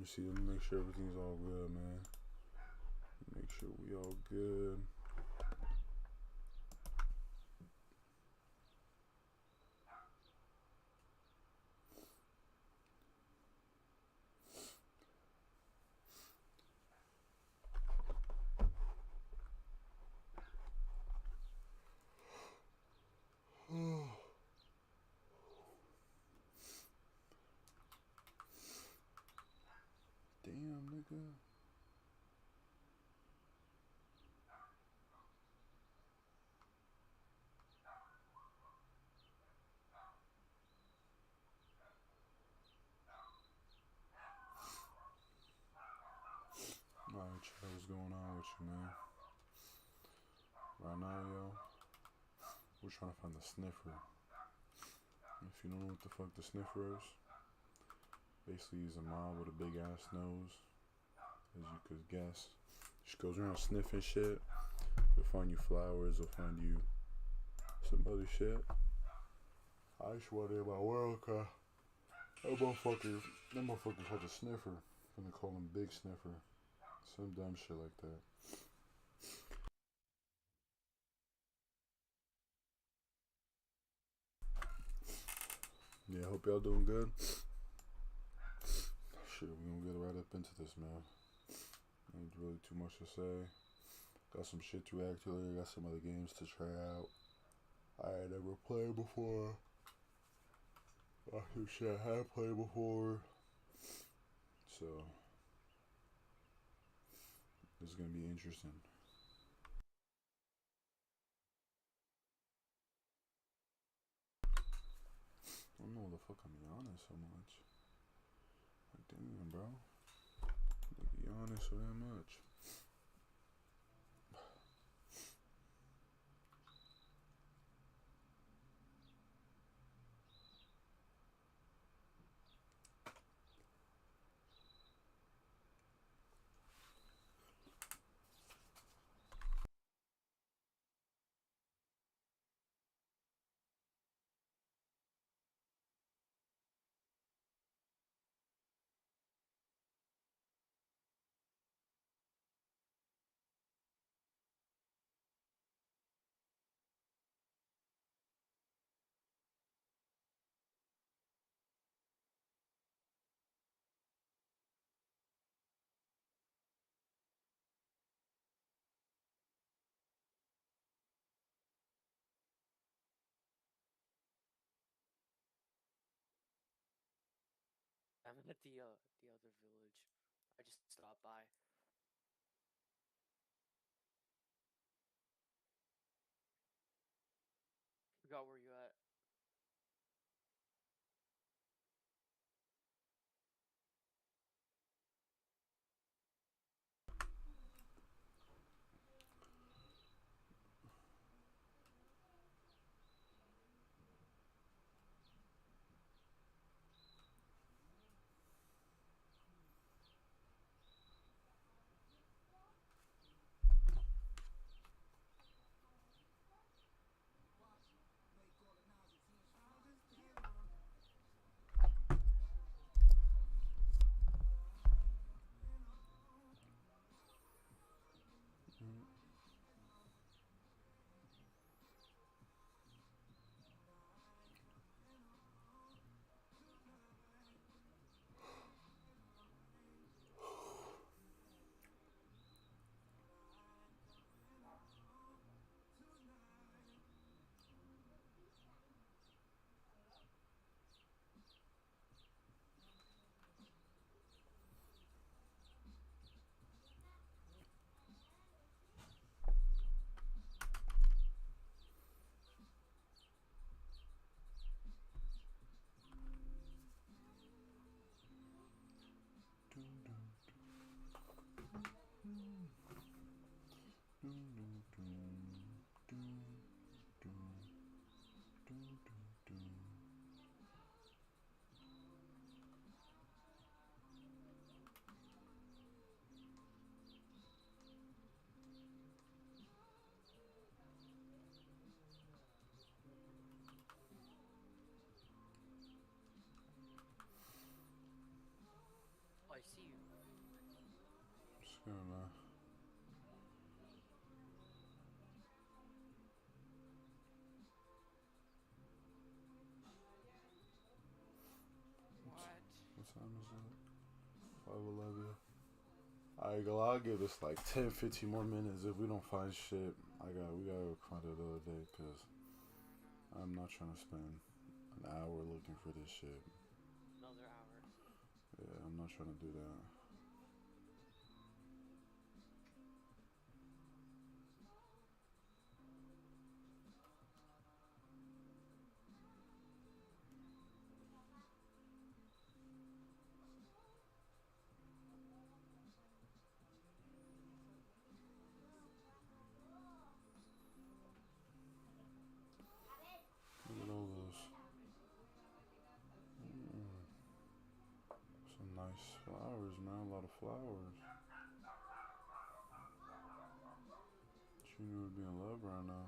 see. Let me make sure everything's all good, man. Make sure we all good. Damn, nigga. Alright, chat, what's going on with you, man? Right now, yo, we're trying to find the sniffer. If you don't know what the fuck the sniffer is, basically he's a mob with a big ass nose, as you could guess. She goes around sniffing shit. He'll find you flowers, he'll find you some other shit. I just want it in my world, cause that motherfucker called a sniffer. I'm gonna call him Big Sniffer. Some dumb shit like that. Yeah, hope y'all doing good. Shit, we gonna get right up into this, man. Ain't really too much to say. Got some shit to react to later. Got some other games to try out. I had never played before. Got some shit I had played before. So, this is gonna be interesting. I don't know what the fuck I'm yawning so much. Like, damn, bro. Like, yawning so damn much. I'm at the other village. I just stopped by. Forgot where you at. Yeah, man. What? What time is it? 5:11. I'll give this like 10, 15 more minutes. If we don't find shit, we gotta find it the other day, cause I'm not trying to spend an hour looking for this shit. Another hour. Yeah, I'm not trying to do that. Look at all those. Some nice flowers, man. A lot of flowers. She knew would be in love right now.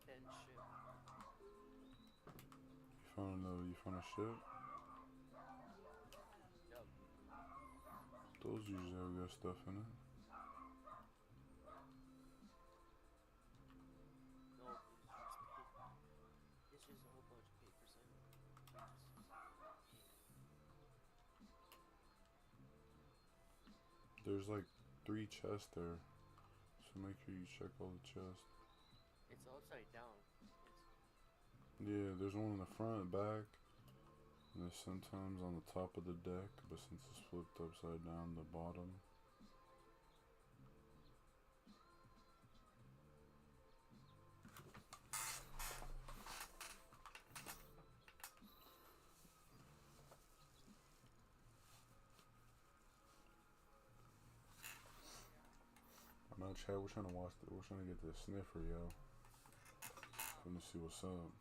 Then ship. You found a ship? Yup. Those usually have good stuff in it. Nope, it's just a whole bunch of paper planes. There's like 3 chests there, so make sure you check all the chests. It's upside down. Yeah, there's one in the front, back, and there's sometimes on the top of the deck, but since it's flipped upside down, the bottom. I know, Chad. We're trying to get this sniffer, yo. Gonna see what's up.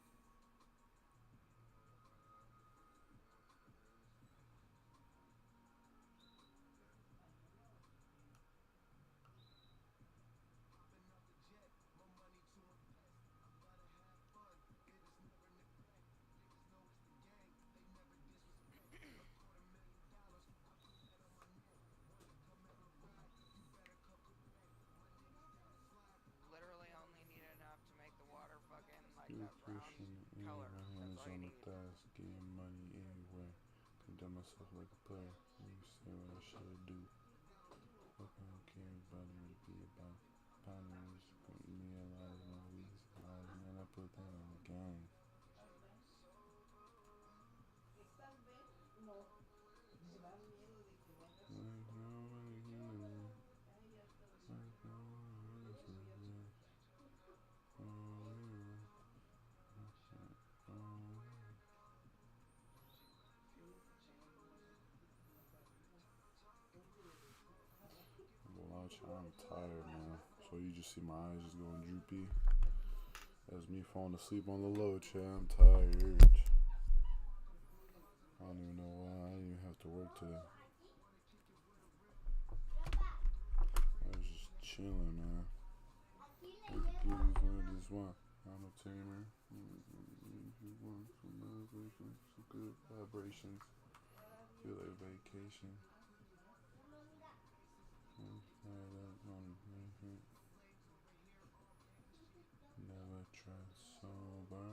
Literally only need enough to make the water fucking like You that brown Christian, color. my That's hands all you on the need. thighs, getting money anywhere. Condemn myself like a player. You say what I should do. Fuck, I don't care about it. Be about partners. Put me a lot of movies. Man, I put that on the game. I'm tired, man. So you just see my eyes just going droopy. That's me falling asleep on the low, Chad. I'm tired. I don't even know why. I didn't even have to work today. I was just chilling, man. This one. I'm a tamer. You want some motivation, some good vibrations. Feel like vacation. Never try sober.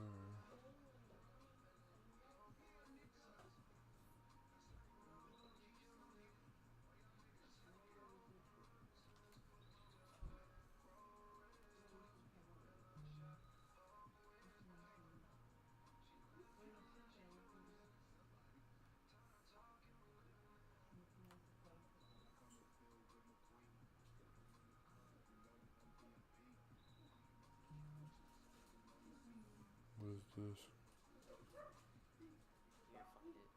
What is this? You didn't find it.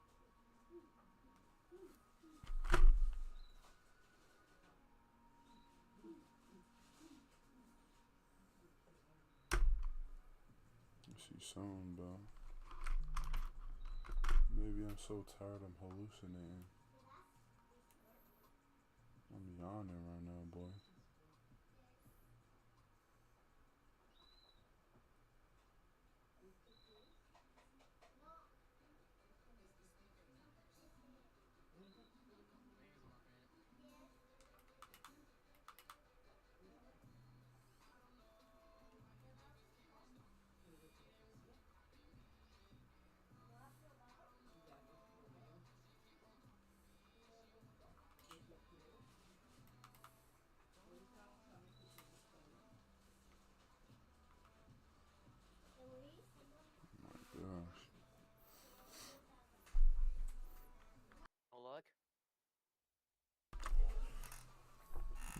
I see something, but maybe I'm so tired I'm hallucinating. I'm yawning right now, boy.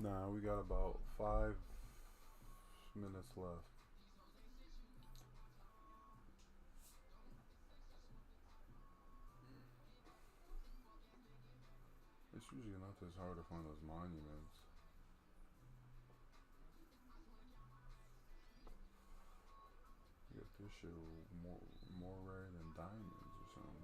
Nah, we got about 5 minutes left. It's usually not this hard to find those monuments. I guess this shit more rare than diamonds or something.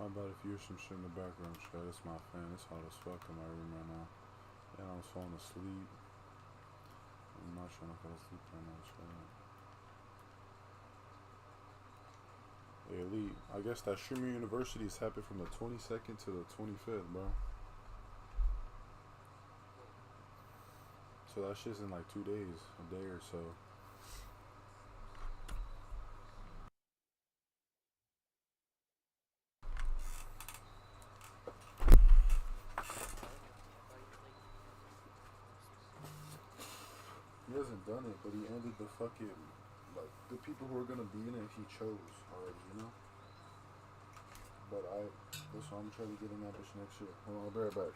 How about if you hear some shit in the background, chat? It's my fan. It's hot as fuck in my room right now. And I was falling asleep. I'm not trying to fall asleep right now, chat. Hey, Elite, I guess that Streamer University is happening from the 22nd to the 25th, bro. So that shit's in like 2 days, a day or so. He hasn't done it, but he ended the fucking, like, the people who are gonna be in it, he chose already, you know? But that's why I'm trying to get in that bitch next year. Hold on, I'll be right back.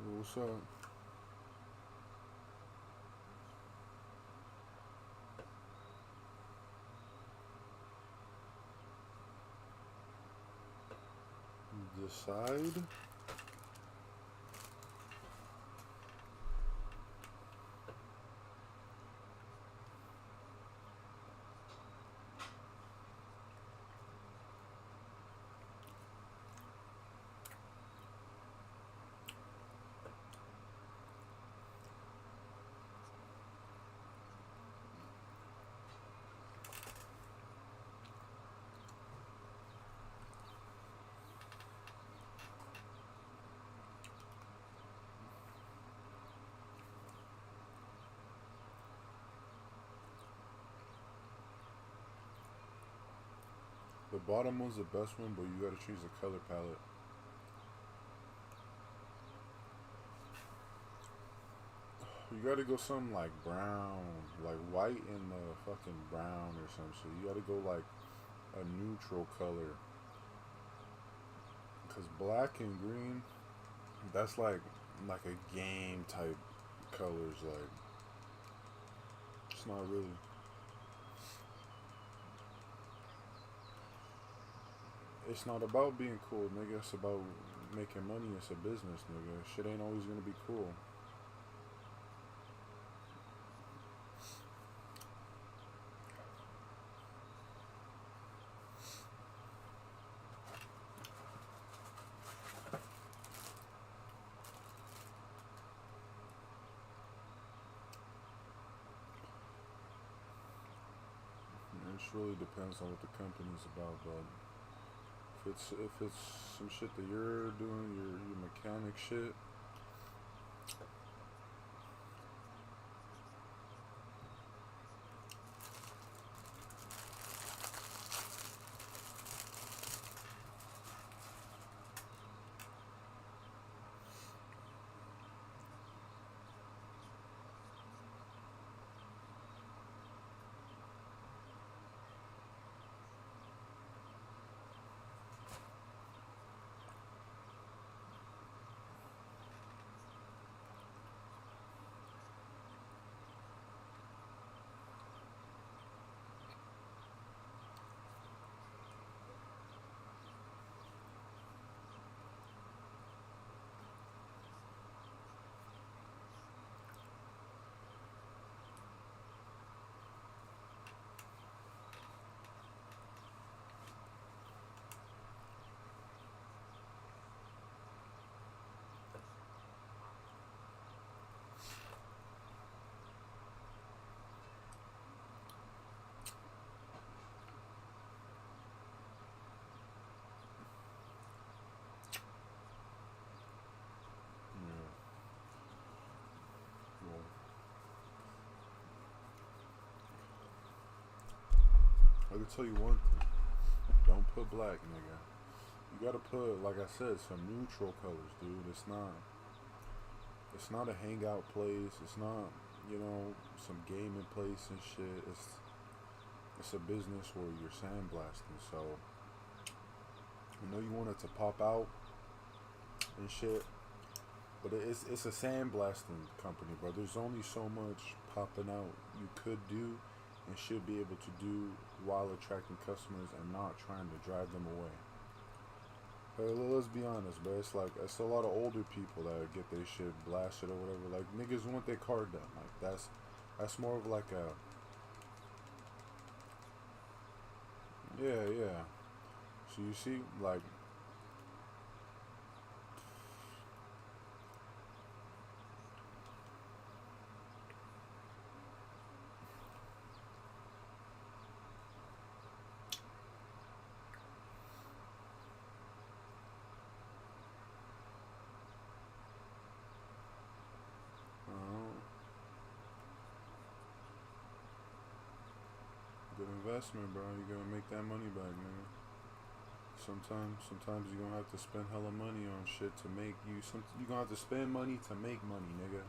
What's up? Decide? The bottom one's the best one, but you gotta change the color palette. You gotta go something like brown, like white and fucking brown or some shit. You gotta go like a neutral color. Cause black and green, that's like a game type colors. Like it's not really. It's not about being cool, nigga. It's about making money. It's a business, nigga. Shit ain't always gonna be cool. It really depends on what the company's about, but if it's some shit that you're doing, your mechanic shit. Yeah. Well, I can tell you one thing. Don't put black, nigga. You gotta put, like I said, some neutral colors, dude. It's not a hangout place. It's not, some gaming place and shit. It's a business where you're sandblasting. So I know you want it to pop out and shit, but it's a sandblasting company, bro. There's only so much popping out you could do and should be able to do while attracting customers and not trying to drive them away. Hey, let's be honest, bro. It's a lot of older people that get their shit blasted or whatever. Like niggas want their car done. Like that's more of like a yeah. So you see, like good investment, bro. You're gonna make that money back, nigga. Sometimes you're gonna have to spend hella money on shit to make you. You gonna have to spend money to make money, nigga.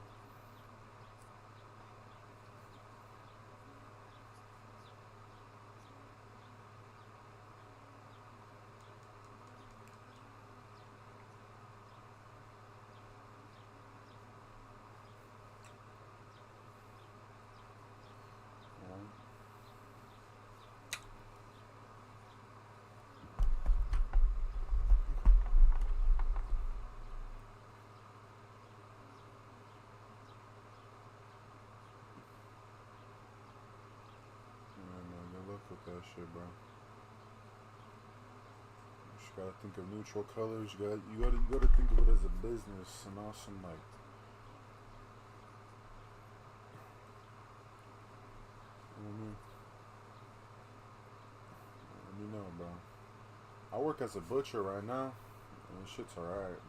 shit, bro. You just gotta think of neutral colors. You gotta think of it as a business and not some like. You know what I mean? Let me know, bro. I work as a butcher right now, and shit's alright,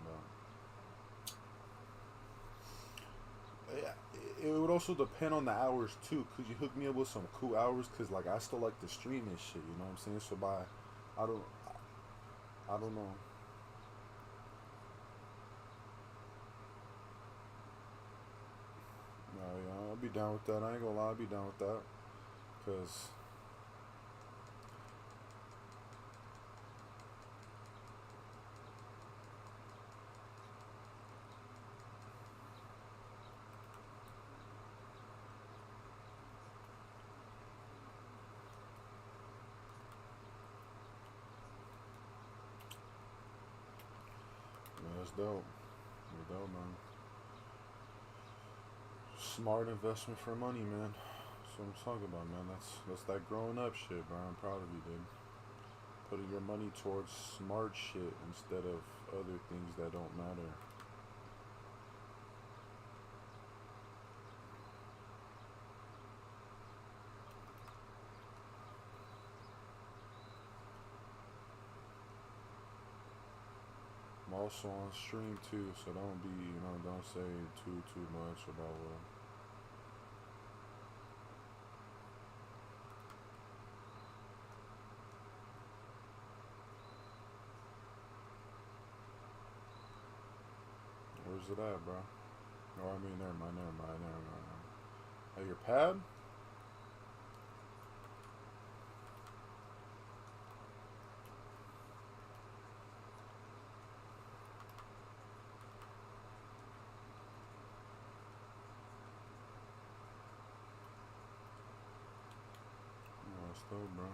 but yeah, it would also depend on the hours too. Could you hook me up with some cool hours? Cause like I still like to stream this shit. You know what I'm saying? So I don't know. Yeah, I'll be down with that. I ain't gonna lie, I'll be down with that. Cause yeah, that's dope. That's dope, man. Smart investment for money, man. That's what I'm talking about, man. That's that growing up shit, bro. I'm proud of you, dude. Putting your money towards smart shit instead of other things that don't matter. I'm also on stream too, so don't be, don't say too much about what. Where's it at, bro? Oh, I mean, never mind. Oh, your pad? Oh, still, bro.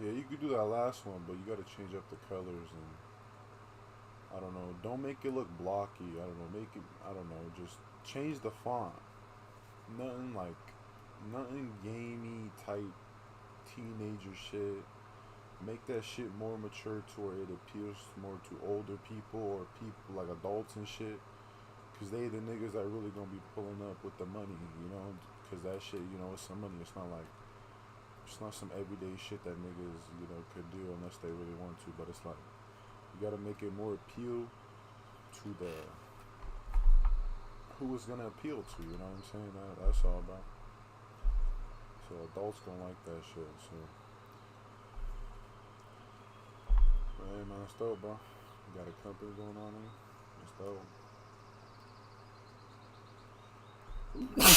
Yeah, you could do that last one, but you gotta change up the colors and I don't know. Don't make it look blocky. I don't know. I don't know. Just change the font. Nothing like, nothing gamey type teenager shit. Make that shit more mature to where it appeals more to older people or people like adults and shit. Cause they the niggas that really gonna be pulling up with the money, Cause that shit, it's some money. It's not some everyday shit that niggas, could do unless they really want to. But it's like, you gotta make it more appeal to the who it's gonna appeal to. You know what I'm saying? That's all, bro. So adults don't like that shit. So, but hey, man, it's dope, bro. You got a company going on here. It's dope. Thank you.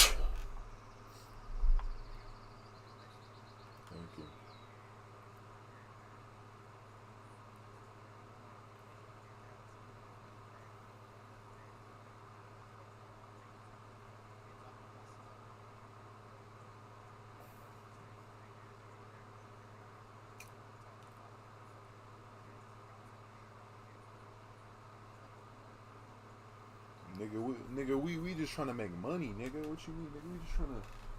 We just trying to make money, nigga. What you mean, nigga? We just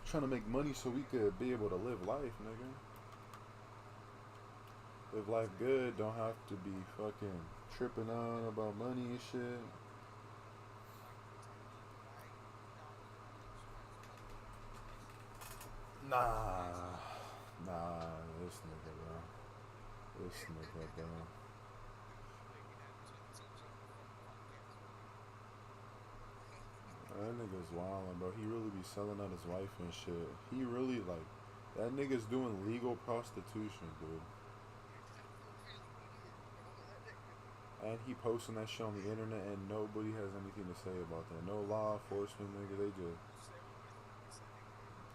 trying to make money so we could be able to live life, nigga. Live life good. Don't have to be fucking tripping on about money and shit. Nah, this nigga, bro. This nigga, bro. That nigga's wildin', bro. He really be selling out his wife and shit. He really like that nigga's doing legal prostitution, dude. And he posting that shit on the internet, and nobody has anything to say about that. No law enforcement, nigga. They just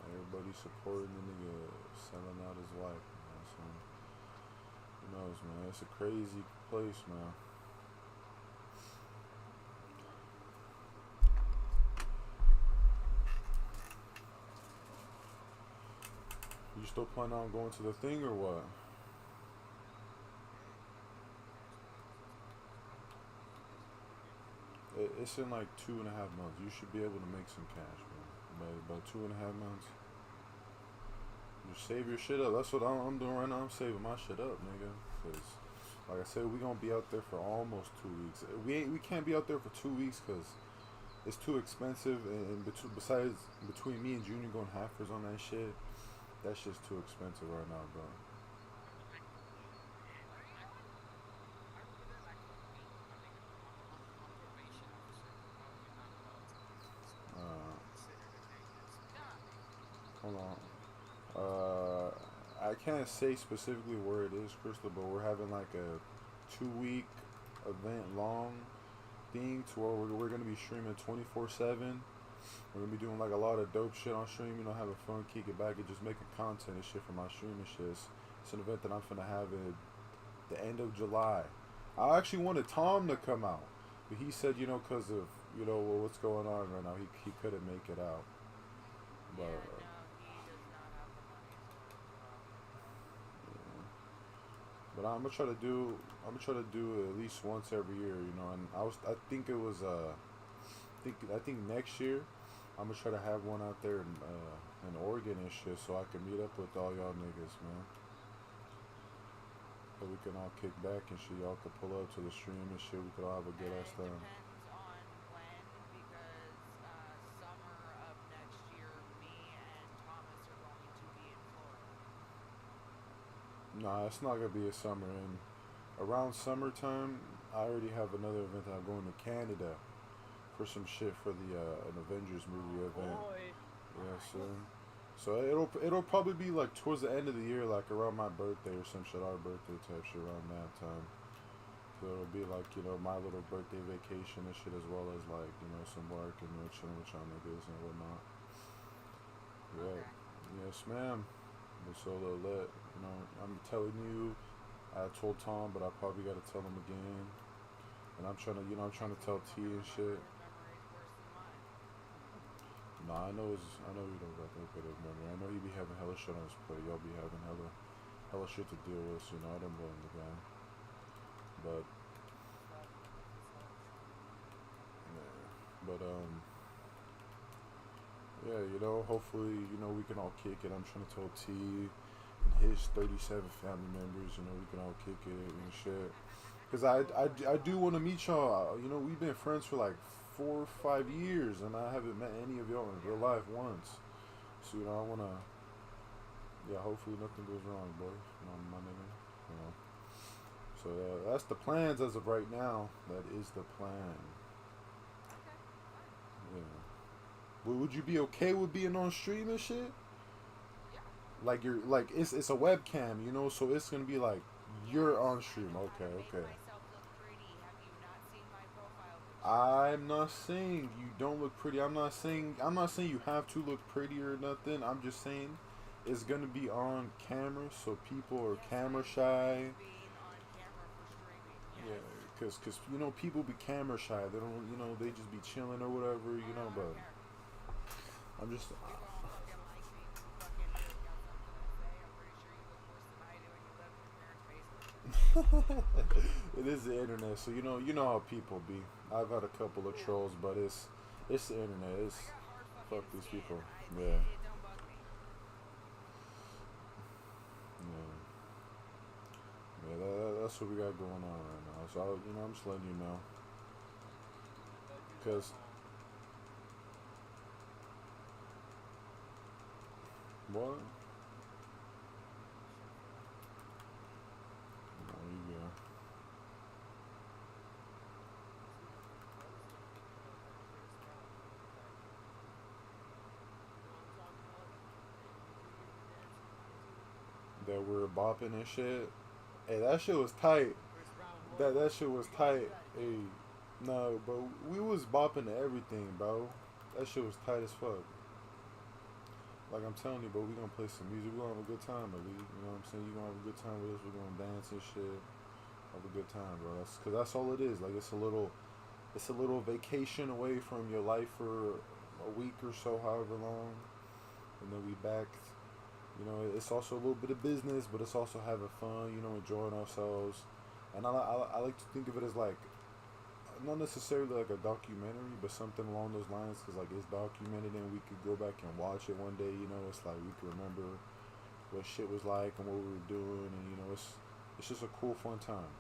everybody supporting the nigga selling out his wife, man. So who knows, man? It's a crazy place, man. still planning on going to the thing or what? It's in like 2.5 months. You should be able to make some cash, man. About 2.5 months. Just save your shit up. That's what I'm doing right now. I'm saving my shit up, nigga. Cause, like I said, we gonna be out there for almost 2 weeks. We can't be out there for 2 weeks because it's too expensive. And besides, between me and Junior going halfers on that shit, that shit's too expensive right now, bro. Uh, Hold on. I can't say specifically where it is, Crystal, but we're having like a 2 week event long thing to where we're gonna be streaming 24/7. We're gonna be doing like a lot of dope shit on stream, having fun, kick it back, and just making content and shit for my stream and shit. It's an event that I'm finna have at the end of July. I actually wanted Tom to come out, but he said, because of what's going on right now, he couldn't make it out. But Yeah, no, he does not have the money to go. yeah. But I'm gonna try to do it at least once every year, And I think it was I think next year I'm gonna try to have one out there in Oregon and shit, so I can meet up with all y'all niggas, man. So we can all kick back and shit. Y'all could pull up to the stream and shit. We could all have a good And ass it time. depends on when, because summer of next year, me and Thomas are going to be in Florida. Nah, it's not gonna be a summer. And around summertime, I already have another event that I'm going to Canada for some shit for the an Avengers movie event. Boy. Yeah, soon. So it'll probably be like towards the end of the year, like around my birthday or some shit, our birthday type shit around that time. So it'll be like my little birthday vacation and shit, as well as like some work and chilling with y'all niggas and whatnot. Yeah, Okay. yes, ma'am. But so let I'm telling you, I told Tom, but I probably got to tell him again. And I'm trying to I'm trying to tell T and shit. Your memory is worse than mine. Nah, I know you don't got that good of memory. I know he be having hella shit on his plate. Y'all be having hella shit to deal with. So I don't blame the guy. But yeah, but yeah, hopefully we can all kick it. I'm trying to tell T and his 37 family members, we can all kick it and shit. Cause I do want to meet y'all. We've been friends for like 4 or 5 years, and I haven't met any of y'all in real life once. So I wanna, yeah. Hopefully nothing goes wrong, boy. My nigga. So that's the plans as of right now. That is the plan. Okay, fine. Yeah. But would you be okay with being on stream and shit? Yeah. Like it's a webcam, so it's gonna be like you're on stream. I know how Okay, to make okay. myself look pretty. Have you not seen my profile picture? I'm not saying you don't look pretty. I'm not saying you have to look pretty or nothing. I'm just saying it's gonna be on camera, so people are Yes, camera I'm shy. being on camera for streaming. Yeah, Yes. cause people be camera shy. They don't they just be chilling or whatever. Oh no, I But don't care. I'm just You gonna fucking like me if you fucking really got something to say. I'm pretty sure you look worse than I do and you live in your parents' basement. it is the internet, so you know how people be. I've had a couple of trolls, but it's the internet. It's I got hard fuck fucking these skin. people. I Yeah, it don't bug me. yeah, yeah. That's what we got going on right now. So I'm just letting you know, cause what? No, you go. That we're bopping and shit. Hey, that shit was tight. That shit was tight. Hey, no, bro, we was bopping to everything, bro. That shit was tight as fuck. Like I'm telling you, bro, we gonna play some music. We gonna have a good time, at least. You know what I'm saying? You gonna have a good time with us. We're gonna dance and shit. Have a good time, bro. Cause that's all it is. Like it's a little vacation away from your life for a week or so, however long, and then we back You know, it's also a little bit of business, but it's also having fun. You know, enjoying ourselves. And I like to think of it as like not necessarily like a documentary, but something along those lines. Cause like it's documented, and we could go back and watch it one day. You know, it's like we could remember what shit was like and what we were doing, and you know, it's just a cool, fun time.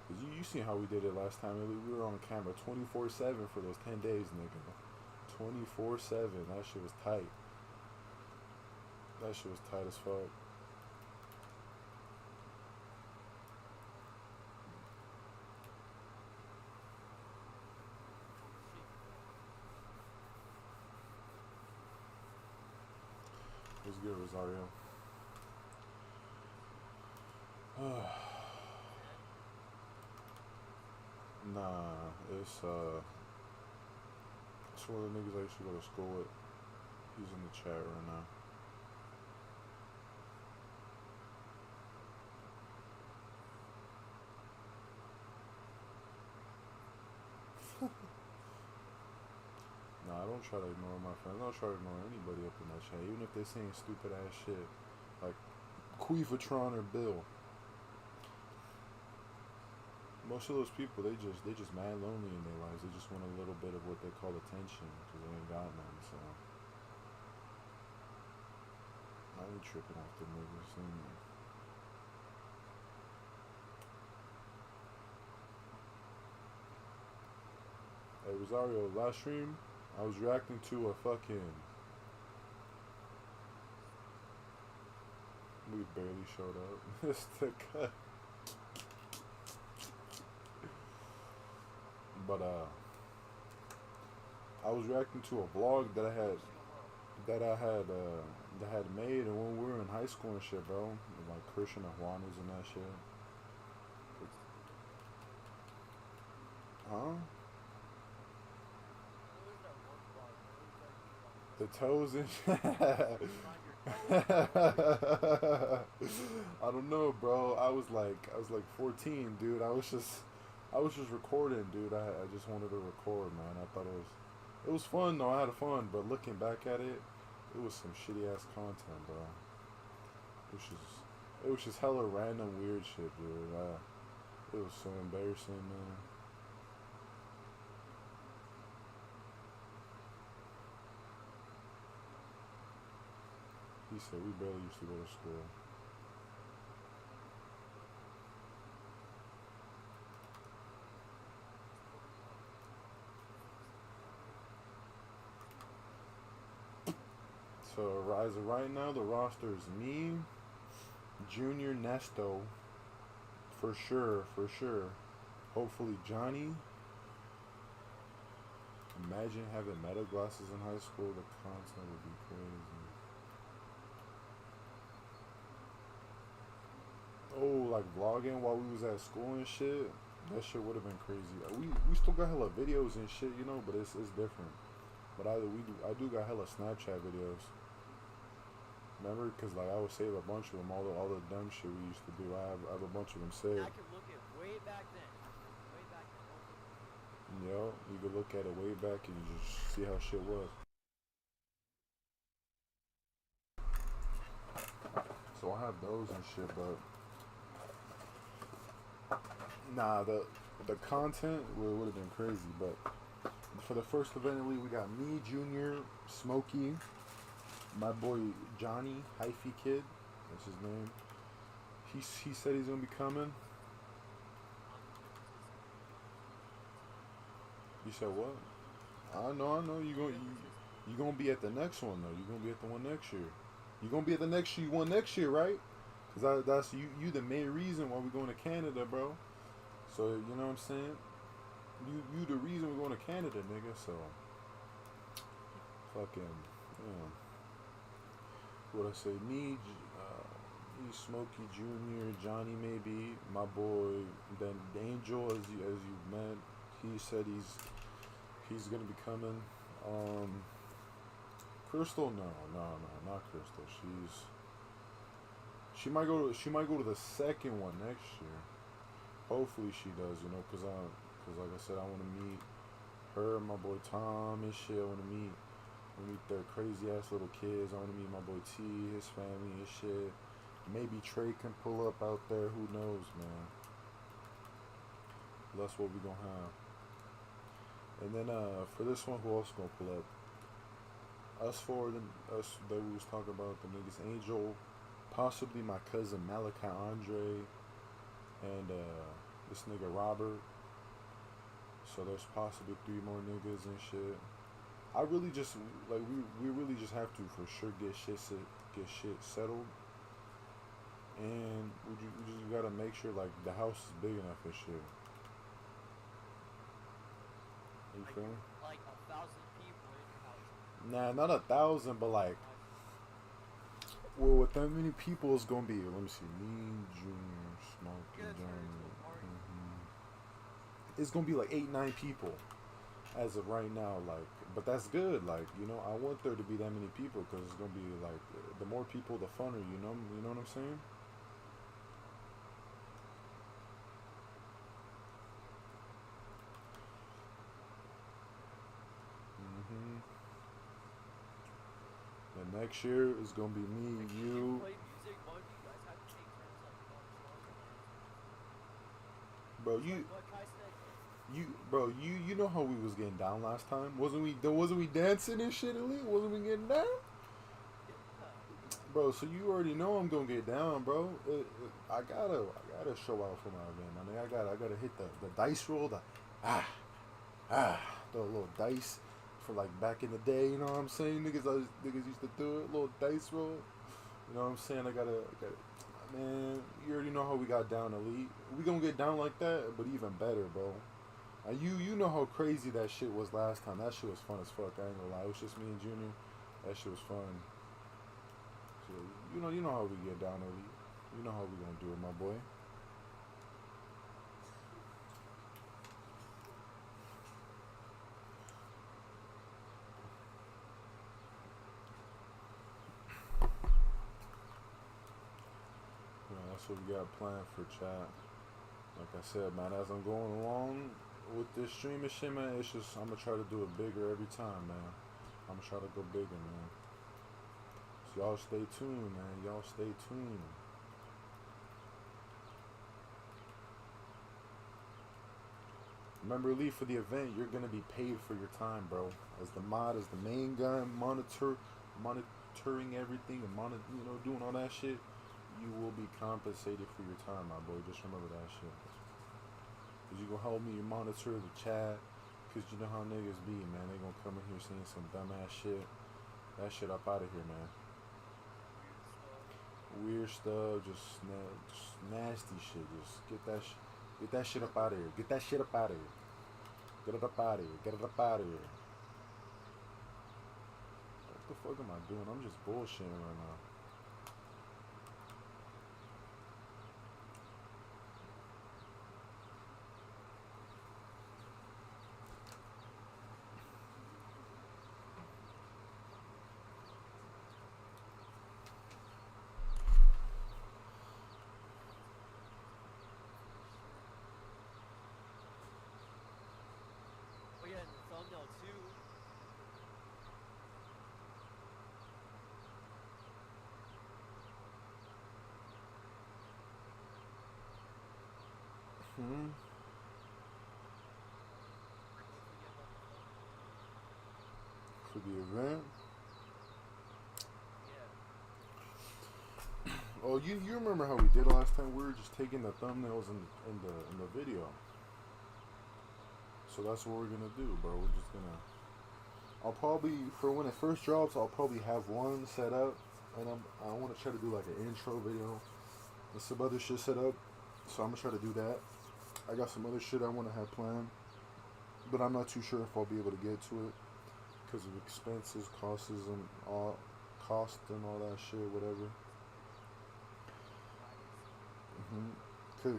Cause you seen how we did it last time. We were on camera 24/7 for those 10 days, nigga. 24/7. That shit was tight. That shit was tight as fuck. What's good, Rosario? Nah, it's one of the niggas I used to go to school with. He's in the chat right now. Nah, I don't try to ignore my friends. I don't try to ignore anybody up in that chat, even if they're saying stupid ass shit. Like Queefatron or Bill. Most of those people, they just mad lonely in their lives. They just want a little bit of what they call attention, because they ain't got none. So I ain't tripping off the niggas. Hey Rosario, last stream I was reacting to a fucking. We barely showed up. It's the cut. But I was reacting to a vlog that I had made, and when we were in high school and shit, bro, with like Christian Juanas and that shit. Huh? The toes and I don't know, bro. I was like 14, dude. I was just recording, dude. I just wanted to record, man. I thought it was fun though. I had fun, but looking back at it, it was some shitty ass content, bro. It was just hella random weird shit, dude. It was so embarrassing, man. He said we barely used to go to school. So as of right now, the roster is me, Junior, Nesto, for sure, for sure. Hopefully Johnny. Imagine having meta glasses in high school. The content would be crazy. Oh, like vlogging while we was at school and shit. That shit would have been crazy. We still got hella videos and shit, you know, but it's different. But I do got hella Snapchat videos. Remember, cause like I would save a bunch of them, all the dumb shit we used to do. I have a bunch of them saved. I can look at way back then. Way back then. Yo, you could look at it way back and you just see how shit was. So I have those and shit, but nah, the content would have been crazy. But for the first event elite, we got me, Junior, Smokey, my boy Johnny, Hyphy Kid, that's his name. He said he's gonna be coming. You said what? I know. You gonna be at the next one though. You gonna be at the one next year. You gonna be at the next one next year, right? Cause that's you the main reason why we're going to Canada, bro. So you know what I'm saying? You the reason we're going to Canada, nigga. So fucking yeah. What I say? Me, Smokey Junior, Johnny maybe, my boy, then Angel as you met. He said he's gonna be coming. Crystal, no, not Crystal. She might go to the second one next year. Hopefully she does, you know, cause like I said, I want to meet her, my boy Tom and shit. I want to meet We meet their crazy ass little kids. I want to meet my boy T, his family, his shit. Maybe Trey can pull up out there. Who knows, man? That's what we gonna have. And then for this one, who else gonna pull up? Us four, us that we was talking about, the niggas Angel, possibly my cousin Malachi Andre, and this nigga Robert. So there's possibly 3 more niggas and shit. I really just like we really just have to for sure get shit settled, and we just gotta make sure like the house is big enough and shit. You feel me? Like 1,000 people in your house. Nah, not 1,000, but like, well, with that many people, it's gonna be. Let me see, me, Junior, Smoke, and Johnny. It's gonna be like 8, 9 people, as of right now. Like, but that's good. Like, you know, I want there to be that many people because it's gonna be like the more people, the funner. You know what I'm saying? hmm The next year is gonna be me, you. Play music, one of you guys have to take turns like Bro, what Kai said. you know how we was getting down last time? Wasn't we dancing and shit, Elite? Wasn't we getting down? Bro, so you already know I'm gonna get down, bro. I gotta show out for my event. I mean, I gotta hit the dice roll, the little dice for like back in the day. You know what I'm saying? Niggas used to do it, little dice roll. You know what I'm saying? I gotta, man. You already know how we got down, Elite. We gonna get down like that, but even better, bro. You know how crazy that shit was last time. That shit was fun as fuck. I ain't gonna lie. It was just me and Junior. That shit was fun. So, you know how we get down, Elite. You know how we gonna do it, my boy. Yeah, that's what we got planned for chat. Like I said, man, as I'm going along with this streaming shit, man, it's just I'm gonna try to do it bigger every time, man. I'm gonna try to go bigger, man. So y'all stay tuned, man. Y'all stay tuned. Remember, Lee, for the event, you're gonna be paid for your time, bro. As the mod, as the main guy, monitoring everything and doing all that shit. You will be compensated for your time, my boy. Just remember that shit. Cause you gonna help me monitor the chat. Cause you know how niggas be, man. They gonna come in here saying some dumbass shit. That shit up out of here, man. Weird stuff, just nasty shit. Just get that shit up out of here. Get that shit up out of here. Get it up out of here. Get it up out of here. What the fuck am I doing? I'm just bullshitting right now. Oh yeah, and the thumbnail too. Hmm. Don't forget about the thumbnail. For the event. Yeah. Oh, you remember how we did last time? We were just taking the thumbnails in the video. So that's what we're gonna do, bro. We're just gonna. I'll probably for when it first drops, I'll probably have one set up, and I want to try to do like an intro video and some other shit set up. So I'm gonna try to do that. I got some other shit I want to have planned, but I'm not too sure if I'll be able to get to it because of expenses, costs, and all that shit, whatever.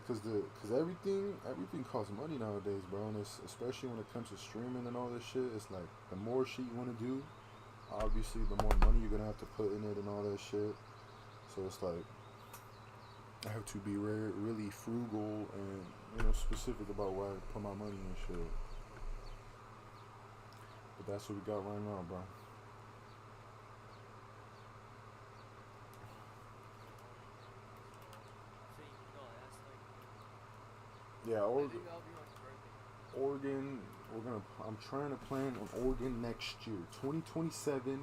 Cause everything costs money nowadays, bro. And it's, especially when it comes to streaming and all this shit, it's like the more shit you want to do, obviously the more money you're gonna have to put in it and all that shit. So it's like I have to be really frugal and specific about where I put my money and shit. But that's what we got right now, bro. Yeah, I Oregon. think that'll be my birthday. Oregon. I'm trying to plan on Oregon next year, 2027,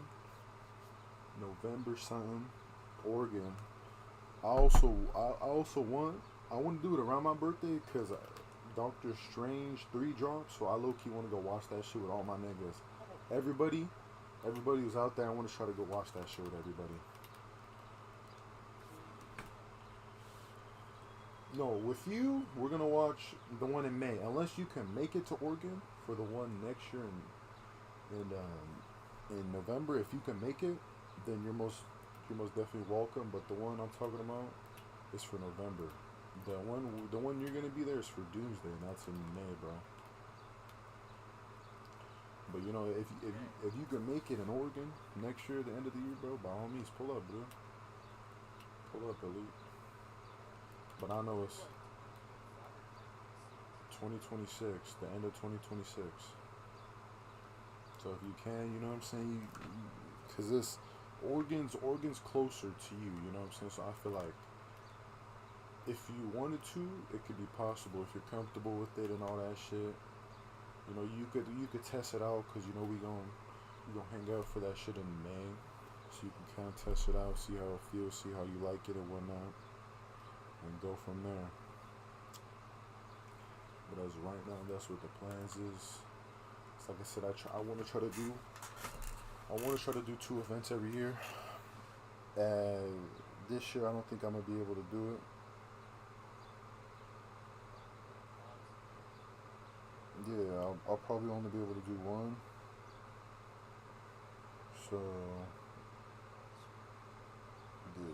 November something. Oregon. I want to do it around my birthday because Doctor Strange 3 dropped, so I low key want to go watch that shit with all my niggas. Oh, Everybody who's out there, I want to try to go watch that shit with everybody. No, with you, we're gonna watch the one in May. Unless you can make it to Oregon for the one next year in November. If you can make it, then you're most definitely welcome. But the one I'm talking about is for November. The one you're gonna be there is for Doomsday, and that's in May, bro. But you know, if you can make it in Oregon next year, at the end of the year, bro, by all means, pull up, bro. Pull up, elite. But I know it's 2026, the end of 2026. So if you can, you know what I'm saying, because this Oregon's closer to you, you know what I'm saying. So I feel like if you wanted to, it could be possible if you're comfortable with it and all that shit. You know, you could test it out because you know we gonna hang out for that shit in May, so you can kind of test it out, see how it feels, see how you like it and whatnot, and go from there. But as right now, that's what the plans is. It's like I said, I want to try to do 2 events every year. This year, I don't think I'm gonna be able to do it. Yeah, I'll probably only be able to do 1. So, yeah.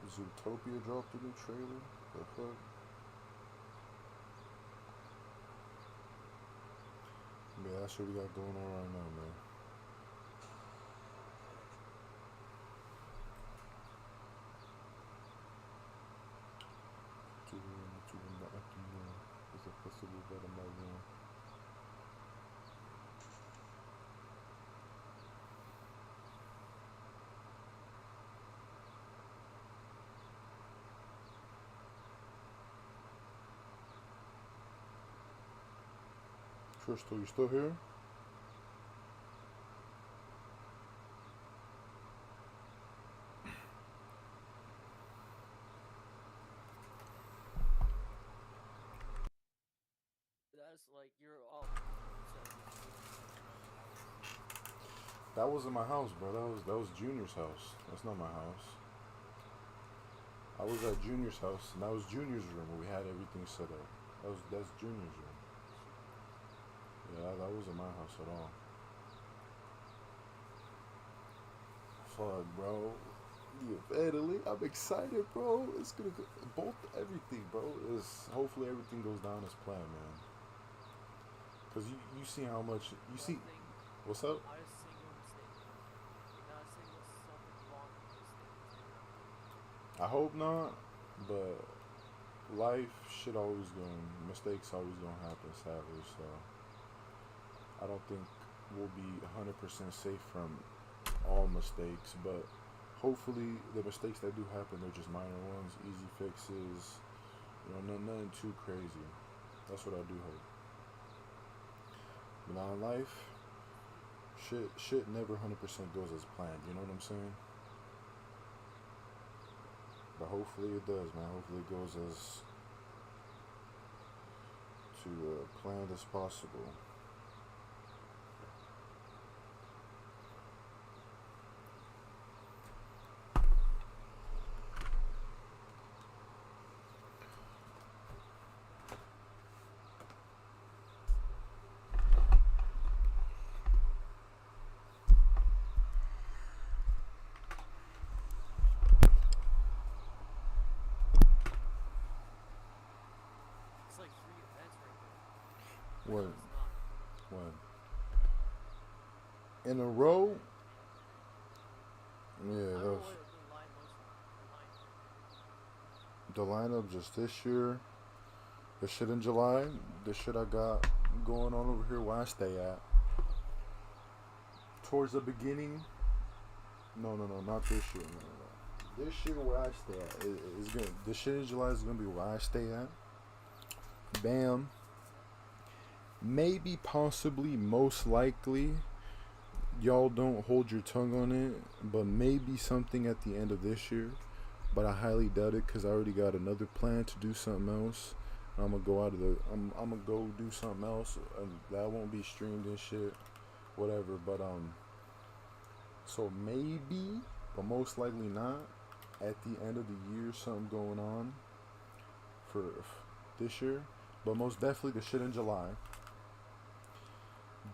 Zootopia dropped a new trailer. The fuck? Yeah, that's what we got going on right now, man. It's a festival that I'm not in. Crystal, you still here? That's like you're all. That wasn't my house, bro. That was Junior's house. That's not my house. I was at Junior's house, and that was Junior's room where we had everything set up. That's Junior's room. Yeah, that wasn't my house at all. Fuck, bro. Yeah, finally, I'm excited, bro. It's gonna go, both everything, bro. Is hopefully everything goes down as planned, man. Cause you see how much you see. What's up? Not a single mistake. Not a single something wrong with this thing. I hope not, but life shit always mistakes always gonna happen, sadly. So I don't think we'll be 100% safe from all mistakes, but hopefully the mistakes that do happen, they're just minor ones, easy fixes. You know, nothing too crazy. That's what I do hope. But now in life, shit never 100% goes as planned. You know what I'm saying? But hopefully it does, man. Hopefully it goes as planned as possible. It's like 3 events right there. What? No, it's not. When? In a row? Yeah, I that don't know was what the line was. the lineup just this year. The shit in July. The shit I got going on over here where I stay at. Towards the beginning, No, not this year. No. This year where I stay at is good. This shit in July is gonna be where I stay at. Bam. Maybe, possibly, most likely, y'all don't hold your tongue on it, but maybe something at the end of this year. But I highly doubt it because I already got another plan to do something else. I'm gonna go out of the. I'm gonna go do something else, and that won't be streamed and shit, whatever. But so maybe, but most likely not. At the end of the year, something going on for this year, but most definitely the shit in July.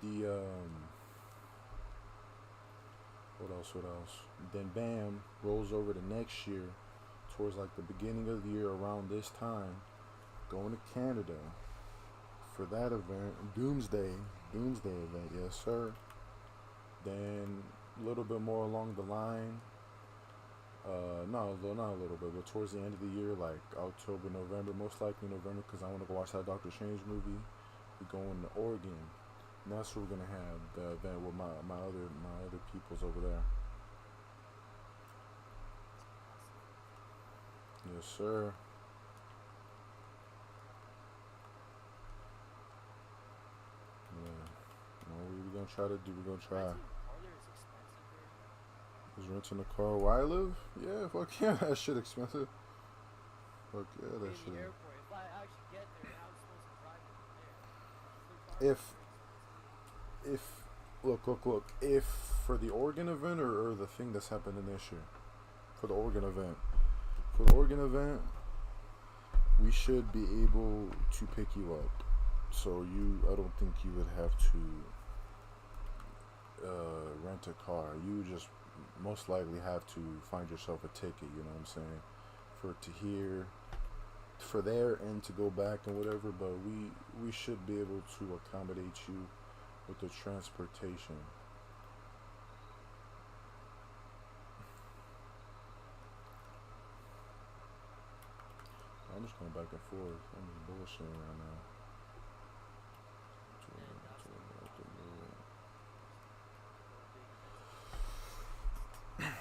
The what else? What else? Then bam, rolls over to next year, towards like the beginning of the year, around this time, going to Canada for that event, Doomsday event, yes sir. Then a little bit more along the line, no, not a little bit, but towards the end of the year, like October, November, most likely November, because I want to go watch that Doctor Strange movie. We're going to Oregon, and that's where we're gonna have the event with my other peoples over there. Yes, sir. Yeah. No, we're gonna try to do. We're gonna try. Renting a car there is expensive there. Is renting a car where I live? Yeah, fuck yeah, that shit expensive. Fuck yeah, that In shit. the airport, if I actually get there, how am I supposed to drive from there? If look, if for the Oregon event or the thing that's happening this year, for the Oregon event, we should be able to pick you up. So I don't think you would have to rent a car. You would just most likely have to find yourself a ticket. You know what I'm saying? For there and to go back and whatever. But we should be able to accommodate you with the transportation. I'm just going back and forth. I'm just bullshitting right now.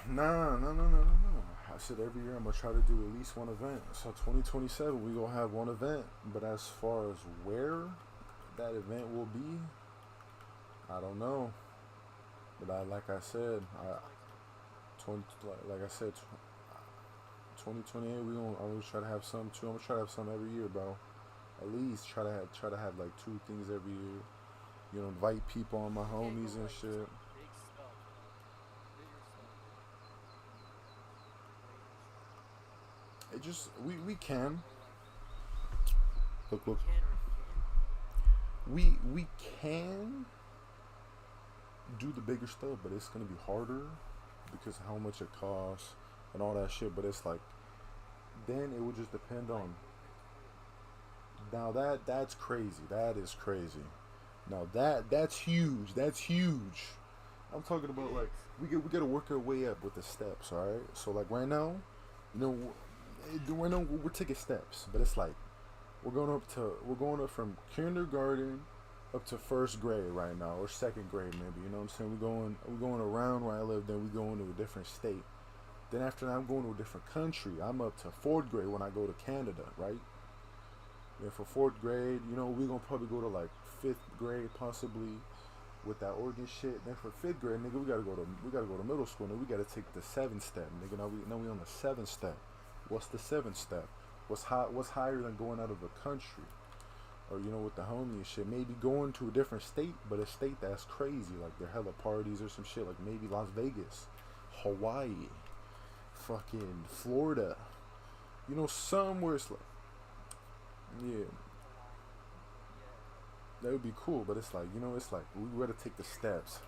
Nah. I said every year I'm gonna try to do at least one event. So 2027 we gonna have one event. But as far as where that event will be, I don't know. But like I said, 2028 we gonna always try to have some too. I'm gonna try to have some every year, bro. At least try to have like 2 things every year. You know, invite people on my homies and shit. Big stuff, bigger stuff. It just we can look Can or can't. we can do the bigger stuff, but it's gonna be harder because of how much it costs and all that shit. But it's like then it would just depend on. Now that's crazy. That is crazy. Now that's huge. That's huge. I'm talking about like we gotta work our way up with the steps. All right. So like right now, you know, right now we're taking steps, but it's like we're going up from kindergarten up to first grade right now, or second grade maybe. You know what I'm saying? We're going around where I live. Then we going to a different state. Then after that, I'm going to a different country. I'm up to 4th grade when I go to Canada, right? And for 4th grade, you know, we're gonna probably go to like 5th grade possibly with that Oregon shit. Then for 5th grade, nigga, we gotta go to middle school. And we gotta take the 7th step, nigga. Now we on the 7th step. What's the 7th step? What's higher than going out of a country? Or you know, with the homie and shit, maybe going to a different state, but a state that's crazy, like there hella parties or some shit, like maybe Las Vegas, Hawaii, fucking Florida, you know, somewhere it's like, yeah, that would be cool, but it's like, you know, it's like we gotta take the steps.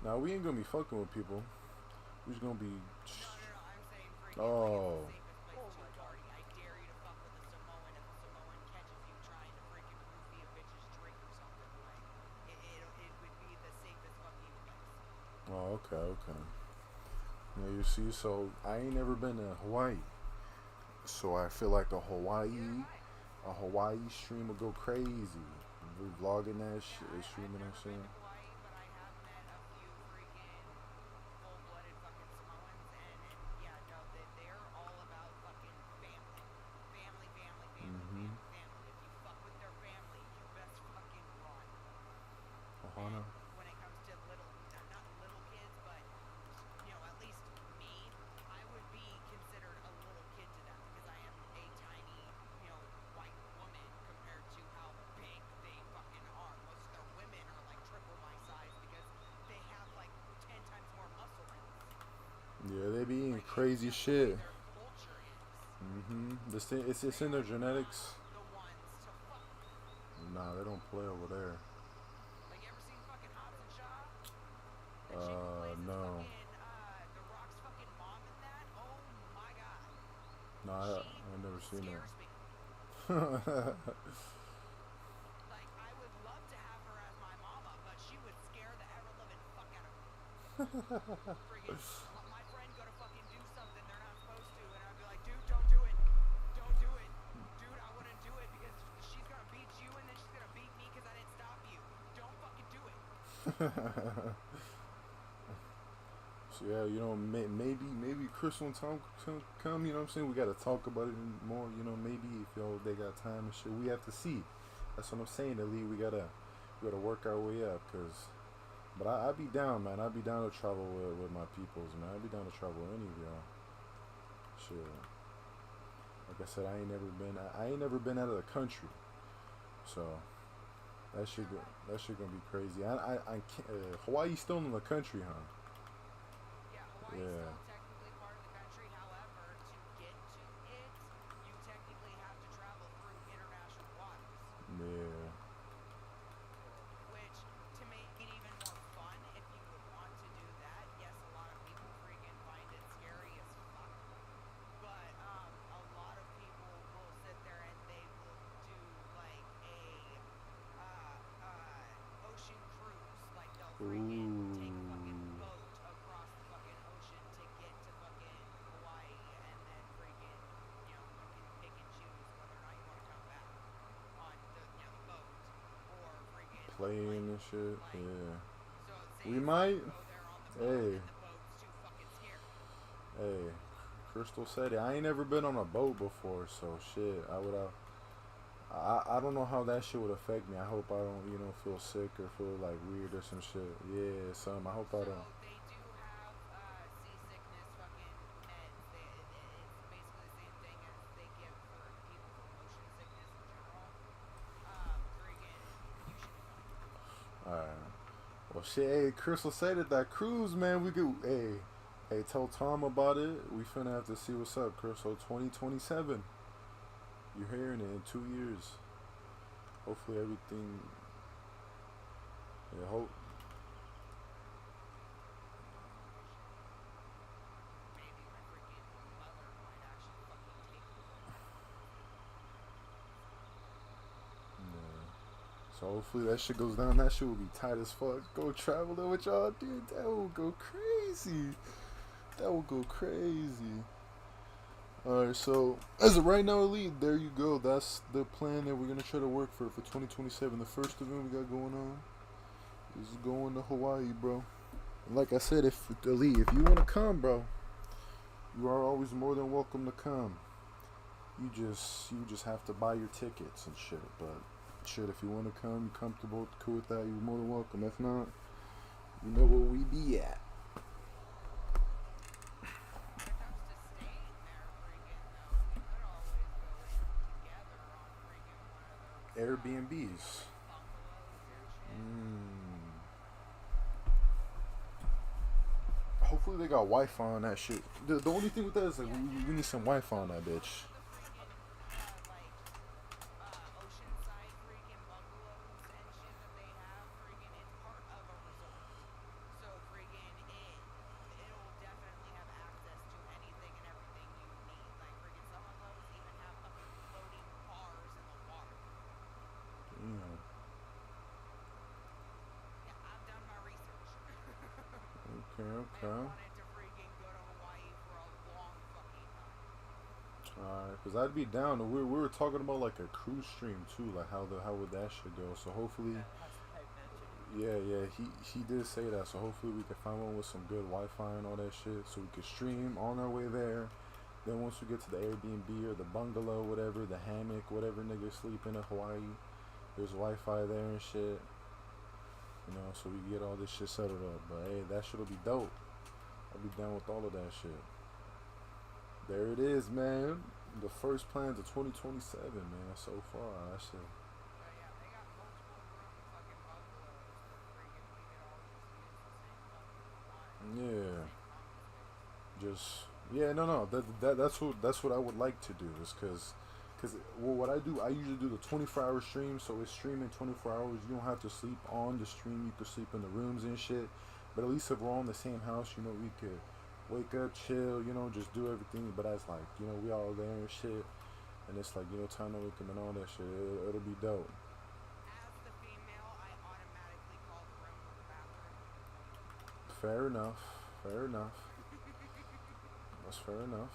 Now we ain't gonna be fucking with people. We just gonna be. No, I'm saying for you, Oh. like, it's the safest place to party. I dare you to fuck with a Samoan if a Samoan catches you trying to freaking roofie a bitch's drink or something. Like, it would be the safest fucking place. Oh, okay. Now you see, so I ain't never been to Hawaii, so I feel like a Hawaii stream will go crazy. We vlogging that shit, streaming that shit. Hawaii, but I have met a crazy that's shit. the way their culture is. This thing, it's They in their are genetics. not the ones to fuck with. Nah, they don't play over there. Like, you ever seen fucking Hobbs and Shaw? And she who plays his No. fucking, The Rock's fucking mom in that? Oh my god. No, She I never seen scares me. that. Like, I would love to have her as my mama, but she would scare the ever-living fuck out of me. Friggin' let my friend go to fucking do something they're not supposed to, and I'd be like, dude, don't do it. Don't do it. Dude, I wouldn't do it because she's gonna beat you and then she's gonna beat me because I didn't stop you. Don't fucking do it. So yeah, you know, maybe Crystal and Tom come. You know what I'm saying? We gotta talk about it more. You know, maybe if they got time and shit, we have to see. That's what I'm saying, Elite. We gotta work our way up, But I'd be down, man. I'd be down to travel with my peoples, man. I'd be down to travel with any of y'all. Shit. Like I said, I ain't never been out of the country, so that shit gonna be crazy. I can't. Hawaii's still in the country, huh? Yeah, Hawaii's Yeah. still technically part of the country. However, to get to it, you technically have to travel through international waters. Yeah. Which, to make it even more fun, if you would want to do that, yes, a lot of people freaking find it scary as fuck. But a lot of people will sit there and they will do like a ocean cruise. Like they'll freaking take a fucking Ooh. boat across the fucking ocean to get to fucking Hawaii, and then freaking, you know, you can pick and choose whether or not you want to come back on the boat or freaking on the Playing plane. and shit. Like, Yeah. so say We if might. you go there on the boat Hey. and the boat's too fucking scary. Hey. Crystal said it. I ain't never been on a boat before, so shit. I don't know how that shit would affect me. I hope I don't, feel sick or feel like weird or some shit. Yeah, some. I hope I don't. So they do have seasickness fucking meds. It's basically the same thing as they give for people for motion sickness in general. Friggin', you should be fine. Alright. Well, shit. Hey, Crystal said it. That cruise, man. We could. Hey, tell Tom about it. We finna have to see what's up, Crystal. 2027. You're hearing it in 2 years. Hopefully everything. Yeah, hope. Maybe my freaking mother might actually fucking take me there. Yeah. So hopefully that shit goes down. That shit will be tight as fuck. Go traveling with y'all, dude. That will go crazy. That will go crazy. Alright, so as of right now, Elite, there you go. That's the plan that we're gonna try to work for 2027. The first event we got going on is going to Hawaii, bro. And like I said, if Elite, if you wanna come, bro, you are always more than welcome to come. You just have to buy your tickets and shit. But shit, if you wanna come, you're comfortable, cool with that, you're more than welcome. If not, you know where we be at. When it comes to staying there, freaking though, we could always go in together on freaking one of those Airbnbs. like bungalows and shit. Hopefully they got Wi-Fi on that shit. The only thing with that is like we need some Wi-Fi on that bitch. Most of the freaking like oceanside freaking bungalows and shit that they have, freaking, it's part of a resort. So freaking it'll definitely have access to anything and everything you need. Like freaking some of those even have fucking floating bars in the water. Damn. Yeah, I've done my research. Okay. I've wanted to freaking go to Hawaii for a long fucking time. Alright, cause I'd be down. We were talking about like a cruise stream too, like how would that shit go? So hopefully, Yeah, last I mentioned. yeah, he did say that. So hopefully we can find one with some good Wi-Fi and all that shit, so we can stream on our way there. Then once we get to the Airbnb or the bungalow, whatever, the hammock, whatever niggas sleep in Hawaii, there's Wi-Fi there and shit. You know, so we get all this shit settled up. But hey, that shit'll be dope. I'll be down with all of that shit. There it is, man. The first plans of 2027, man. So far, that shit. But yeah, they got multiple room fucking bungalows where freaking we could all just use the same fucking one. Yeah. Same common space. Yeah, no. That's what I would like to do. Is because well, what I do, I usually do the 24-hour stream, so it's streaming 24 hours. You don't have to sleep on the stream. You can sleep in the rooms and shit. But at least if we're all in the same house, you know, we could wake up, chill, you know, just do everything. But that's like, you know, we all there and shit, and it's like, you know, time to wake up and all that shit. It'll be dope. As the female, I automatically call the room the bathroom. Fair enough. Fair enough. That's fair enough.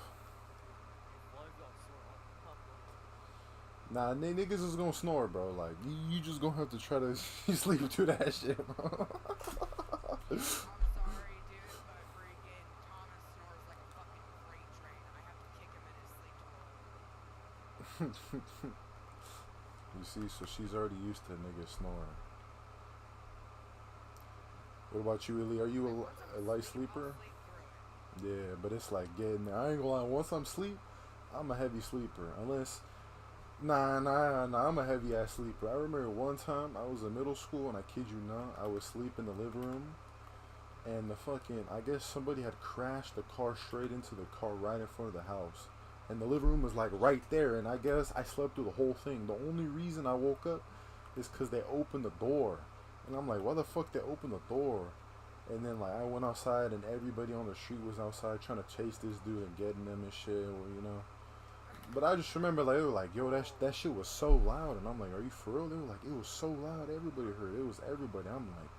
If one of y'all snore, I'll pop one out. Nah, niggas is gonna snore, bro. Like, you just gonna have to try to sleep through that shit, bro. I'm sorry, dude, but freaking Thomas snores like a fucking freight train. I have to kick him in his sleep to wake him up. You see, so she's already used to niggas snoring. What about you, Illy? Are you Like, once I'm a light asleep, I'll sleeper? sleep through it. Yeah, but it's like getting there. I ain't gonna lie. Once I'm asleep, I'm a heavy sleeper. Unless, nah. I'm a heavy ass sleeper. I remember one time I was in middle school, and I kid you not, I was asleep in the living room, and the fucking, I guess somebody had crashed the car straight into the car right in front of the house. And the living room was like right there, and I guess I slept through the whole thing. The only reason I woke up is because they opened the door. And I'm like, why the fuck they opened the door? And then like I went outside, and everybody on the street was outside trying to chase this dude and getting them and shit, or, you know. But I just remember like they were like, yo, that shit was so loud, and I'm like, are you for real? They were like, it was so loud, everybody heard it. It was everybody. I'm like,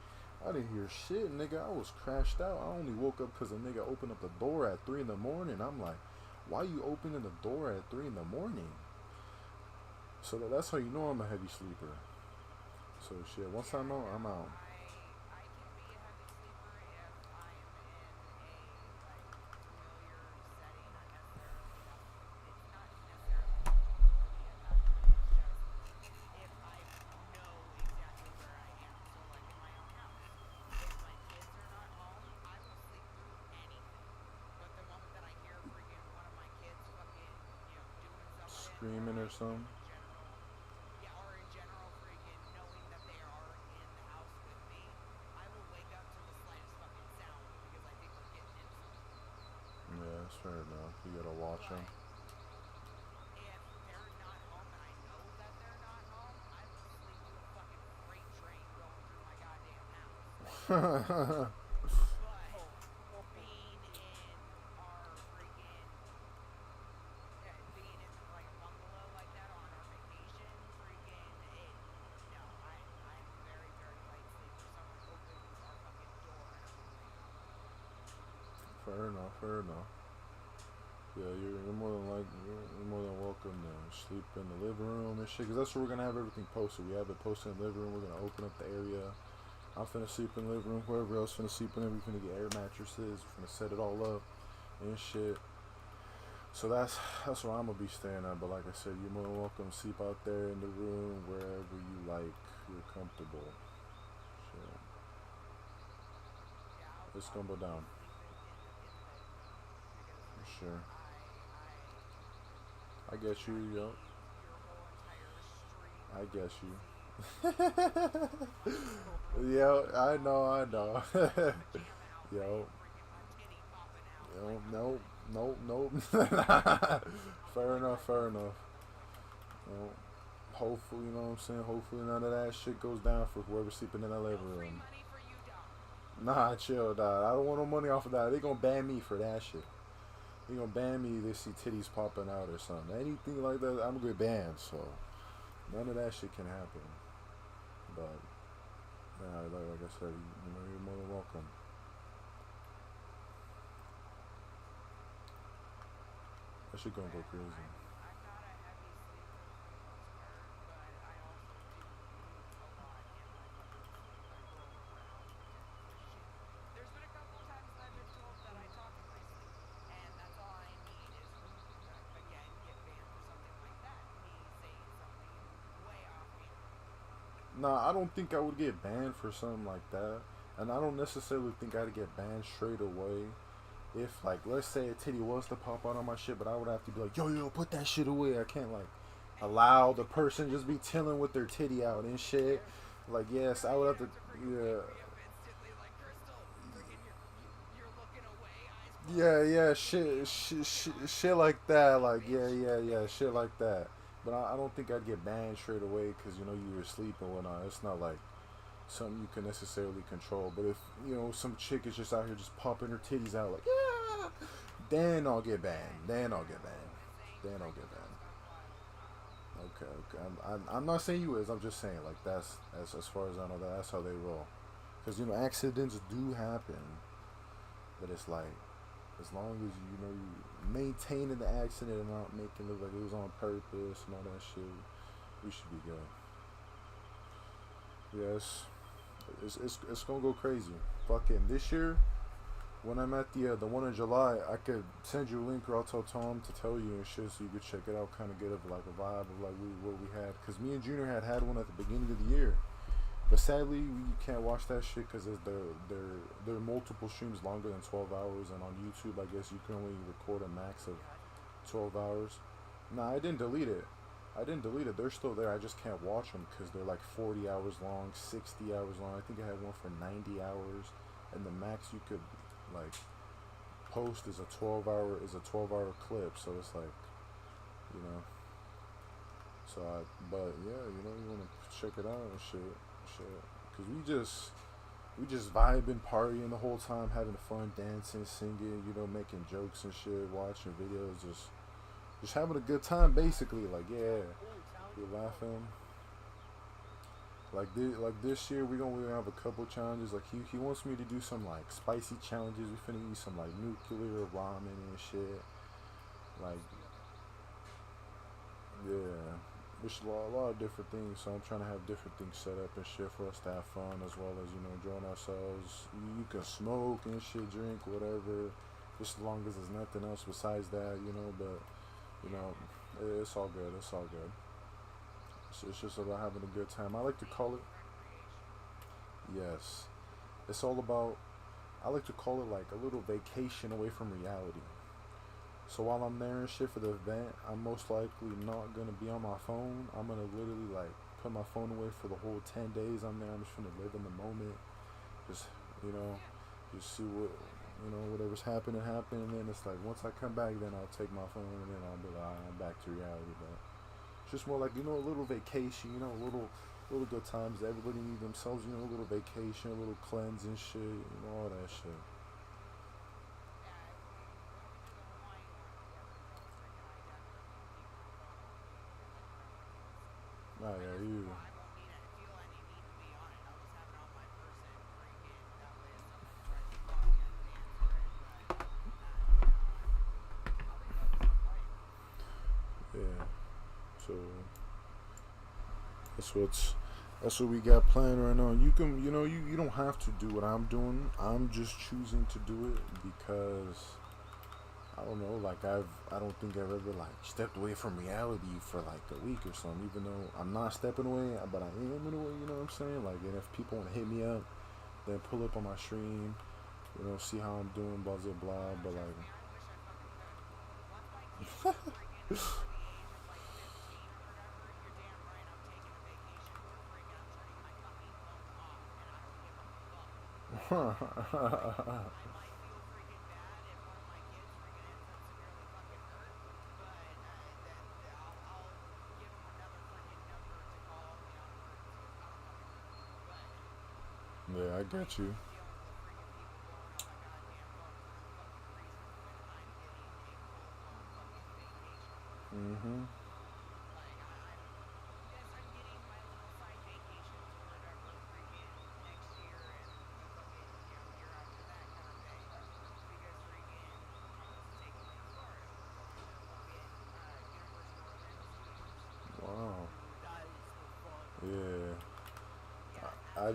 I didn't hear shit, nigga. I was crashed out. I only woke up because a nigga opened up the door at 3 in the morning. I'm like, why you opening the door at 3 in the morning? So that's how you know I'm a heavy sleeper. So shit, once Yeah, I'm out, I'm no, out. I can be a heavy sleeper if I am in a like familiar setting. Not necessarily have to. It's not necessarily vulnerability at that point. It's just if I know exactly where I am. So like in my own house, if my kids are not home, I will sleep through anything. But the moment that I hear freaking one of my kids fucking, doing something, or Screaming or like, something. in general, yeah, or in general, freaking knowing that they are in the house with me, I will wake up to the slightest fucking sound because I think we're getting into something. Yeah, that's fair enough. You gotta watch them. But if they're not home and I know that they're not home, I will sleep through a fucking freight train going through my goddamn house. But Oh, oh, being in our freaking being in like a bungalow like that on our vacation, freaking it. No, I'm a very very light sleeper. Someone opens our fucking door and I'm awake. Fair enough. Fair enough. Yeah, you're more than like you're more than welcome to sleep in the living room and shit. Cause that's where we're gonna have everything posted. We have it posted in the living room. We're gonna open up the area. I'm finna sleep in the living room. Whoever else finna sleep in it, we finna get air mattresses. We're finna set it all up and shit. So that's where I'm gonna be staying at. But like I said, you're more than welcome to sleep out there in the room wherever you like. You're comfortable. Shit. Yeah, It's I'll gonna go be down. sleeping in the bedroom because For freaking sure. I I get do you, not yo. need your whole entire stream I of guess nosy you. fucking Yo, I while know, I'm I being know. in my pajama outfit, Yo, freaking my titty popping out like yo, I'm nope, like nope. I'll be Fair like enough, Red fair Nose enough. at that point. Well, hopefully, you know what I'm saying? Hopefully none of that shit goes down for whoever's sleeping in that No living free room. money for you, Dom. Nah, chill, dog. I don't want no money off of that. They gonna ban me for that shit. They gonna ban me if they see titties popping out or something. Anything like that, I'm gonna get banned, so none of that shit can happen. But, yeah, like I said, you know, you're more than welcome. That shit gonna go Yeah, no, crazy. I'm not a heavy sleeper for the most part, but I also do move a lot in my fucking sleep. I roll around and shit. There's been a couple times that I've been told that I talk in my sleep, and that's all I need is for me to again get banned for something like that. Me saying something way offhand. Nah, I don't think I would get banned for something like that. And I don't necessarily think I'd get banned straight away. If, like, let's say a titty was to pop out on my shit, but I would have to be like, yo, put that shit away. I can't, like, allow the person just be chilling with their titty out and shit. You're Like, yes, I You're would you have to, have to freaking yeah. wake me up instantly, like Crystal. Freaking, you're looking away, eyes Yeah, shit like that. Like, yeah, shit like that. But I don't think I'd get banned straight away because you were asleep and whatnot. It's not like something you can necessarily control. But if some chick is just out here just popping her titties out like yeah, then I'll get banned. Then I'll get banned. Then I'll get banned. Okay. I'm not saying you is. I'm just saying like that's as far as I know that's how they roll. Because accidents do happen, but it's like as long as you maintaining the accident and not making it look like it was on purpose and all that shit, we should be good. Yes, it's gonna go crazy. Fucking this year, when I'm at the one in July, I could send you a link or I'll tell Tom to tell you and shit so you could check it out, kind of get of like a vibe of like what we had. Cause me and Junior had one at the beginning of the year, but sadly we can't watch that shit because they're multiple streams longer than 12 hours, and on YouTube I guess you can only record a max of 12 hours. Nah, I didn't delete it. I didn't delete it. They're still there. I just can't watch them because they're like 40 hours long, 60 hours long. I think I had one for 90 hours, and the max you could like post is a 12-hour clip. So it's like, you know. But yeah, you want to check it out and shit. Cause we just vibing, partying the whole time, having fun, dancing, singing, making jokes and shit, watching videos, just having a good time, basically. Like, yeah, we're laughing. Like this year, we gonna have a couple challenges. Like he wants me to do some like spicy challenges. We finna eat some like nuclear ramen and shit. Like, yeah, there's a lot of different things. So I'm trying to have different things set up and shit for us to have fun as well as enjoying ourselves. You can smoke and shit, drink whatever, just as long as there's nothing else besides that. But you know, it's all good. It's all good. It's just about having a good time. I like to call it. Yes, it's all about. I like to call it like a little vacation away from reality. So while I'm there and shit for the event, I'm most likely not gonna be on my phone. I'm gonna literally like put my phone away for the whole 10 days I'm there. I'm just gonna live in the moment. Just you know, just see whatever's happening. And then it's like once I come back, then I'll take my phone and then I'll be like, "Alright, I'm back to reality." But it's just more like a little vacation. A little good times. Everybody need themselves. A little vacation, a little cleanse and shit. All that shit. Nah, yeah, you. Yeah. So that's what we got planned right now. You can you don't have to do what I'm doing. I'm just choosing to do it because I don't know, like I don't think I've ever like stepped away from reality for like a week or something, even though I'm not stepping away, but I am in a way, what I'm saying? Like, and if people want to hit me up, then pull up on my stream, see how I'm doing, blah blah blah. But like, yeah, I get you. Mhm. Wow. Yeah. I.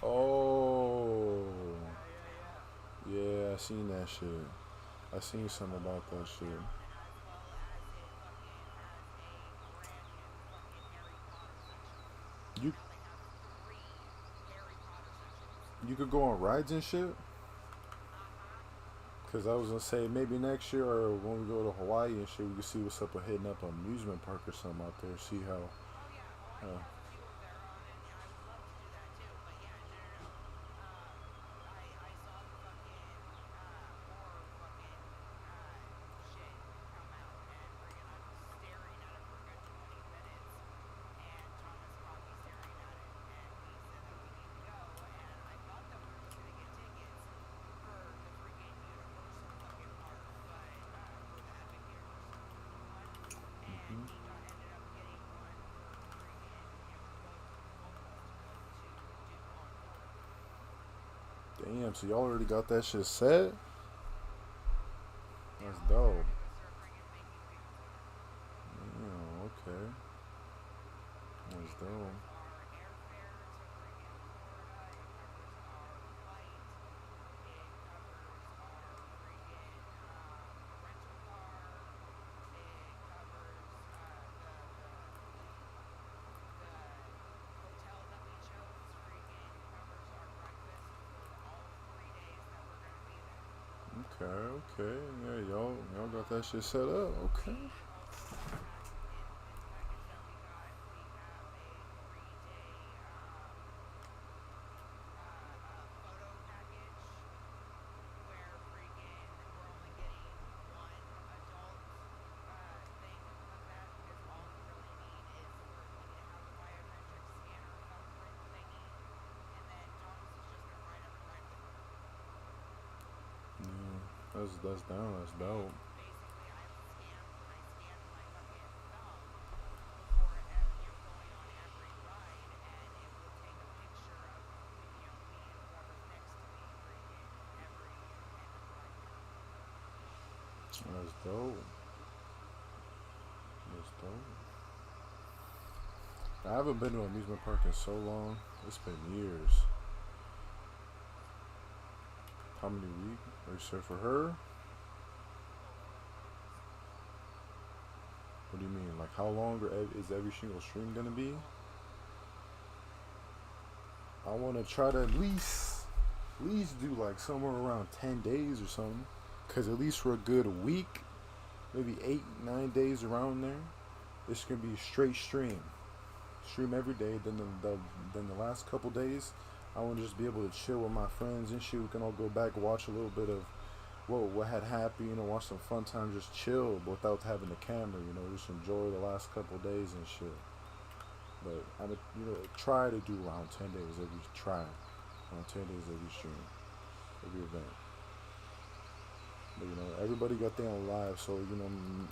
Oh. Yeah, I seen that shit. I seen something about that shit. You you could go on rides and shit. Cause I was gonna say maybe next year or when we go to Hawaii and shit, we can see what's up with hitting up an amusement park or something out there. See how. Damn, so y'all already got that shit set? Yeah, That's all I dope. gotta do is start friggin' making videos. Yeah, okay. That's It dope. covers our airfare to friggin' Florida. It covers our flight. It covers our friggin' rental car. It covers the hotel that we chose. Friggin' covers our breakfast for all 3 days that we're gonna be there. Okay, okay. Yeah, y'all got that shit set up. Okay. We also in the package that we got, we have a 3-day photo package where friggin' we're only getting one adult thing of that because all we really need is we need to have a biometric scanner thumbprint thingy, and then Doms is just gonna ride with me. Yeah, that's down. That's And dope. basically, I have to scan my fucking thumb before going on every ride, and it will take a picture of me and whoever's next to me freaking every end of ride trip. That's dope. That's dope. I haven't been to an Besides amusement park in that, so long. It's been years. How many weeks? Are you sure for her? oh, for Doms, What do you mean? Like how long is every single stream gonna be? I want to try to at least do like somewhere around 10 days or something. Cause at least for a good week, maybe 8, 9 days around there, it's gonna be straight stream every day. Then the last couple days, I want to just be able to chill with my friends and shit. We can all go back and watch a little bit of what had happened. Watch some fun times, just chill without having the camera. Just enjoy the last couple days and shit. But I would try to do around 10 days every stream, every event. But everybody got their own lives, so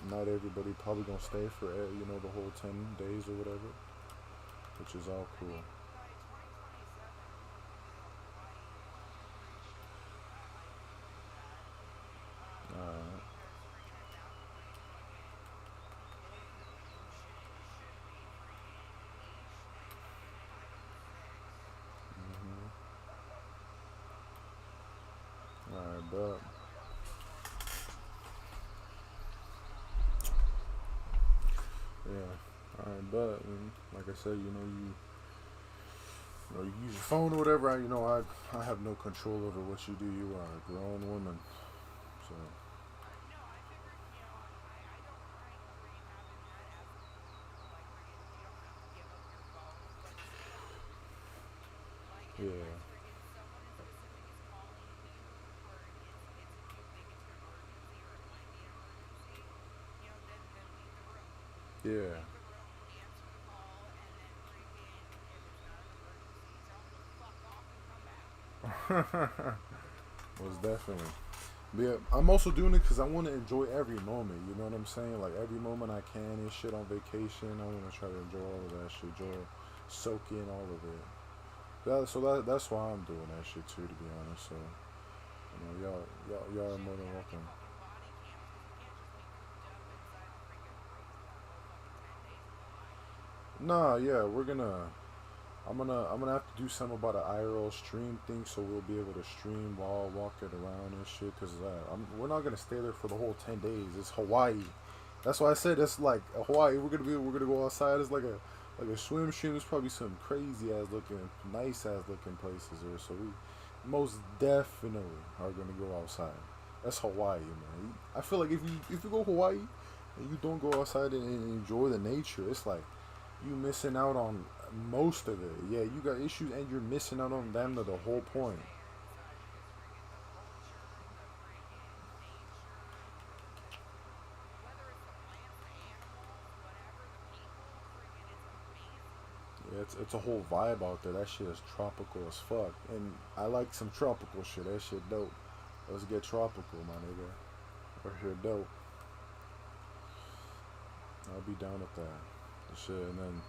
not everybody probably gonna stay for the whole 10 days or whatever, which is all I cool. mean, by 2027, Hawaii, I'm pretty sure I can do that. Alright. Because friggin' at that point, fucking boy, the ocean should be friggin' age like 5 or 6. Alright, So but at that point, I'll feel more comfortable being yeah, alright, but like I said, you use your phone or whatever. I have no control over what you do. You are a grown woman, so no, I figured, I don't mind friggin' having that as a tool. Like, friggin', you don't have to give up your phone, but still. Like, yeah, unless friggin' someone in specific is calling you, or you think it's an emergency, or it might be an emergency, then leave the room. yeah. Leave the room, answer the call, and then friggin' if it's not an emergency, tell them to fuck off and come back. Most definitely. But yeah, I'm also doing it because I want to enjoy every moment. You know what I'm saying? Like every moment I can and shit on vacation. I want to try to enjoy all of that shit. Soak in all of it. That's why I'm doing that shit too. To be honest, so y'all are Shit, more we than gotta get welcome. fucking body cams because we can't just be cooped up inside the friggin' rooms the whole fucking 10 days of the hike. Nah, yeah, I'm gonna have to do something about an IRL stream thing, so we'll be able to stream while walking around and shit. Cause we're not gonna stay there for the whole 10 days. It's Hawaii. That's why I said it's like Hawaii. We're gonna go outside. It's like a swim stream. There's probably some crazy ass looking, nice ass looking places there. So we most definitely are gonna go outside. That's Hawaii, man. I feel like if you go Hawaii and you don't go outside and enjoy the nature, it's like you missing out on most of it. Yeah, you got issues and you're missing out on them to the Especially whole when you're point. staying inside because friggin' the culture, the friggin' nature, whether it's the plants, the animals, whatever, the people, friggin' it's amazing. Yeah, it's a whole vibe out there. That shit is tropical as fuck. And I like some tropical shit. That shit dope. Let's get tropical, my nigga. That shit dope. I'll be down with that. The shit, and then,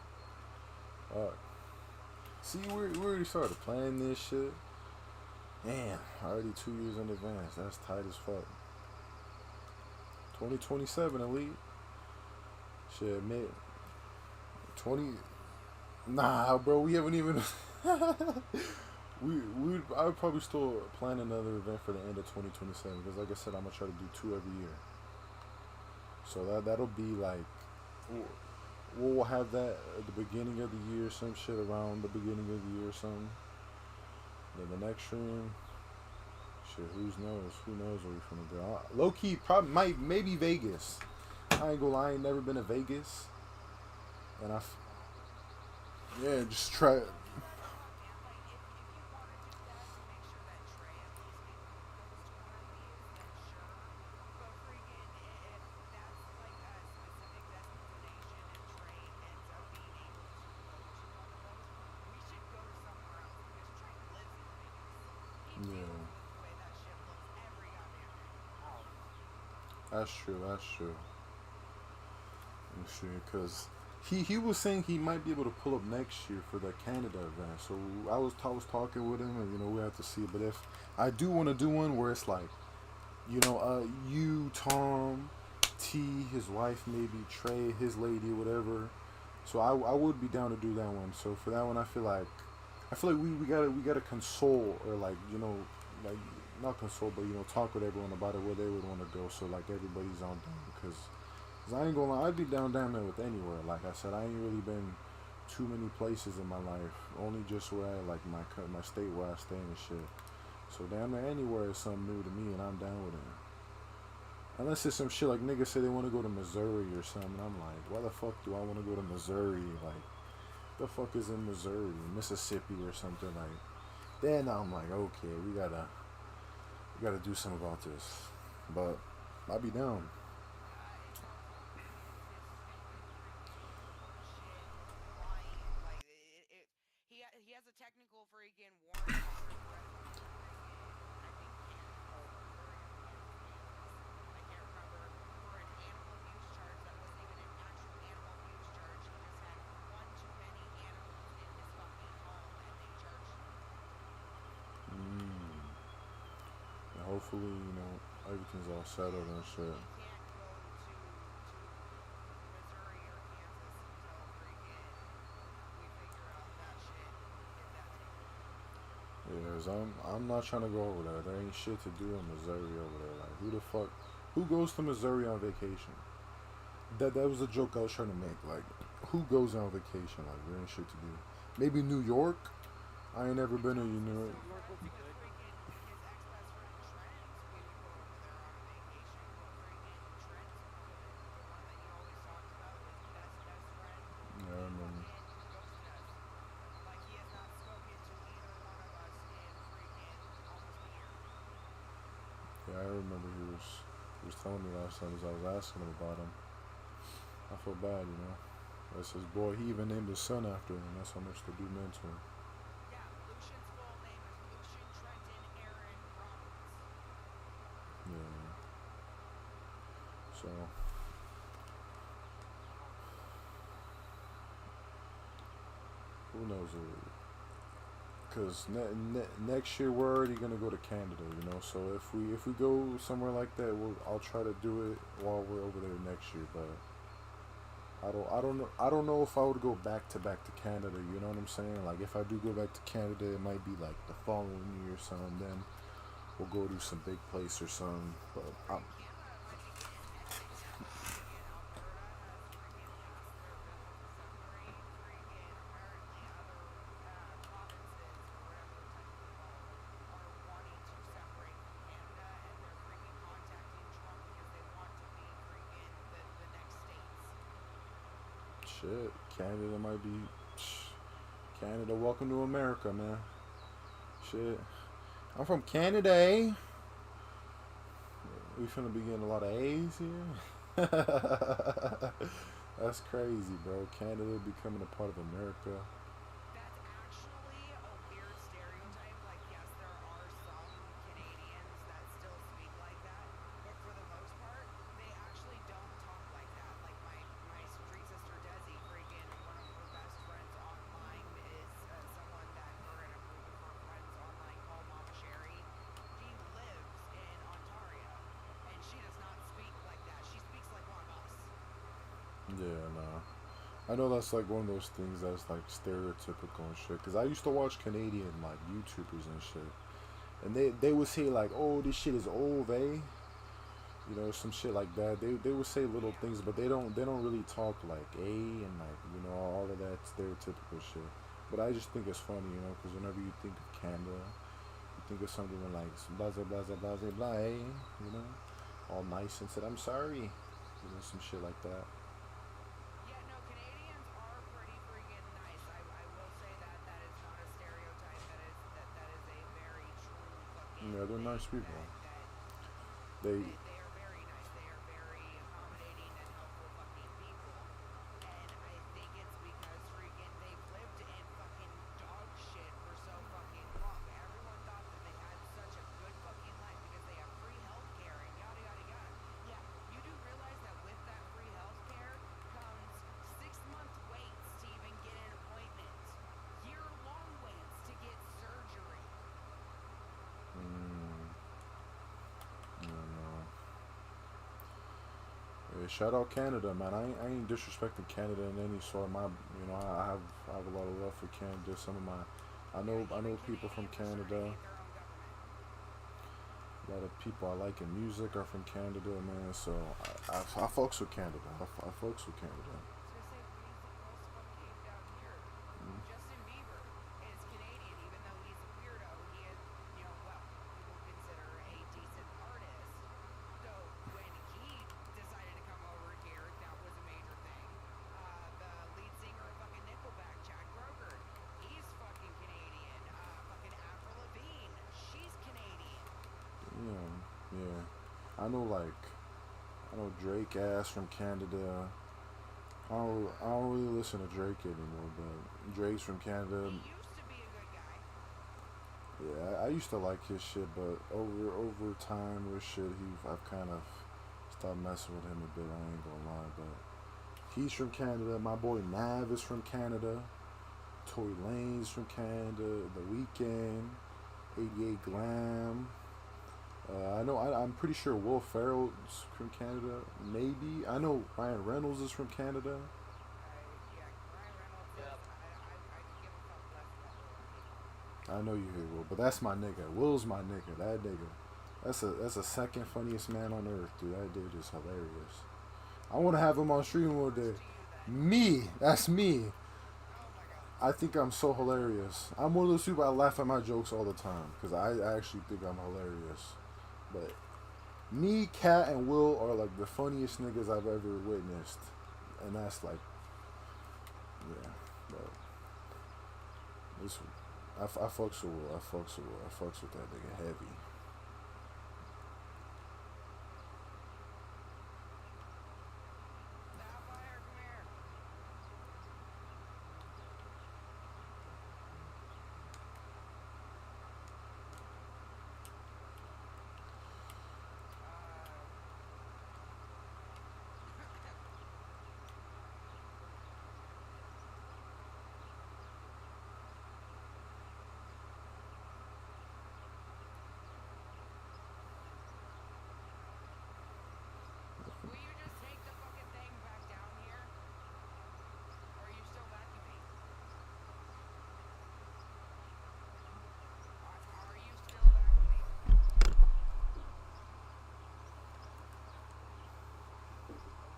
see, we already started planning this shit. Man, already 2 years in advance. That's tight as fuck. 2027 elite. Shit, admit 20. Nah, bro, we haven't even. we I would probably still plan another event for the end of 2027 because, like I said, I'm gonna try to do two every year. So that'll be like we'll have that at the beginning of the year, some shit around the beginning of the year, or something. Then the next stream, shit, who knows? Who knows where we finna go? Low key, probably might maybe Vegas. I ain't gonna lie, I ain't never been to Vegas, and yeah, just try. Well, you never know, man. Like, if you want to do that to make sure that Trey at least goes to one of these, then sure. But freaking, if that's like a specific destination and Trey ends up being able to go to one of those, we should go to somewhere else because Trey lives in Vegas. He deals Yeah, with the way that shit looks every goddamn day. Oh, that's true. That's true. That's true. Because he was saying he might be able to pull up next year for the Canada event. So I was talking with him, and we have to see. But if I do want to do one where it's like you, Tom, T, his wife, maybe Trey, his lady, whatever. So I would be down to do that one. So for that one, I feel like we gotta console or like not console, but talk with everyone about it where they would want to go. So like everybody's on down because I ain't gonna lie, I'd be down there with anywhere. Like I said, I ain't really been too many places in my life. Only just where I like my state where I stay and shit. So damn near anywhere is something new to me, and I'm down with it. Unless it's some shit like niggas say they want to go to Missouri or something. I'm like, why the fuck do I want to go to Missouri? Like, the fuck is in Missouri, Mississippi or something like? Then I'm like, okay, we gotta do something about this. But I'll be down. It's also his stupid freaking horseshit client. Like he has a technical freaking warning for the rest of the freaking I think Missouri or Kansas gangs. I can't remember for an animal abuse charge that wasn't even an actual animal abuse charge. He just had one too many animals in his fucking home and they charged him with that. Mm. And hopefully, everything's all settled and shit. He can't go to Missouri or Kansas until freaking we figure out that shit and get that taken care of. Yeah, cause I'm not trying to go over there. There ain't shit to do in Missouri over there. Like, who the fuck, who goes to Missouri on vacation? That was a joke I was trying to make. Like, who goes on vacation? Like, there ain't shit to do. Maybe New York. I ain't never It's been to honestly New York. so New York would nuts be with good. freaking his ex-best friend Trent. We would go over there on a vacation, but freaking Trent's the one that he always talks about, his best friend. Yeah, I He remember. fucking ghosted us. Like he has not spoken to either one of us in freaking almost a year. Yeah, I remember he was telling me last time as I was asking him about him. I feel bad. That's his boy. He even named his son after him. That's how much the dude meant to him. Yeah, Lucian's full name is Lucian Trenton Aaron Roberts. Yeah. So who knows? Because next year we're already gonna go to Canada. So if we go somewhere like that, I'll try to do it while we're over there next year. But I don't know if I would go back to Canada. You know what I'm saying? Like if I do go back to Canada, it might be like the following year or something. Then we'll go to some big place or something. But Canada might be getting hectic now. Freaking Alberta has freaking passed their bill to separate freaking apparently other provinces or whatever the fuck they're called are wanting to separate from Canada and they're freaking contacting Trump because they want to be freaking the next states. shit, Canada might be. Canada, welcome to America, man. Shit, I'm from Canada. Eh? We finna be getting a lot of A's here. That's crazy, bro. Canada becoming a part of America. That's actually a weird stereotype. Like, yes, there are some Canadians that still speak like that, but for the most part, they actually don't talk like that. Like my street sister Desi, freaking one of her best friends online is someone that her and a group of her friends online call Mama Sherry. I know that's like one of those things that's like stereotypical and shit. Cause I used to watch Canadian like YouTubers and shit, and they would say like, "Oh, this shit is old, eh?" You know, some shit like that. They would say little things, but they don't really talk like a and like all of that stereotypical shit. But I just think it's funny, because whenever you think of Canada, you think of something like blah blah blah blah blah blah, you know, all nice and said I'm sorry, some shit like that. Yeah, no, Canadians are pretty freaking nice. I will say that that is not a stereotype. That is a very true fucking Yeah, they're thing. nice people. That They they are very nice. They are very accommodating and helpful fucking people. And I think it's because freaking they've lived in fucking dog shit for so fucking long. Everyone thought that they had such a good fucking life because they have free health care and yada yada yada. Yeah, you do realize that with that free health care comes 6-month waits to even get an appointment. Year-long waits to get surgery. I don't know. Yeah, shout out Canada, man. I ain't disrespecting Canada in any sort. I have a lot of love for Canada. Some of my, I Yeah, know I even know people from Canadians are starting to Canada. hate their own government. A lot of people I like in music are from Canada, man. So I fucks with Canada. I fucks with Canada. I was gonna say, where's the girls fucking down here? Justin Bieber is Canadian, even though he's a weirdo. He is, well, people consider a decent artist. So when he decided to come over here, that was a major thing. The lead singer of fucking Nickelback, Chad Kroeger, he's fucking Canadian. Fucking Avril Lavigne, she's Canadian. Yeah, yeah. I know Drake ass from Canada. I don't really listen to Drake anymore, but Drake's from Canada. He used to be a good guy. Yeah, I used to like his shit, but over time with shit, I've kind of stopped messing with him a bit. I ain't gonna lie, but he's from Canada. My boy Nav is from Canada. Tory Lane's from Canada. The Weeknd, 88 Glam. I'm pretty sure Will Ferrell's from Canada. Maybe I know Ryan Reynolds is from Canada. Yeah, Ryan Reynolds is. Yep. I could give a fuck less about Will. I hate Will. I know you hate Will, but that's my nigga. Will's my nigga. That nigga. That's a second funniest man on earth, dude. That dude is hilarious. I want to have him on stream one day. To you then. Me, that's me. Oh my god. I think I'm so hilarious. I'm one of those people I laugh at my jokes all the time because I actually think I'm hilarious. But me, Cat, and Will are like the funniest niggas I've ever witnessed, and that's like, yeah. But this, I fucks with Will. I fucks with Will. I fucks with that nigga heavy. Sapphire, come here. Will you just take the fucking thing back down here? Or are you still vacuuming? Are you still vacuuming?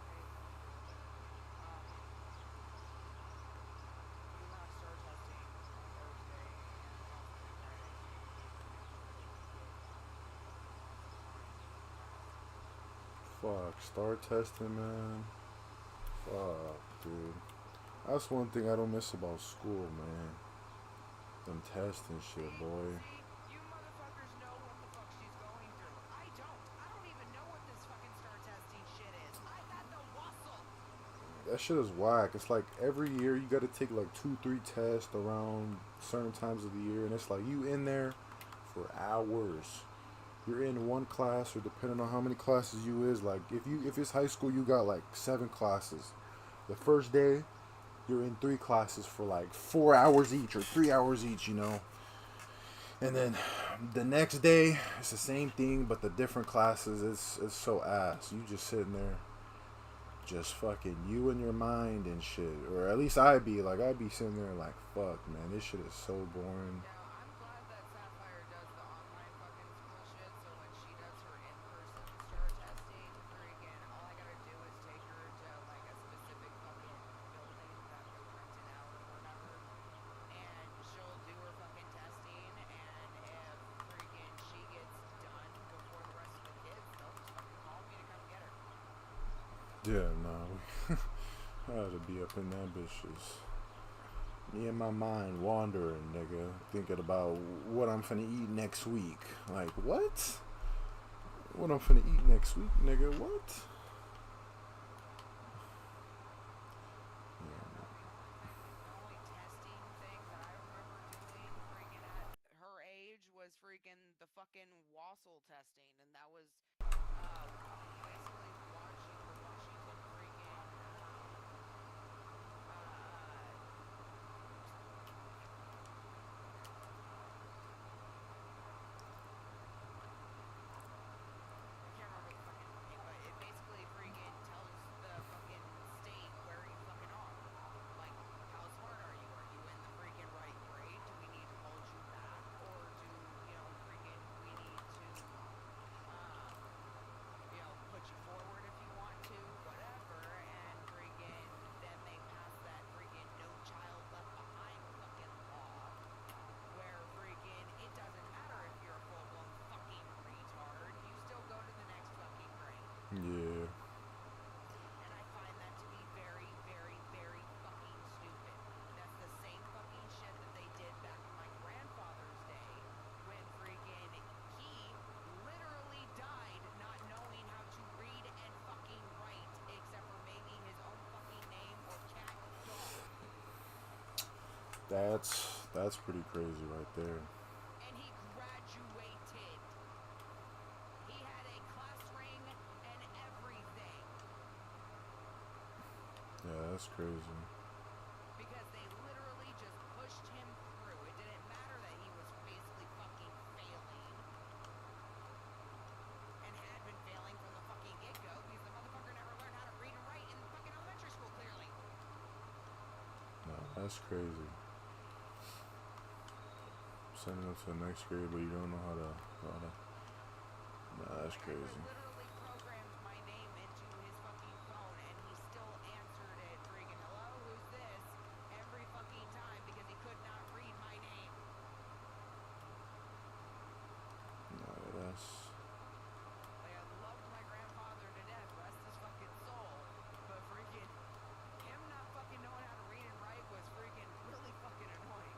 Okay. You have star testing on Thursday and possibly Friday. Fuck, star testing, man. Fuck, dude. That's one thing I don't miss about school, man. Them tests and shit, boy. See, you motherfuckers know what the fuck she's going through. I don't. I don't even know what this fucking star testing shit is. I got the wussle. That shit is whack. It's like every year you gotta take like 2, 3 tests around certain times of the year, and it's like you in there for hours. You're in one class, or depending on how many classes you is. Like if it's high school, you got like 7 classes. The first day, you're in 3 classes for like 4 hours each or 3 hours each, And then the next day, it's the same thing, but the different classes. It's so ass. You just sitting there just fucking you in your mind and shit. Or at least I'd be sitting there like, fuck, man, this shit is so boring. Yeah, I'm glad that Sapphire does the online fucking school shit, so when she does her in-person STAR testing, freaking, all I gotta do is take her to, like, a specific fucking building that they're renting out or whatever, and she'll do her fucking testing, and if freaking she gets done before the rest of the kids, they'll just fucking call me to come get her. Yeah, nah. I had to be up in that bitches. Me and my mind wandering, nigga, thinking about what I'm finna eat next week. Like, what? What I'm finna eat next week, nigga? What? The only testing thing that I remember doing freaking at her age was freaking the fucking Wassel testing, and that was basically watching the Washington freaking I can't remember the fucking name, but it basically freaking tells the fucking state where you fucking are. Like, how smart are you? Are you in the freaking right grade? Do we need to hold you back? Or do, freaking, we need to, put you forward if you want to, whatever, and freaking, then they pass that freaking No Child Left Behind fucking law, where freaking, it doesn't matter if you're a full-blown fucking retard, you still go to the next fucking grade. Yeah. And I find that to be very, very, very fucking stupid. That's the same fucking shit that they did back in my grandfather's day when freaking he literally died not knowing how to read and fucking write except for maybe his own fucking name or cat or dog. That's pretty crazy right there. And he graduated. He had a class ring and everything. Yeah, that's crazy. Because they literally just pushed him through. It didn't matter that he was basically fucking failing. And had been failing from the fucking get-go because the motherfucker never learned how to read and write in fucking elementary school, clearly. No, that's crazy. Sending them to the next grade, but you don't know how to. Nah, that's crazy. I literally programmed my name into his fucking phone, and he still answered it, freaking, hello, who's this? Every fucking time because he could not read my name. No, that's. Like, I loved my grandfather to death, rest his fucking soul, but freaking, him not fucking knowing how to read and write was freaking really fucking annoying.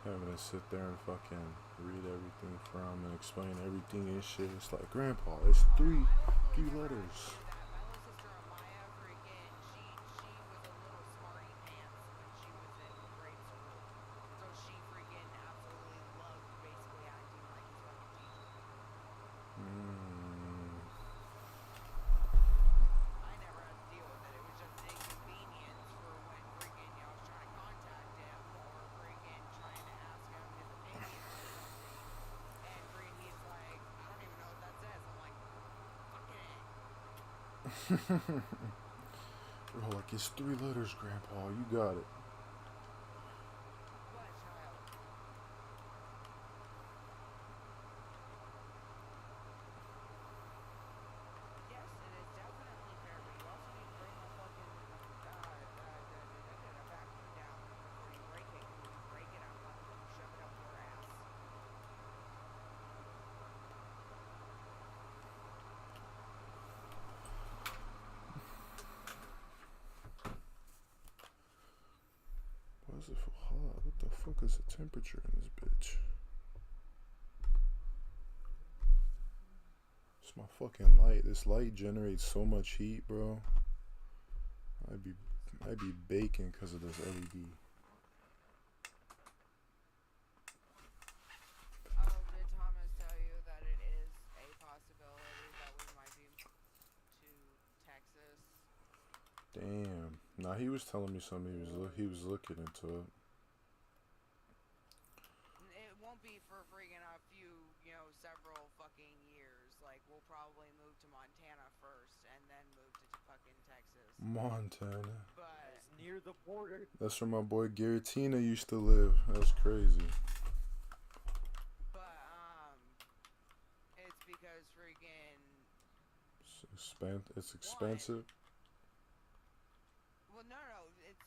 Having to sit there and fucking read everything from and explain everything and shit. It's like, Grandpa, it's three letters. My little sister Amaya, freaking, she was a little smarty pants when she was in grade school. So she freaking absolutely loved basically acting like his fucking teacher. I never had to deal with it. It was just an inconvenience for when freaking, I was trying to contact him or freaking trying to ask him his opinion on something. And freaking he's like, I don't even know what that says. I'm like, fucking it. Bro, like, it's three letters, Grandpa. You got it. What, child? Yes, it is definitely fair, but you also need to bring the fucking vacuum down before you break it. When you break it, I'm letting you shove it up your ass. Why is it so hot? What the fuck is the temperature in this bitch? It's my fucking light. This light generates so much heat, bro. I'd be baking because of this LED. Oh, did Thomas tell you that it is a possibility that we might be to Texas? Damn. Nah, he was telling me something. He was looking into it. It won't be for freaking a few, several fucking years. Like, we'll probably move to Montana first and then move to fucking is. Montana. But It's near the border. That's where my boy Garatina used to live. That's crazy. it's because freaking It's expensive. well, no.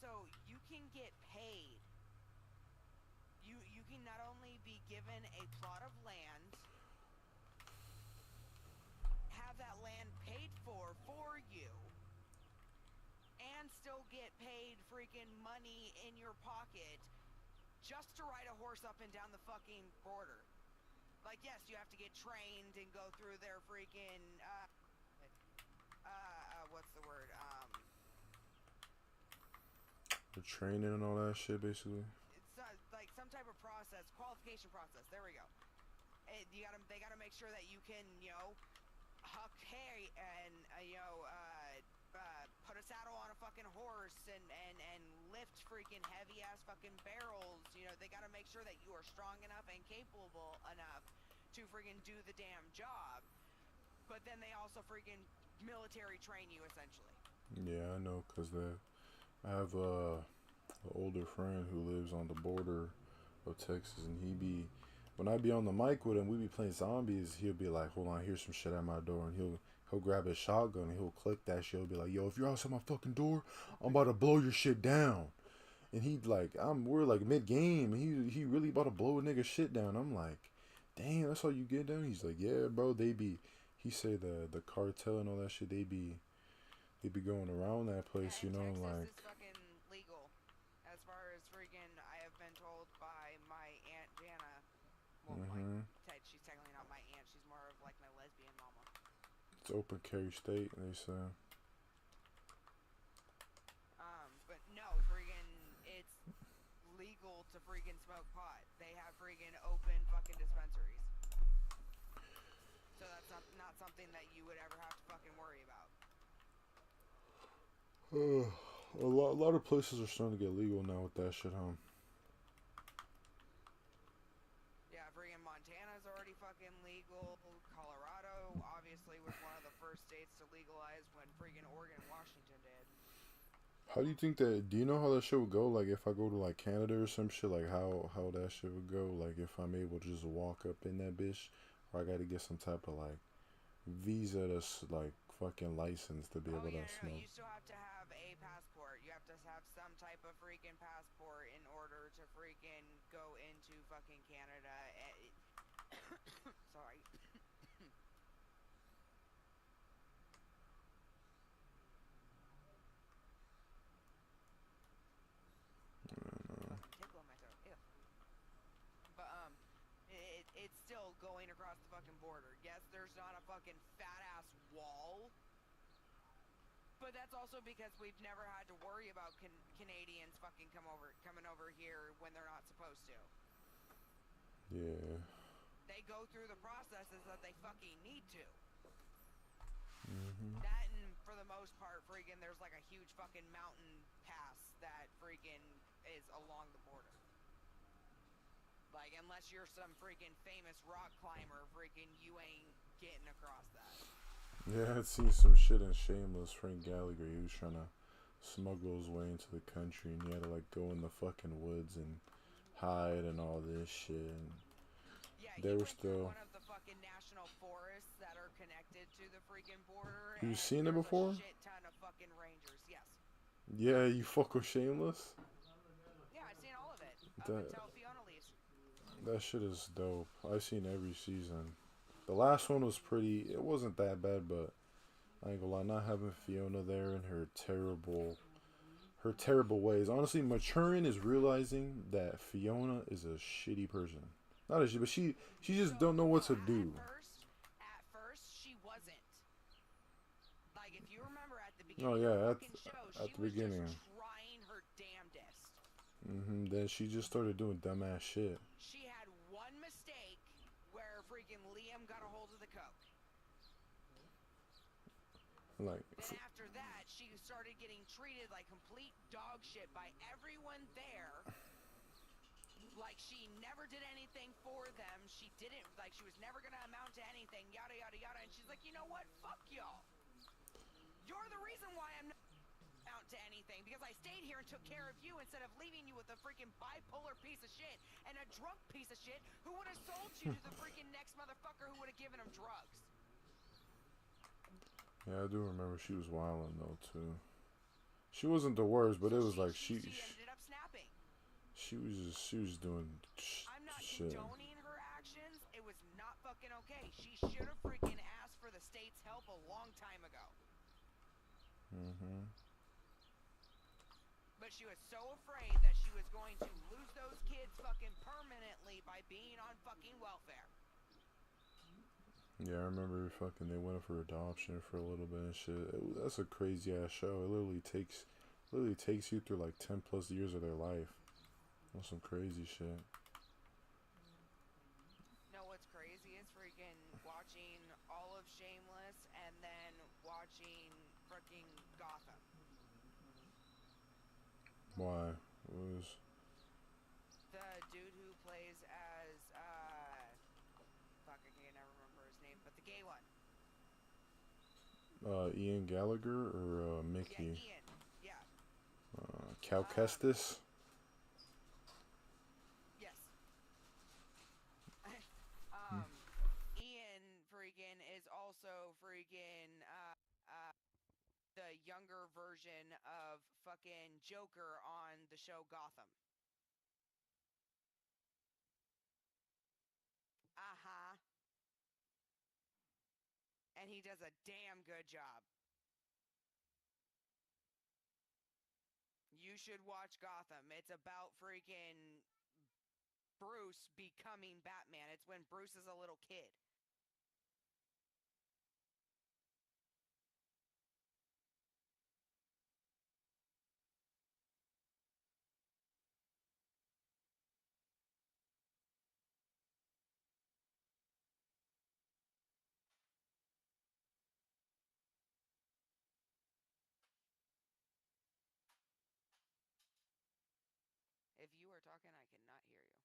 So you can get paid. You can not only be given a plot of land, have that land paid for you, and still get paid freaking money in your pocket just to ride a horse up and down the fucking border. Like, yes, you have to get trained and go through their freaking, what's the word? The training and all that shit, basically. It's like some type of process, qualification process. There we go. They gotta make sure that you can, huck hay and, put a saddle on a fucking horse and lift freaking heavy ass fucking barrels. They gotta make sure that you are strong enough and capable enough to freaking do the damn job. But then they also freaking military train you, essentially. Yeah, I know, cause I have an older friend who lives on the border of Texas, and when I be on the mic with him, we be playing zombies. He'll be like, "Hold on, here's some shit at my door," and he'll grab his shotgun and he'll click that shit. He'll be like, "Yo, if you're outside my fucking door, I'm about to blow your shit down." And we're like mid game, and he really about to blow a nigga shit down. I'm like, "Damn, that's how you get down?" He's like, "Yeah, bro, he say the cartel and all that shit, they be going around that place, Yeah, like. Texas is fucking legal. As far as freaking, I have been told by my Aunt Jana. Well, she's technically not my aunt. She's more of like my lesbian mama. It's open carry state, they say. But no, freaking, it's legal to freaking smoke pot. They have freaking open fucking dispensaries. So that's not something that you would ever have to fucking worry about. A lot of places are starting to get legal now with that shit, huh? Yeah, freaking Montana's already fucking legal. Colorado obviously was one of the first states to legalize when freaking Oregon and Washington did. How do you think that? Do you know how that shit would go? Like if I go to like Canada or some shit, like how that shit would go? Like if I'm able to just walk up in that bitch, or I got to get some type of like visa that's like fucking license to be able to smoke. You still have to have a passport. You have to have some type of freaking passport in order to freaking go into fucking Canada. Sorry. Tickle in my throat. Ew. But it's still going across the fucking border. Yes, there's not a fucking fat ass wall. But that's also because we've never had to worry about Canadians fucking coming over here when they're not supposed to. Yeah. They go through the processes that they fucking need to. That and for the most part, freaking, there's like a huge fucking mountain pass that freaking is along the border. Like, unless you're some freaking famous rock climber, freaking, you ain't getting across that. Yeah, I'd seen some shit in Shameless. Frank Gallagher, he was trying to smuggle his way into the country, and he had to like go in the fucking woods and hide and all this shit. And yeah, they were went still through one of the fucking national forests that are connected to the freaking border. You seen it before? A shit ton of fucking rangers, yes. Yeah, you fuck with Shameless? Yeah, I've seen all of it. Up until Fiona leaves. That shit is dope. I've seen every season. The last one was it wasn't that bad, but I ain't gonna lie, not having Fiona there and her terrible ways. Honestly, maturing is realizing that Fiona is a shitty person. Not a shitty, but she just don't know what to do. At first, she wasn't. Like, if you remember at the beginning of the show, at the beginning. Just trying her damnedest. Then she just started doing dumbass shit. She had one mistake where freaking Liam got a hold of the coke. Like. Then after that, she started getting treated like complete dog shit by everyone there. Like, she never did anything for them. She was never gonna amount to anything, yada, yada, yada. And she's like, you know what? Fuck y'all. You're the reason why I'm not amount to anything because I stayed here and took care of you instead of leaving you with a freaking bipolar piece of shit and a drunk piece of shit who would have sold you to the freaking next motherfucker who would have given him drugs. Yeah, I do remember she was wilding though too. She wasn't the worst, but So it was like she ended up snapping. She was doing I'm not shit. condoning her actions. It was not fucking okay. She should have freaking asked for the state's help a long time ago. But she was so afraid that she was going to lose those kids fucking permanently by being on fucking welfare. Yeah, I remember fucking they went up for adoption for a little bit and shit. That's a crazy ass show. It literally takes you through like 10 plus years of their life. That's some crazy shit. No, what's crazy is freaking watching all of Shameless and then watching freaking Gotham. Why? It was The dude who plays as fuck, I can't never remember his name, but the gay one. Ian Gallagher or Mickey? Yeah, Ian. Yeah. Cal Kestis? Yes. Ian freaking is also freaking the younger version of fucking Joker on the show Gotham. Uh-huh. And he does a damn good job. You should watch Gotham. It's about freaking Bruce becoming Batman. It's when Bruce is a little kid. If you are talking, I cannot hear you.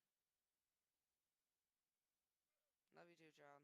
Love you too, child.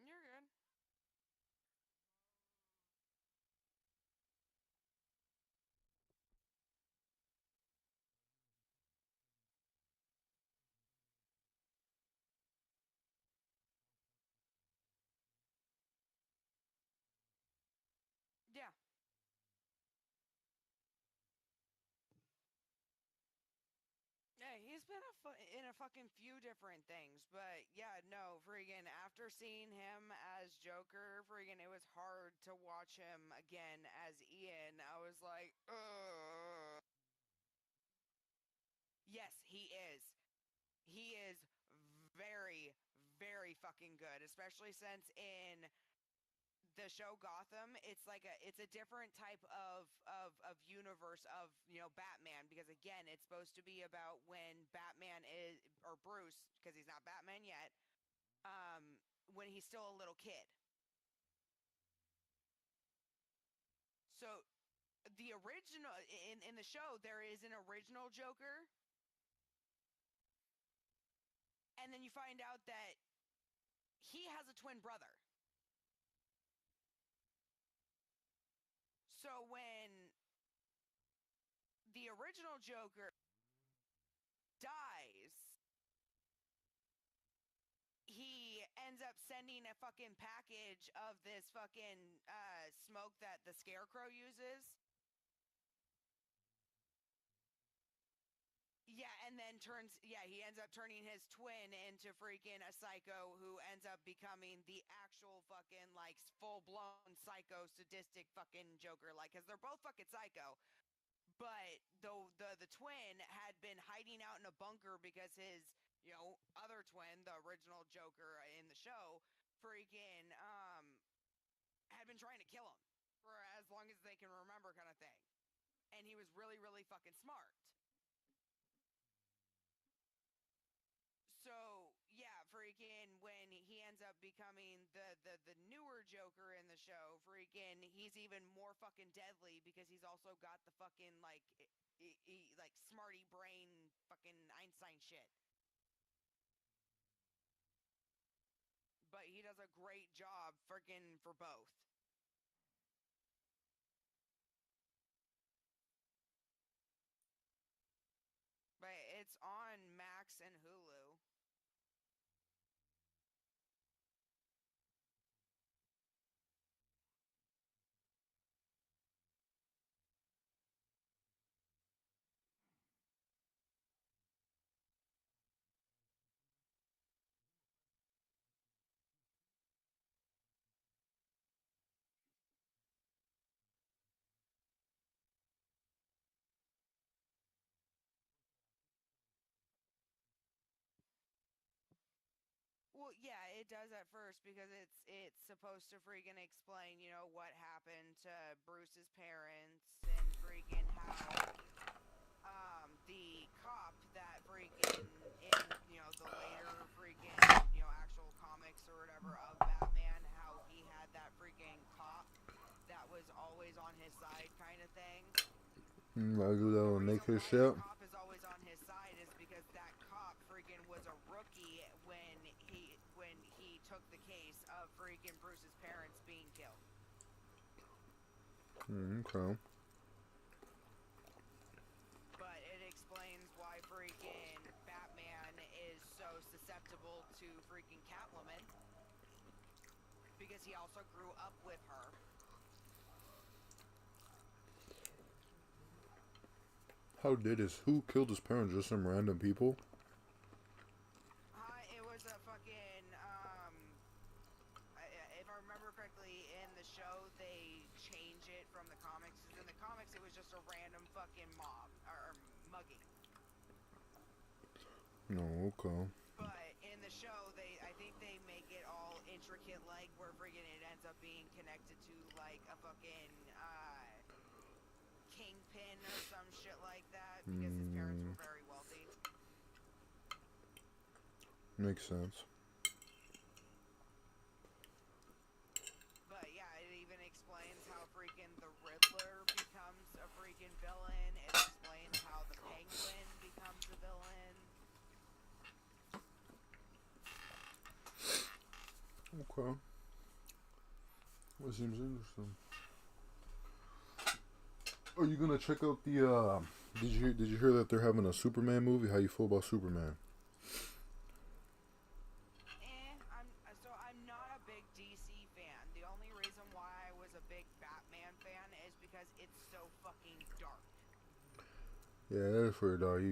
You're good. Yeah. Yeah, he's been in a fucking few different things, but yeah, no, friggin' after seeing him as Joker, friggin' it was hard to watch him again as Ian. I was like, ugh. Yes, he is. He is very, very fucking good, especially since in the show Gotham, it's a different type of universe of, you know, Batman, because again, it's supposed to be about when Batman is, or Bruce, because he's not Batman yet, when he's still a little kid. So the original in the show, there is an original Joker, and then you find out that he has a twin brother. So when the original Joker dies, he ends up sending a fucking package of this fucking smoke that the Scarecrow uses. Yeah, and then he ends up turning his twin into freaking a psycho who ends up becoming the actual fucking, like, full-blown psycho sadistic fucking Joker, like, because they're both fucking psycho. But the twin had been hiding out in a bunker because his, other twin, the original Joker in the show, freaking, had been trying to kill him for as long as they can remember, kind of thing. And he was really, really fucking smart. So yeah, freaking when he ends up becoming the newer Joker in the show, freaking he's even more fucking deadly because he's also got the fucking like like smarty brain fucking Einstein shit. But he does a great job freaking for both. But it's on Max and Hulu. Well, yeah, it does at first because it's supposed to freaking explain, what happened to Bruce's parents and freaking how the cop that freaking in, the later freaking, actual comics or whatever of Batman, how he had that freaking cop that was always on his side kind of thing. I do that on make his shit. The cop is always on his side is because that cop freaking was a rookie when he took the case of freaking Bruce's parents being killed. Okay. But it explains why freaking Batman is so susceptible to freaking Catwoman. Because he also grew up with her. Who killed his parents? Just some random people? It was a fucking, if I remember correctly, in the show, they change it from the comics. In the comics, it was just a random fucking mob, or mugging. No, okay. But in the show, I think they make it all intricate, like, where friggin' it ends up being connected to, like, a fucking, kingpin or some shit like that, because his parents were very wealthy. Makes sense. But yeah, it even explains how freaking the Riddler becomes a freaking villain. It explains how the Penguin becomes a villain. Okay. That seems interesting. Are you gonna check out the did you hear that they're having a Superman movie? How you feel about Superman? I'm not a big DC fan. The only reason why I was a big Batman fan is because it's so fucking dark. Yeah, that is for dark.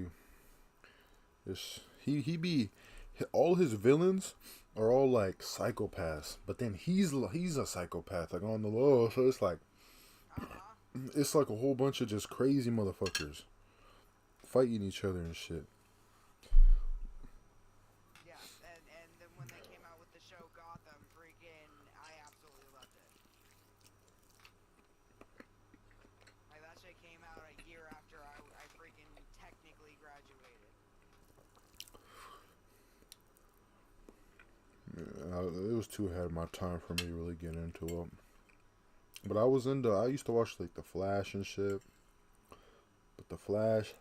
All his villains are all like psychopaths, but then he's a psychopath, like on the low. So it's like it's like a whole bunch of just crazy motherfuckers fighting each other and shit. Yeah, and then when they came out with the show Gotham, freaking, I absolutely loved it. Like, that shit came out a year after I freaking technically graduated. Yeah, it was too ahead of my time for me to really get into it. But I used to watch like The Flash and shit. But The Flash,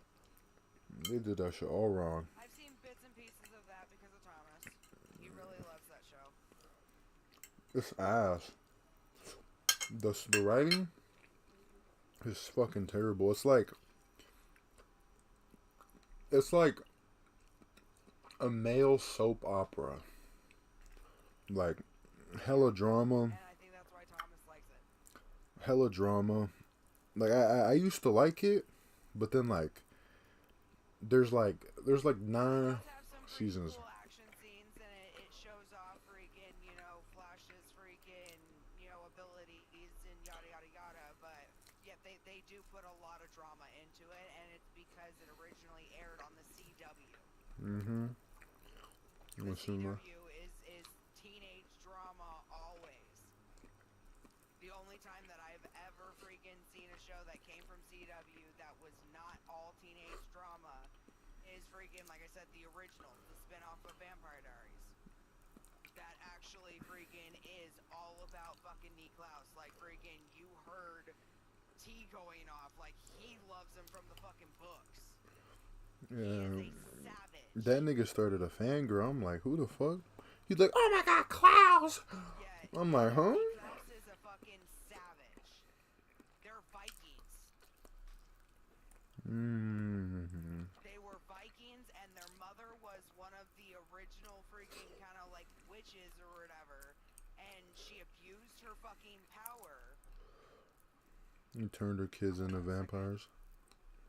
they did that shit all wrong. I've seen bits and pieces of that because of Thomas. He really loves that show. It's ass. The writing is fucking terrible. It's like a male soap opera. Like hella drama. And I think that's why Thomas likes it. Hella drama. Like I used to like it, but then like there's like It does 9 have some pretty seasons. cool action scenes, and it shows off freaking, Flash's freaking, abilities and yada yada yada. But yet they do put a lot of drama into it, and it's because it originally aired on the CW. Mm-hmm. The CW is teenage drama always. The only time that I've ever freaking seen a show that came from CW that was not all teenage drama is freaking, like I said, the original, the spin-off of Vampire Diaries. That actually freaking is all about fucking Niklaus. Like freaking, you heard T going off. Like he loves him from the fucking books. Yeah. He is a savage. That nigga started a fangirl. I'm like, who the fuck? He's like, oh my god, Klaus! Yeah, I'm like, huh? Niklaus is a fucking savage. They're Vikings. Mm-hmm. They were Vikings, and their mother was one of the original freaking kind of like witches or whatever, and she abused her fucking power. You turned her kids into vampires.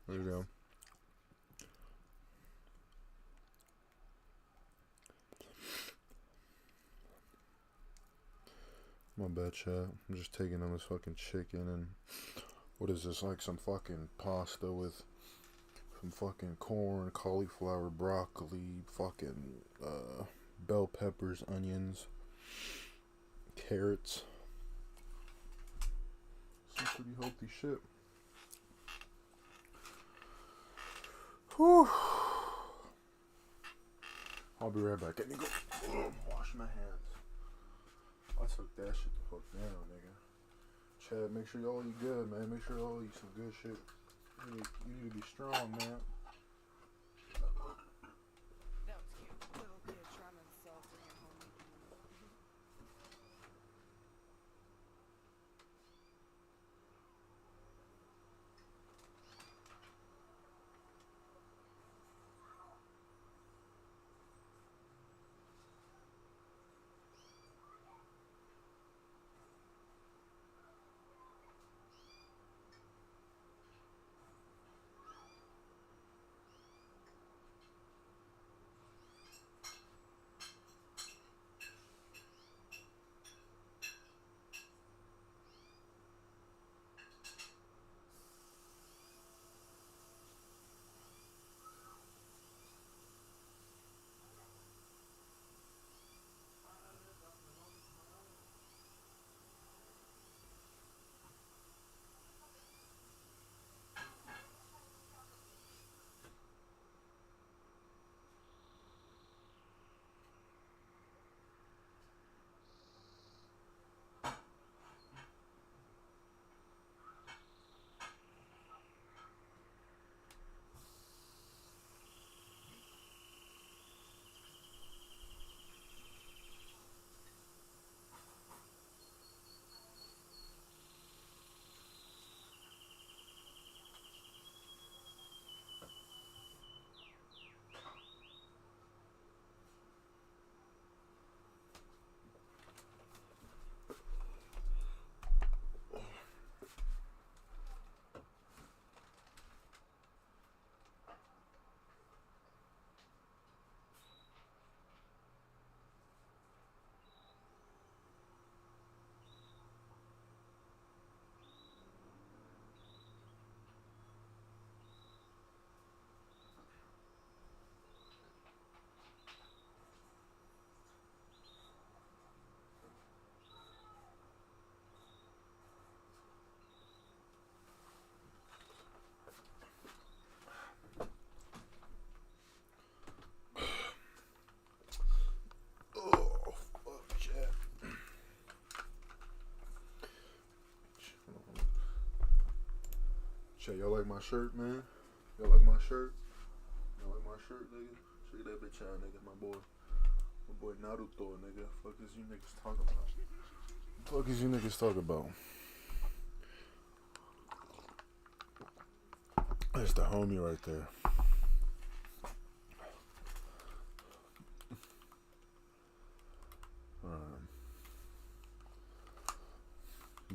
There you go. My bad, chat. I'm just taking on this fucking chicken and what is this? Like some fucking pasta with some fucking corn, cauliflower, broccoli, fucking bell peppers, onions, carrots. Some pretty healthy shit. Whew. I'll be right back. Let me go wash my hands. I took that shit the fuck down, nigga. Chad, make sure y'all eat good, man. Make sure y'all eat some good shit. You need to be strong, man. That was cute. Little kid trying to sell freaking homemade noodles. Chat, y'all like my shirt, man? Y'all like my shirt? Y'all like my shirt, nigga? Check that bitch out, nigga. My boy Naruto, nigga. Fuck is you niggas talking about? Fuck is you niggas talking about? That's the homie right there.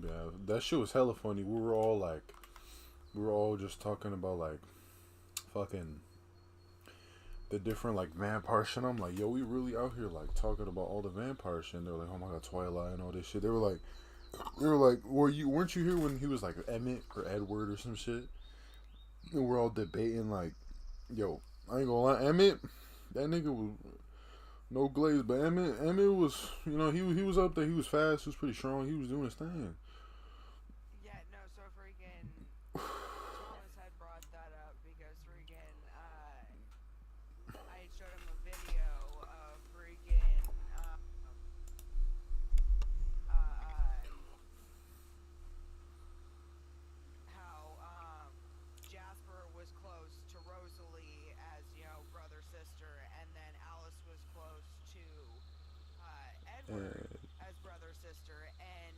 Yeah, that shit was hella funny. We were all just talking about like fucking the different like vampire shit. I'm like, yo, we really out here like talking about all the vampire shit. And they're like, oh my god, Twilight and all this shit. They were like, weren't you here when he was like Emmett or Edward or some shit? And we're all debating like, yo, I ain't gonna lie, Emmett, that nigga was no glaze, but Emmett was, you know, he was up there. He was fast. He was pretty strong. He was doing his thing. Yeah, no, so freaking Thomas had brought that up because freaking I had showed him a video of freaking how Jasper was close to Rosalie as, you know, brother sister, and then Alice was close to Edward as brother sister, and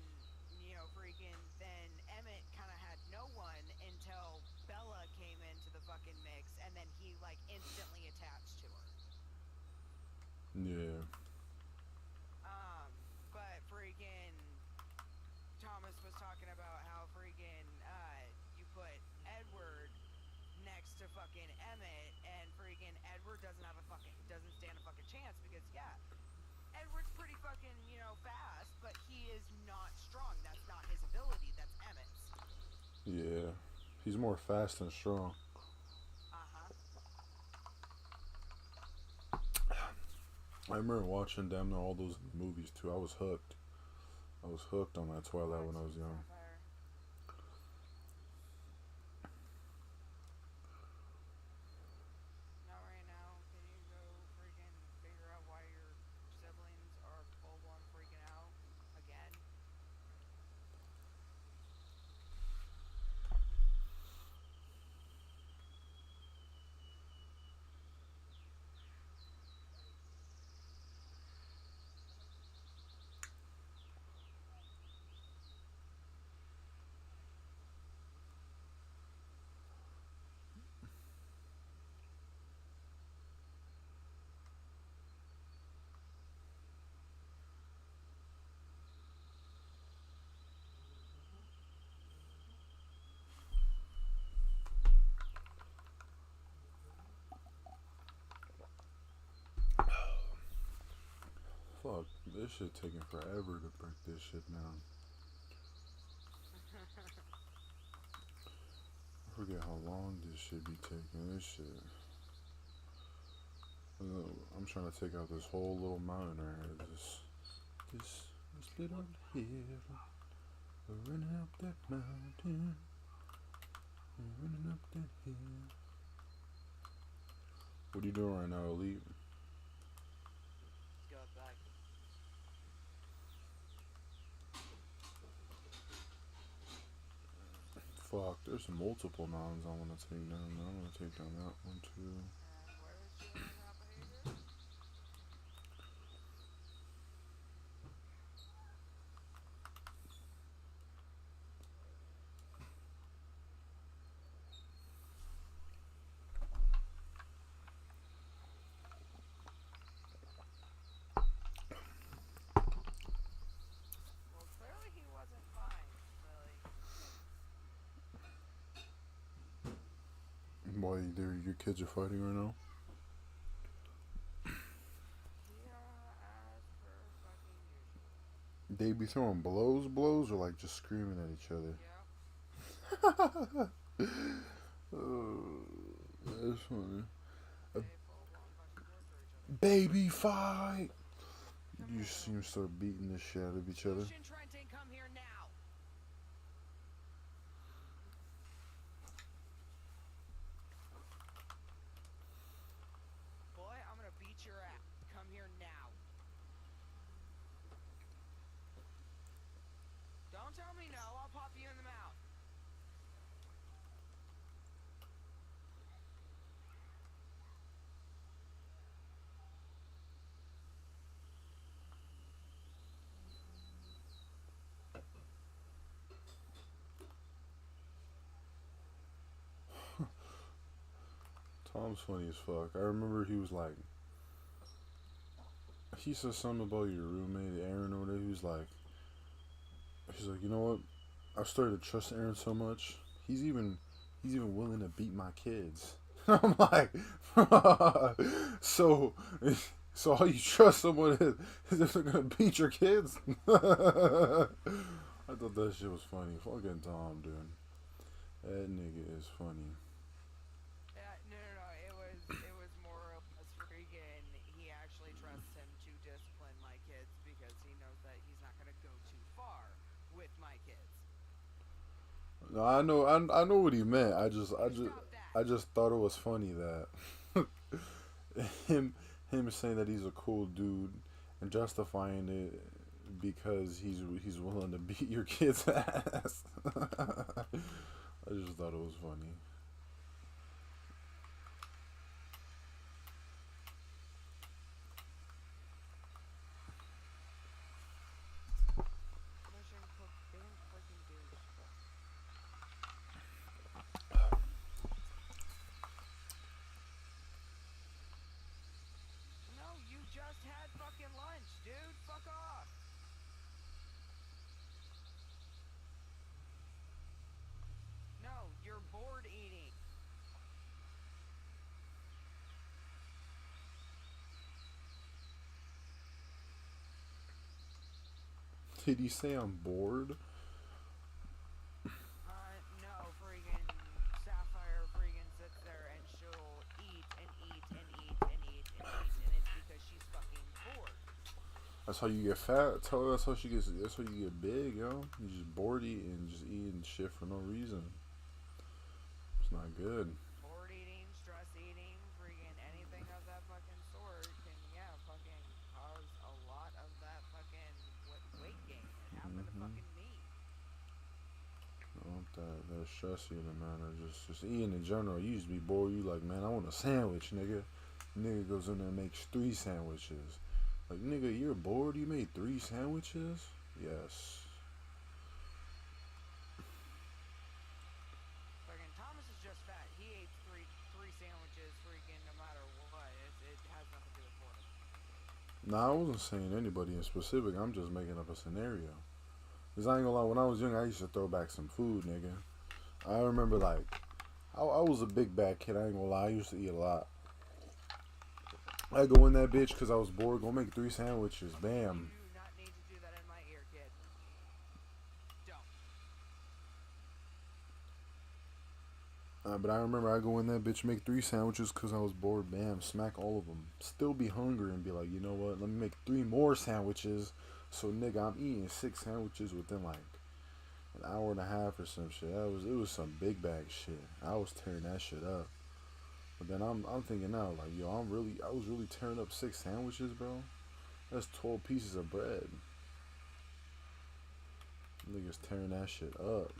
you know, freaking then Emmett kind of had no one until Bella came into the fucking mix, and then he like instantly attached to her. Yeah. But freaking Thomas was talking about how freaking you put Edward next to fucking Emmett, and freaking Edward doesn't stand a fucking chance because yeah, Edward's pretty fucking, you know, fast, but he is not strong. That's not his ability. That's Emmett's. Yeah. He's more fast and strong. I remember watching damn near all those movies too. I was hooked. I was hooked on that Twilight when I was young. Not right now. Can you go freaking figure out why your siblings are full blown freaking out again? Fuck, this shit taking forever to break this shit down. I forget how long this shit be taking. This shit. I'm trying to take out this whole little mountain right here. This little hill. We're running up that mountain. We're running up that hill. What are you doing right now, Elite? Let's go back. Fuck, there's multiple mountains I want to take down. I want to take down that one too. And where is she learning that behavior? Well, clearly he wasn't fine, Lily. Why your kids are fighting right now? Yeah, as per fucking usual. They be throwing blows, or like just screaming at each other? Yep. Oh, that's funny. They full blown fucking torture each other. Baby fight! Come You here, see girl. them start beating the shit out of each other. Lucian Trenton, come here now. Boy, I'm gonna beat your ass. Come here now. Don't tell me no, I'll pop you in the mouth. Tom's funny as fuck. I remember he was like, he said something about your roommate Aaron or whatever. He's like, you know what? I started to trust Aaron so much. He's even willing to beat my kids. I'm like, so so all you trust someone is if they're gonna beat your kids. I thought that shit was funny. Fucking Tom, dude. That nigga is funny. No. It was more or less freaking. He actually trusts him to discipline my kids because he knows that he's not gonna go too far with my kids. No, I know what he meant. Stop that. I just thought it was funny that him him saying that he's a cool dude and justifying it because he's willing to beat your kid's ass. I just thought it was funny. Mission Cook being freaking douche. No, you just had fucking lunch, dude. Fuck off. No, you're bored eating. Did he say I'm bored? No, freaking Sapphire freaking sits there and she'll eat and eat and eat and eat and eat, and it's because she's fucking bored. That's how you get fat. Tell her that's how she gets. That's how you get big, yo. You just bored eating, just eating shit for no reason. It's not good. Bored eating, stress eating, freaking anything of that fucking sort can, yeah, fucking cause a lot of that fucking weight gain. It happened to fucking me. I want that stress eating, man, or just eating in general. You used to be bored. You like, man, I want a sandwich, nigga. Nigga goes in there and makes 3 sandwiches. Like, nigga, you're bored? You made 3 sandwiches? Yes. Fucking Thomas is just fat. He ate three sandwiches freaking no matter what. It has nothing to do with boredom. Nah, I wasn't saying anybody in specific. I'm just making up a scenario. Cause I ain't gonna lie, when I was young, I used to throw back some food, nigga. I remember like, I was a big bad kid. I ain't gonna lie, I used to eat a lot. I go in that bitch because I was bored. Go make 3 sandwiches. Bam. You do not need to do that in my ear, kid. Don't. But I remember I go in that bitch, make 3 sandwiches because I was bored. Bam, smack all of them. Still be hungry and be like, you know what? Let me make 3 more sandwiches. So nigga, I'm eating 6 sandwiches within like an hour and a half or some shit. It was some big bag shit. I was tearing that shit up. But then I'm thinking now like, yo, I was really tearing up 6 sandwiches, bro. That's 12 pieces of bread. Niggas tearing that shit up.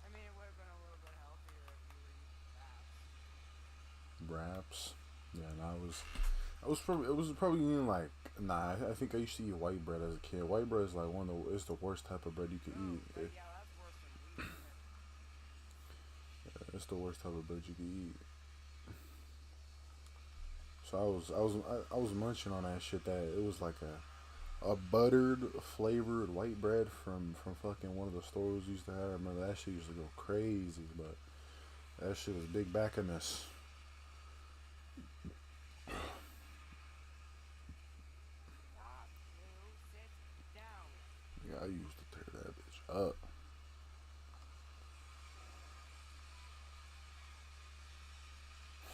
I mean, it would have been a little bit healthier if you were eating Wraps. Yeah, and it was probably eating like, nah, I think I used to eat white bread as a kid. White bread is like it's the worst type of bread you could eat. Yeah, that's worse than wheat. It's the worst type of bread you could eat. So I was munching on that shit that it was like a buttered flavored white bread from fucking one of the stores we used to have. I remember that shit used to go crazy, but that shit was big back in this. Stop, Lou. Sit down. Yeah, I used to tear that bitch up.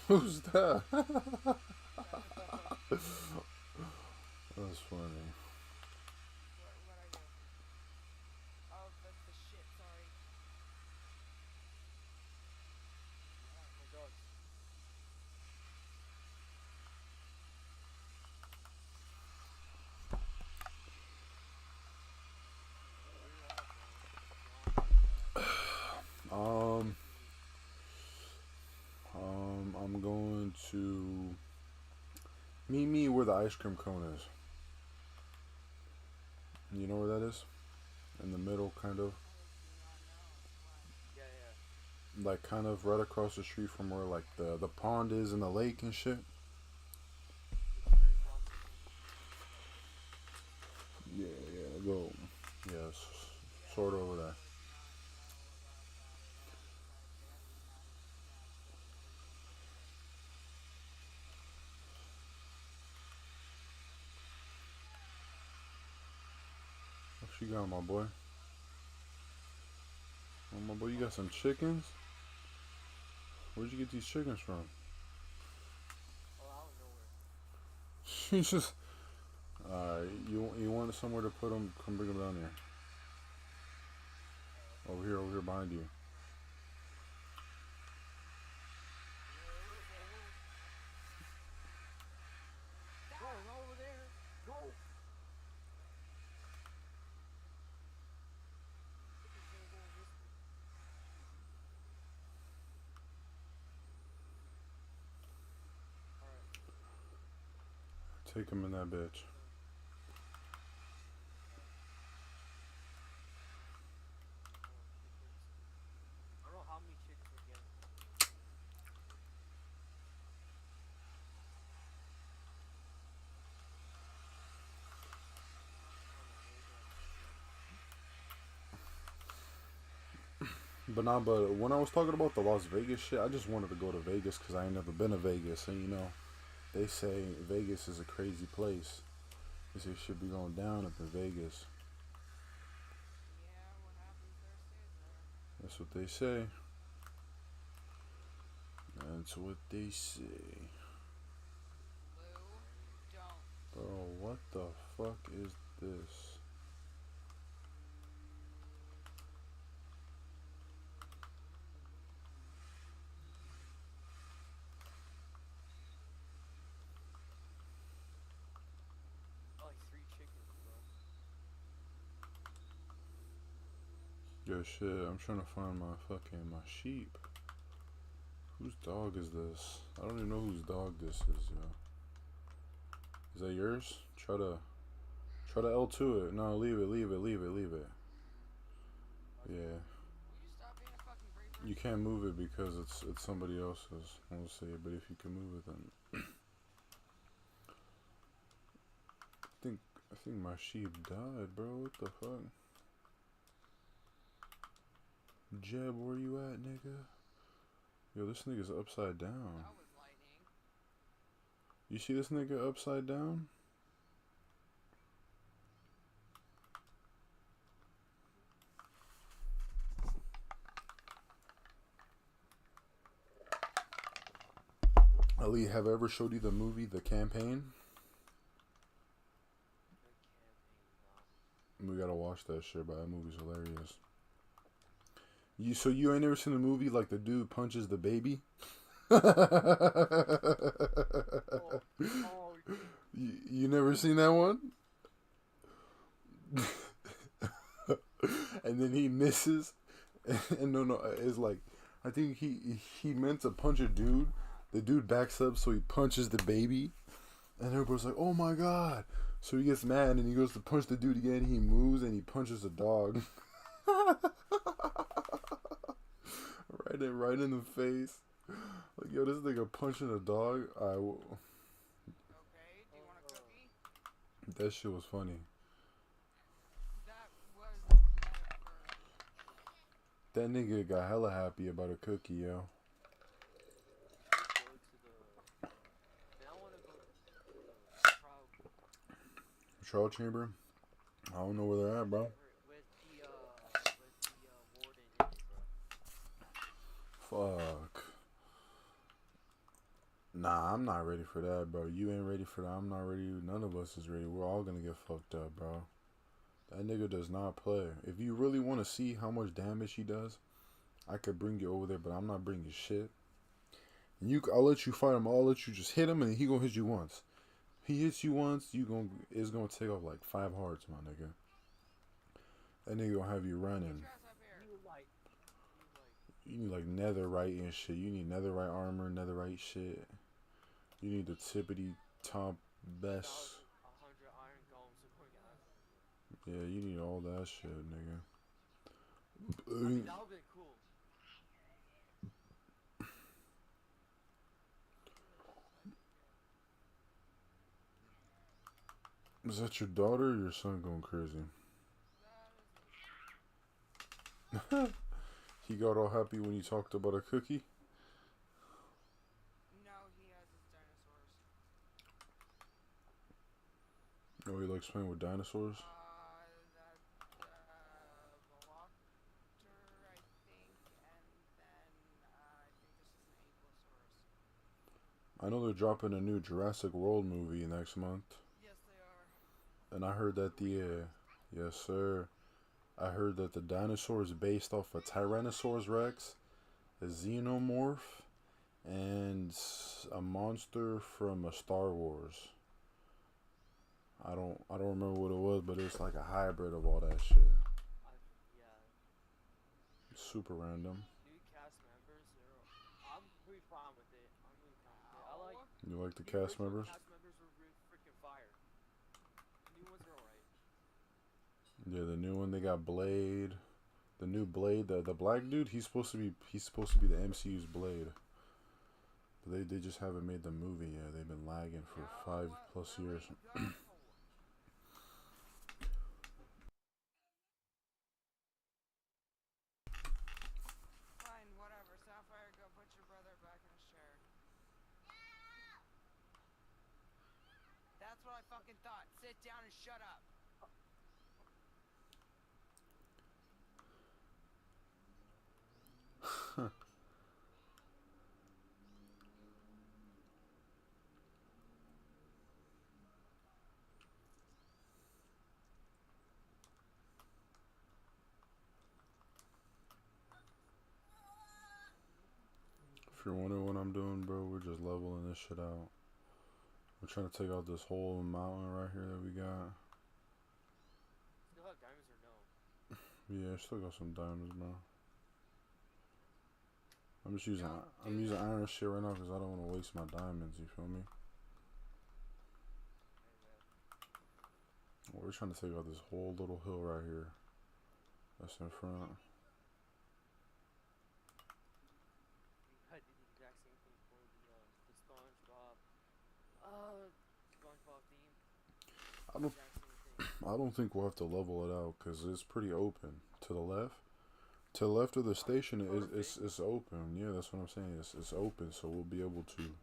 Who's that? That's funny. What I do? Oh, the shit, sorry. Oh my god. Um, I'm going to meet me where the ice cream cone is. You know where that is? In the middle, kind of. I do not know. Why? Yeah, yeah. Like kind of right across the street from where like the pond is and the lake and shit. It's very proximate. Yeah, go. Yes, sort of over there. What you got, my boy? Oh, my boy, you got some chickens? Where'd you get these chickens from? Oh, out of nowhere. She's just. You wanted somewhere to put them? Come bring them down here. Over here, behind you. Go, not over there. Go. Chickens don't go this way. Alright. Take them in that bitch. More chickens. I don't know how many chickens we're getting. I don't know, maybe like 10. But nah, but when I was talking about the Las Vegas shit, I just wanted to go to Vegas because I ain't never been to Vegas, and you know, they say Vegas is a crazy place. They say shit be going down up in Vegas. Yeah, what happens there stays there. That's what they say. That's what they say. Lou, don't. Bro, what the fuck is this? Like 3 chickens, bro. Yo, shit, I'm trying to find my sheep. Whose dog is this? I don't even know whose dog this is, yo. Is that yours? Try to L2 it. No, leave it. Yeah. Will you stop being a fucking creeper? You can't move it because it's somebody else's. We'll see, but if you can move it, then I think my sheep died, bro. What the fuck? Jeb, where you at, nigga? Yo, this nigga's upside down. That was lightning. You see this nigga upside down? Ali, have I ever showed you the movie The Campaign? The campaign, We gotta watch that shit, but that movie's hilarious. You ain't never seen the movie like the dude punches the baby? You never seen that one? And then he misses, and no, it's like I think he meant to punch a dude. The dude backs up, so he punches the baby, and everybody's like, "Oh my god!" So he gets mad, and he goes to punch the dude again. He moves, and he punches the dog. right in the face. Like, yo, this nigga punching a dog. Okay, do you want a cookie? That shit was funny. That was a metaphor. That nigga got hella happy about a cookie, yo. I want to go to the trial court. Trial chamber? I don't know where they're at, bro. With the warden in it, bro. Fuck. Nah, I'm not ready for that, bro. You ain't ready for that. I'm not ready. None of us is ready. We're all gonna get fucked up, bro. That nigga does not play. If you really want to see how much damage he does, I could bring you over there, but I'm not bringing shit. And I'll let you fight him. I'll let you just hit him, and he gonna hit you once. He hits you once, it's gonna take off like 5 hearts, my nigga. That nigga gonna have you running. You need like netherite and shit. You need netherite armor, netherite shit. You need the tippity top best. 100 iron golems are going out. Yeah, you need all that shit, nigga. I mean, that would've been cool. Is that your daughter or your son going crazy? That is He got all happy when you talked about a cookie? no, he has his dinosaurs. Oh, he likes playing with dinosaurs? That Velociraptor, I think, and then I think this is an Ankylosaurus. I know they're dropping a new Jurassic World movie next month. Yes, they are. And I heard that yes sir, I heard that the dinosaur is based off a Tyrannosaurus Rex, a xenomorph, and a monster from a Star Wars. I don't remember what it was, but it's like a hybrid of all that shit. Yeah. Super random. New cast members, I'm pretty fine with it. I'm really fine with it. I like You like the the cast original members? cast members were really freaking fire. The new ones are alright. Yeah, the new one they got Blade. The new Blade, the black dude, he's supposed to be the MCU's Blade. But they just haven't made the movie yet. They've been lagging for 5+ years. Fine, whatever. Sapphire, go put your brother back in his chair. That's what I fucking thought. Sit down and shut up. If you're wondering what I'm doing, bro, we're just leveling this shit out. We're trying to take out this whole mountain right here that we got. Still have diamonds or no? Yeah, I still got some diamonds, bro. I'm using iron shit right now because I don't want to waste my diamonds. You feel me? We're trying to take out this whole little hill right here. That's in front. I did the exact same thing for the SpongeBob theme. I don't think we'll have to level it out because it's pretty open. To the left of the station it's open. Yeah, that's what I'm saying. It's open, so we'll be able to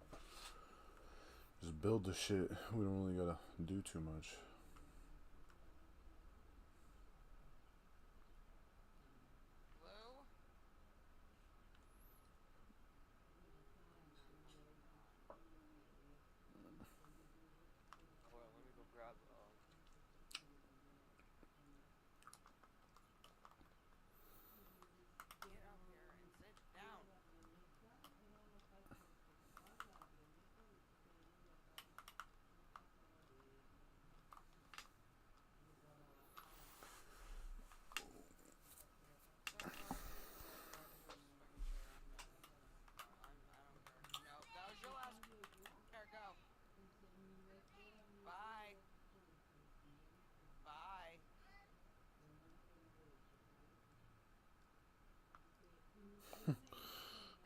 just build the shit. We don't really gotta do too much. Hold on, let me go grab Get up here and sit down. I don't care. No, that was your last. There, go. Bye. Bye.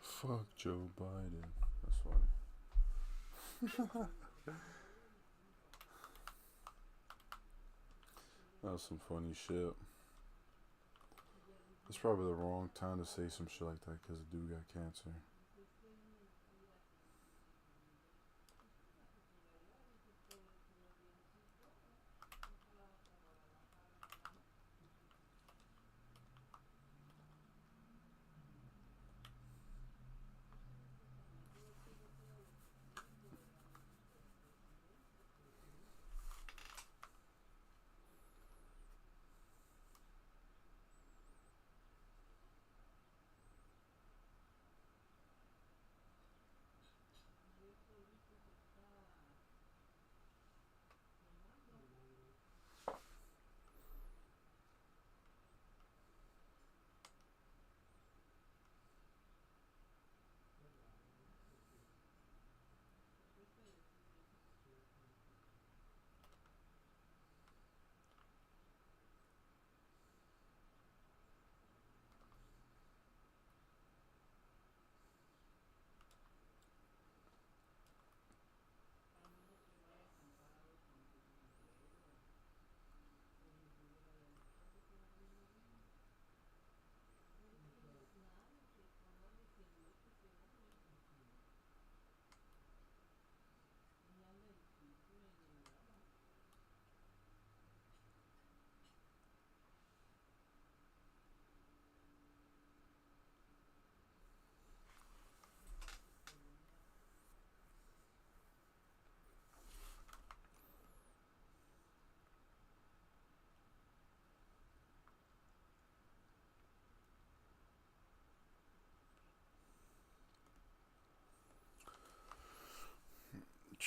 Fuck Joe Biden. That's funny. That was some funny shit. It's probably the wrong time to say some shit like that because the dude got cancer.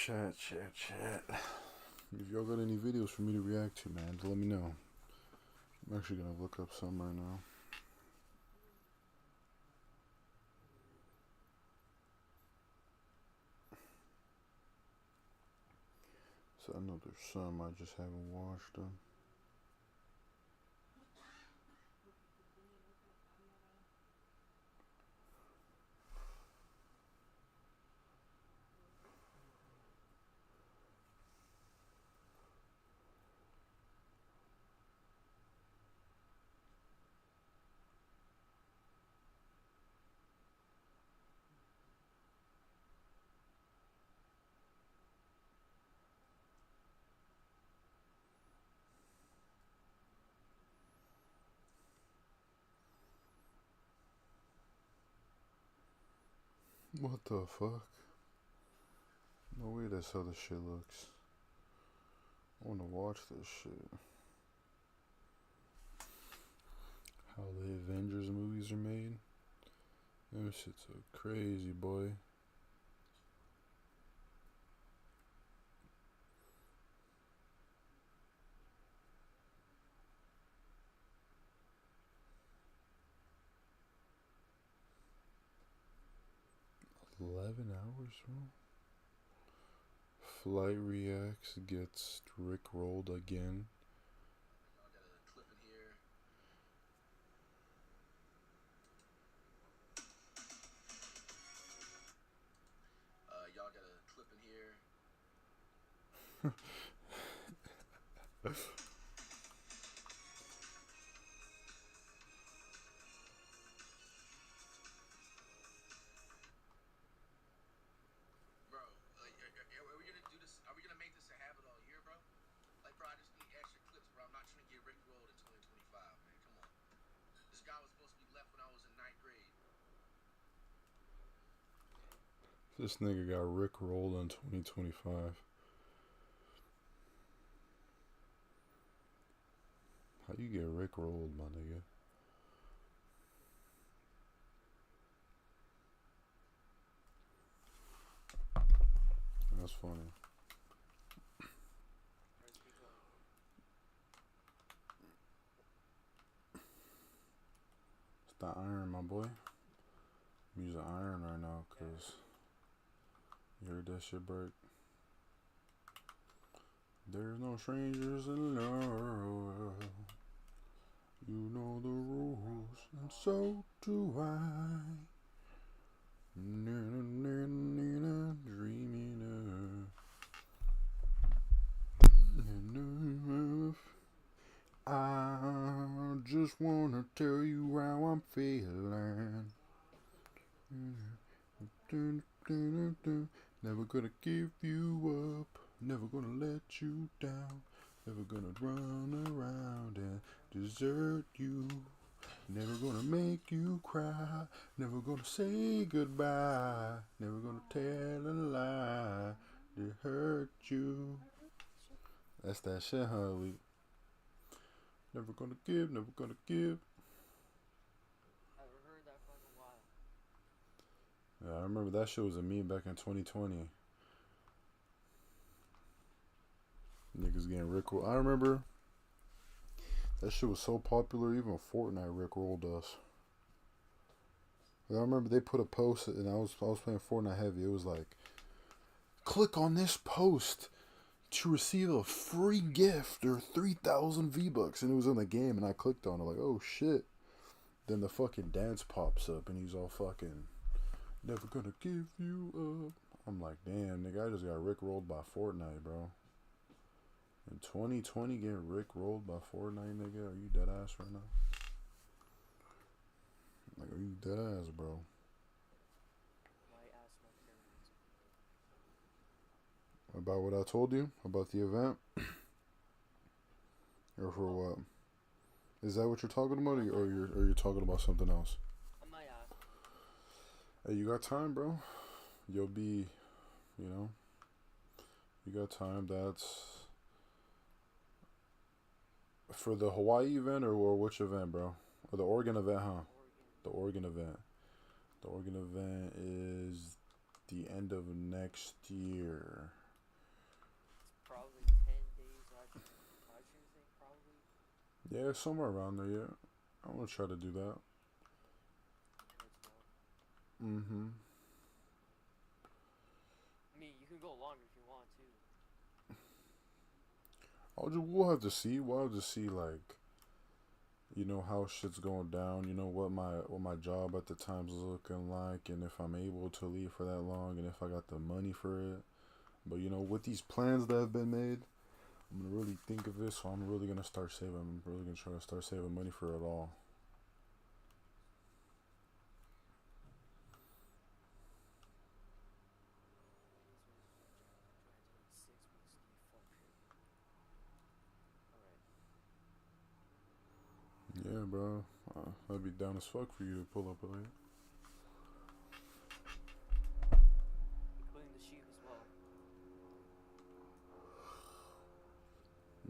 Chat. If y'all got any videos for me to react to, man, let me know. I'm actually gonna look up some right now. So I know there's some, I just haven't watched them. What the fuck? No way that's how this shit looks. I wanna watch this shit. How the Avengers movies are made. This shit's so crazy, boy. $11, bro. Flight reacts, gets rickrolled again. Y'all got a clip in here. Y'all got a clip in here. Bro, like, are we gonna do this? Are we gonna make this a habit all year, bro? Like, bro, I just need extra clips, bro. I'm not trying to get rickrolled in 2025, man. Come on. This guy was supposed to be left when I was in 9th grade. This nigga got rickrolled in 2025. How you get rickrolled, my nigga? That's funny. It's the iron, my boy. I'm using iron right now, cause you heard that shit break. There's no strangers in love. You know the rules, and so do I. Dreaming of. I just wanna tell you how I'm feeling. Never gonna give you up. Never gonna let you down. Never gonna run around and desert you. Never gonna make you cry. Never gonna say goodbye. Never gonna tell a lie to hurt you. That's that shit, huh, Elite? Never gonna give, never gonna give. I haven't heard that for a while. Yeah, I remember that shit was a meme back in 2020. Niggas getting rickrolled. I remember that shit was so popular, even Fortnite rickrolled us. I remember they put a post, and I was playing Fortnite heavy. It was like, click on this post to receive a free gift or 3,000 V-Bucks, and it was in the game, and I clicked on it like, oh shit. Then the fucking dance pops up, and he's all fucking, never gonna give you up. I'm like, damn, nigga, I just got rickrolled by Fortnite, bro. In 2020, getting rickrolled by Fortnite, nigga, are you dead ass right now? Like, are you dead ass, bro? My ass, my parents. About what I told you? About the event? Or for what? Is that what you're talking about, or you're talking about something else? I might ask. Hey, you got time, bro? You'll be, you know, you got time. That's for the Hawaii event, or which event, bro? Or the Oregon event, huh? Oregon. The Oregon event. The Oregon event is the end of next year. probably 10 days live stream thing, probably. Yeah, somewhere around there. Yeah, I want to try to do that. And it's long. Mm-hmm. I mean, you can go longer if you want to. We'll have to see. We'll have to see, like, you know, how shit's going down. You know what my job at the time's looking like, and if I'm able to leave for that long, and if I got the money for it. But you know, with these plans that have been made, I'm gonna really think of it. So I'm really gonna start saving. I'm really gonna try to start saving money for it all. Yeah, bro. I'd be down as fuck for you to pull up later. Including the sheep as well.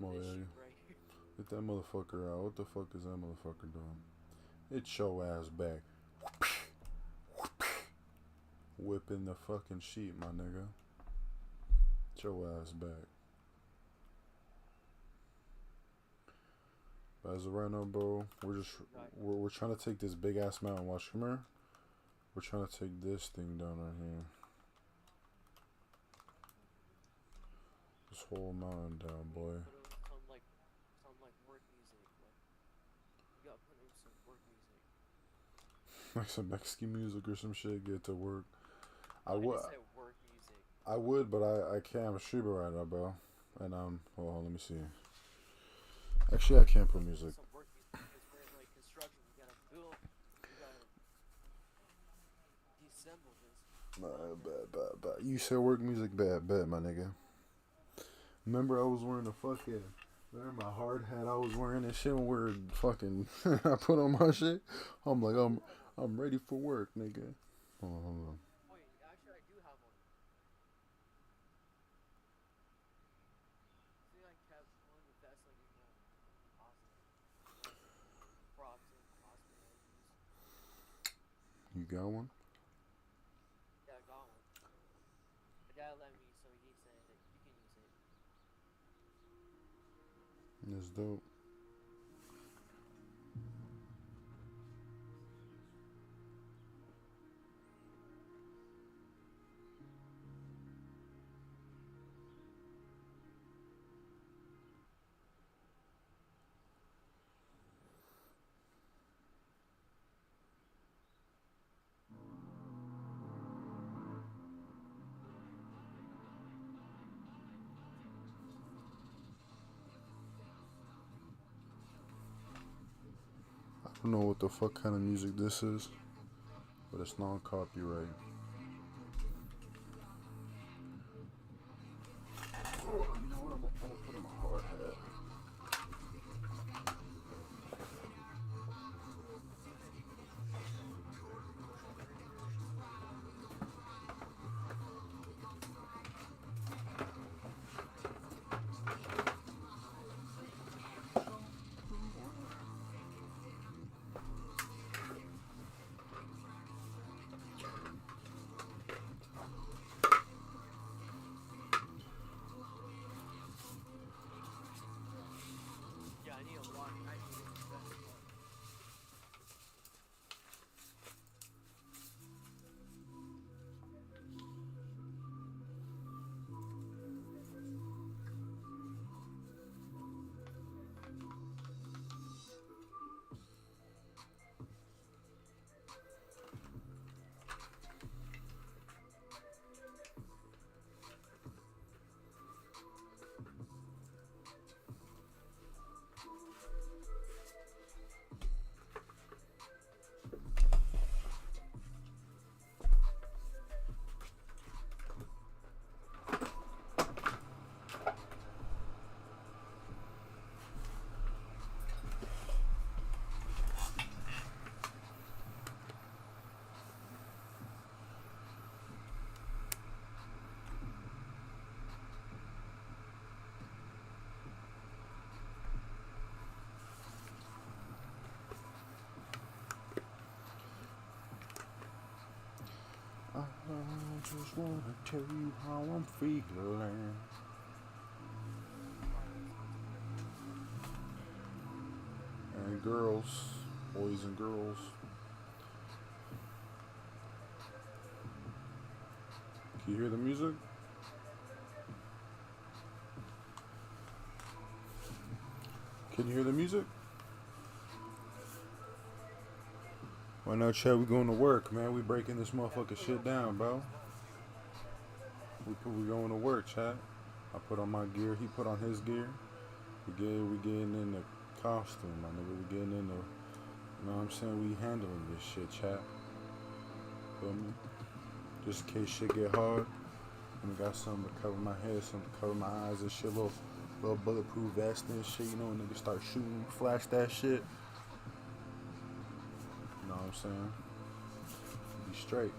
Oh, This yeah. sheep right here. Get that motherfucker out. What the fuck is that motherfucker doing? It's your ass back. Whipping the fucking sheep, my nigga. Get your ass back. But as of right now, bro, we're trying to take this big ass mountain. Watch, come here. We're trying to take this thing down right here. This whole mountain down, boy. Put on some work music. Like, you gotta put on some work music. Like some Mexican music or some shit. Get to work. I Why would. did you say work music? I would, but I can't. I'm a streamer right now, bro. And hold on, let me see. Actually, I can't put music. Some work music because we're in like construction. We gotta build. We gotta disassemble this. Bad. You said work music, bad, my nigga. Remember, I was wearing a fucking. Remember my hard hat I was wearing and shit when we were fucking. I put on my shit. I'm like, I'm ready for work, nigga. Hold on. Wait, actually, I do have one. I think I kept one of the best like awesome props and cosplay I use. You got one? Yeah, I got one. My dad let me, so he said that you can use it. That's dope. I don't know what the fuck kind of music this is, but it's non-copyright. Oh, you know what? I'm gonna put on my hard hat. Yeah, I need a lot. I need it. I just wanna tell you how I'm feeling. and girls, boys and girls. Can you hear the music? Can you hear the music? Why not, Chad? We going to work, man. We breaking this motherfucking shit down, bro. We going to work, Chad. I put on my gear. He put on his gear. We getting in the costume, my nigga. We getting in the, you know what I'm saying? We handling this shit, Chad. Feel me? Just in case shit get hard. And I got something to cover my head, something to cover my eyes and shit. Little bulletproof vest and shit. You know, when niggas start shooting, flash that shit. You know what I'm saying? Be straight.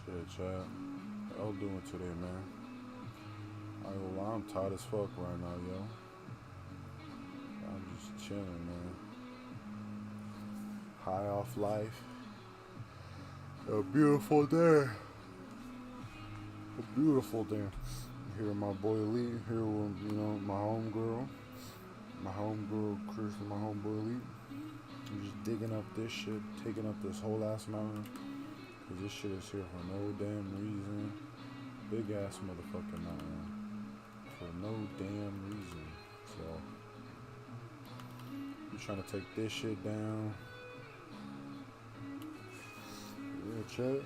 Shit, Chad. How you doing today, man? I'm tired as fuck right now, yo. I'm just chilling, man. High off life. A beautiful day. A beautiful day. Here with my boy Lee. Here with, you know, my homegirl. My homegirl Chris and my homeboy Lee. I'm just digging up this shit. Taking up this whole ass mountain. Cause this shit is here for no damn reason. Big ass motherfucking mountain. For no damn reason. So I'm trying to take this shit down. Yeah, chat.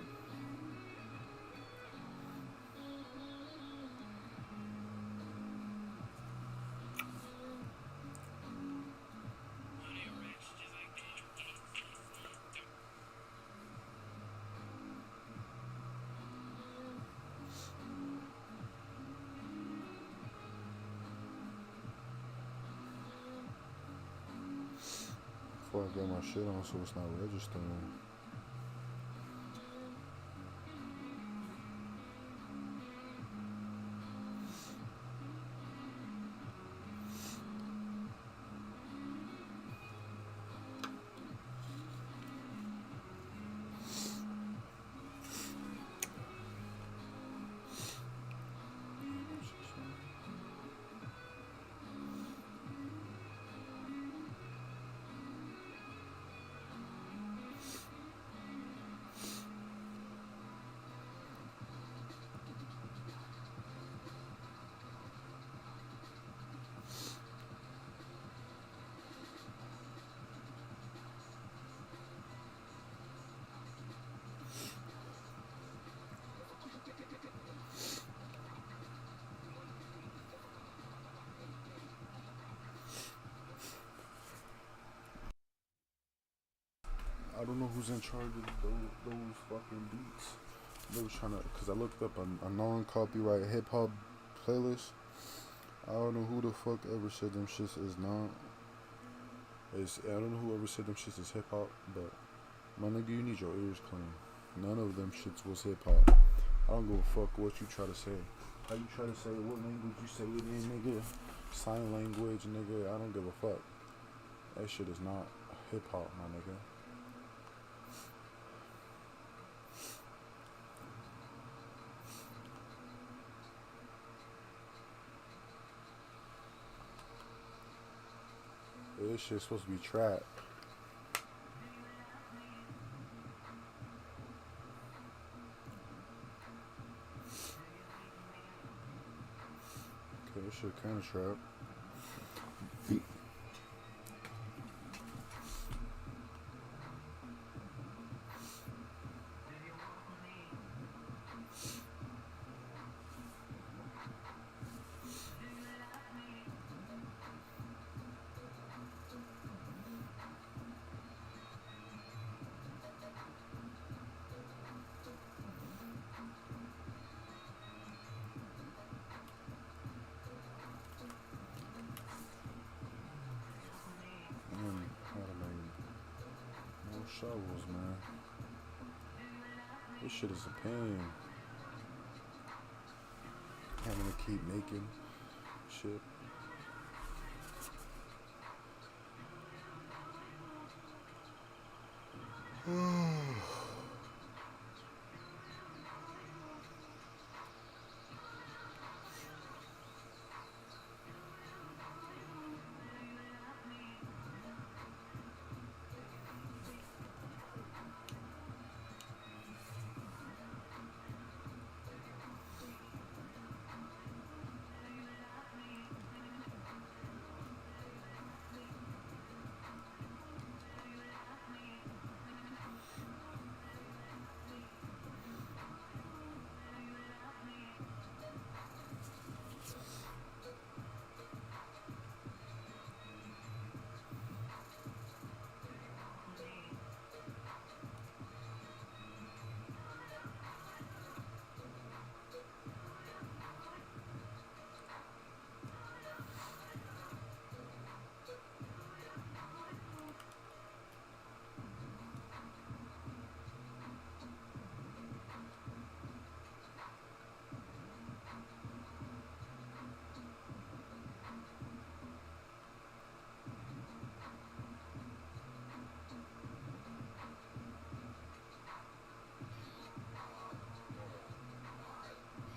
Before I get my shit on so it's not registering. I don't know who's in charge of those fucking beats. They was trying to, cause I looked up a non-copyright hip hop playlist. I don't know who the fuck ever said them shits is not. I don't know who ever said them shits is hip hop, but my nigga, you need your ears clean. None of them shits was hip hop. I don't give a fuck what you try to say. How you try to say what language you say it in, nigga? Sign language, nigga. I don't give a fuck. That shit is not hip hop, my nigga. This shit's supposed to be trap. Okay, this shit kinda trap. No shovels, man. This shit is a pain. Having to keep making shit.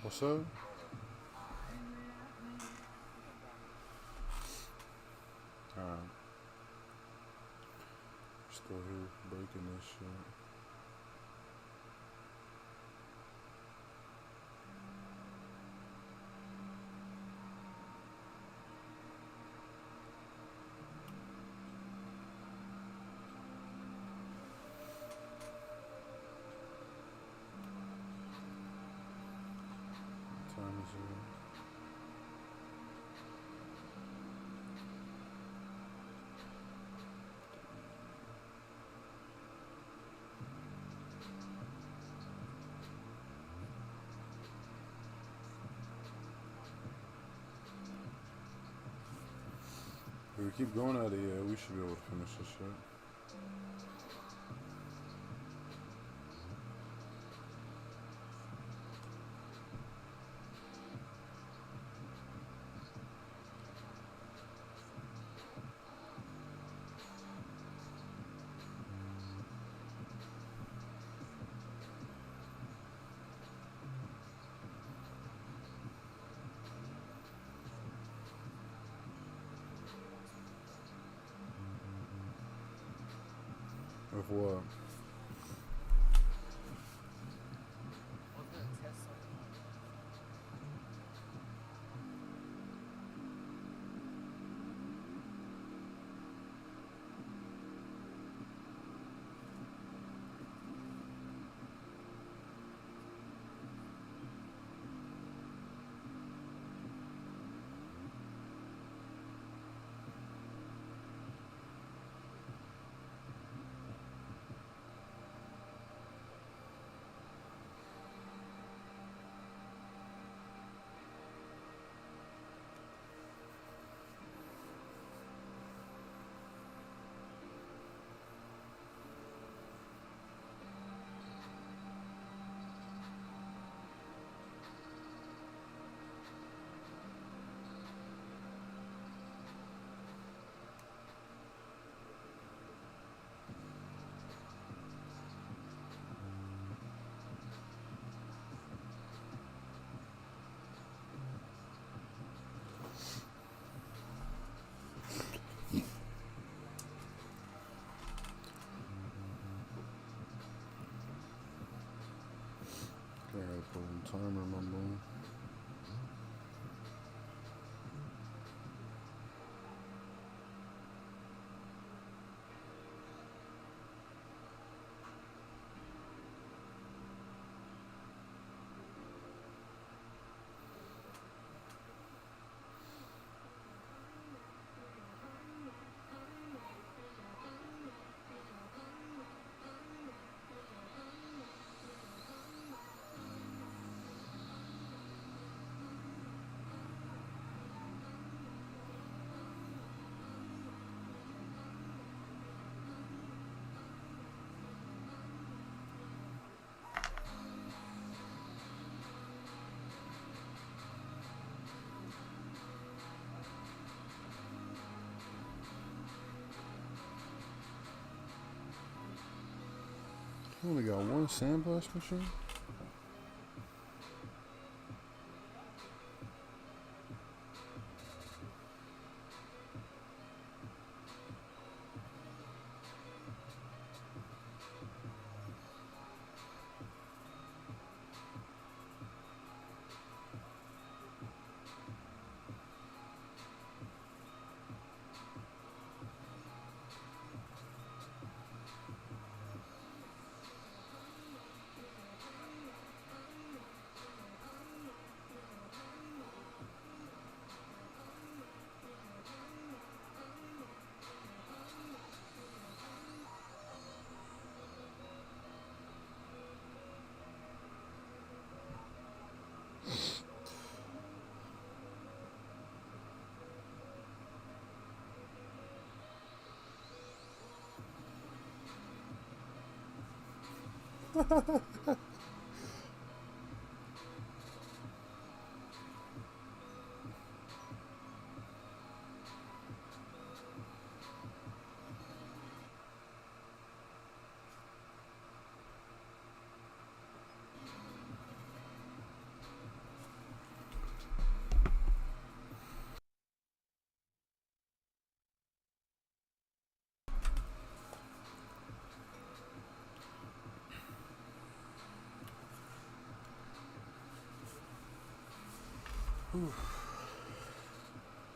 What's up? Alright. Still here breaking this shit. Time is it? If we keep going at it, yeah, we should be able to finish this shit. Of what? I was gonna test something on you. only got one sandblast machine?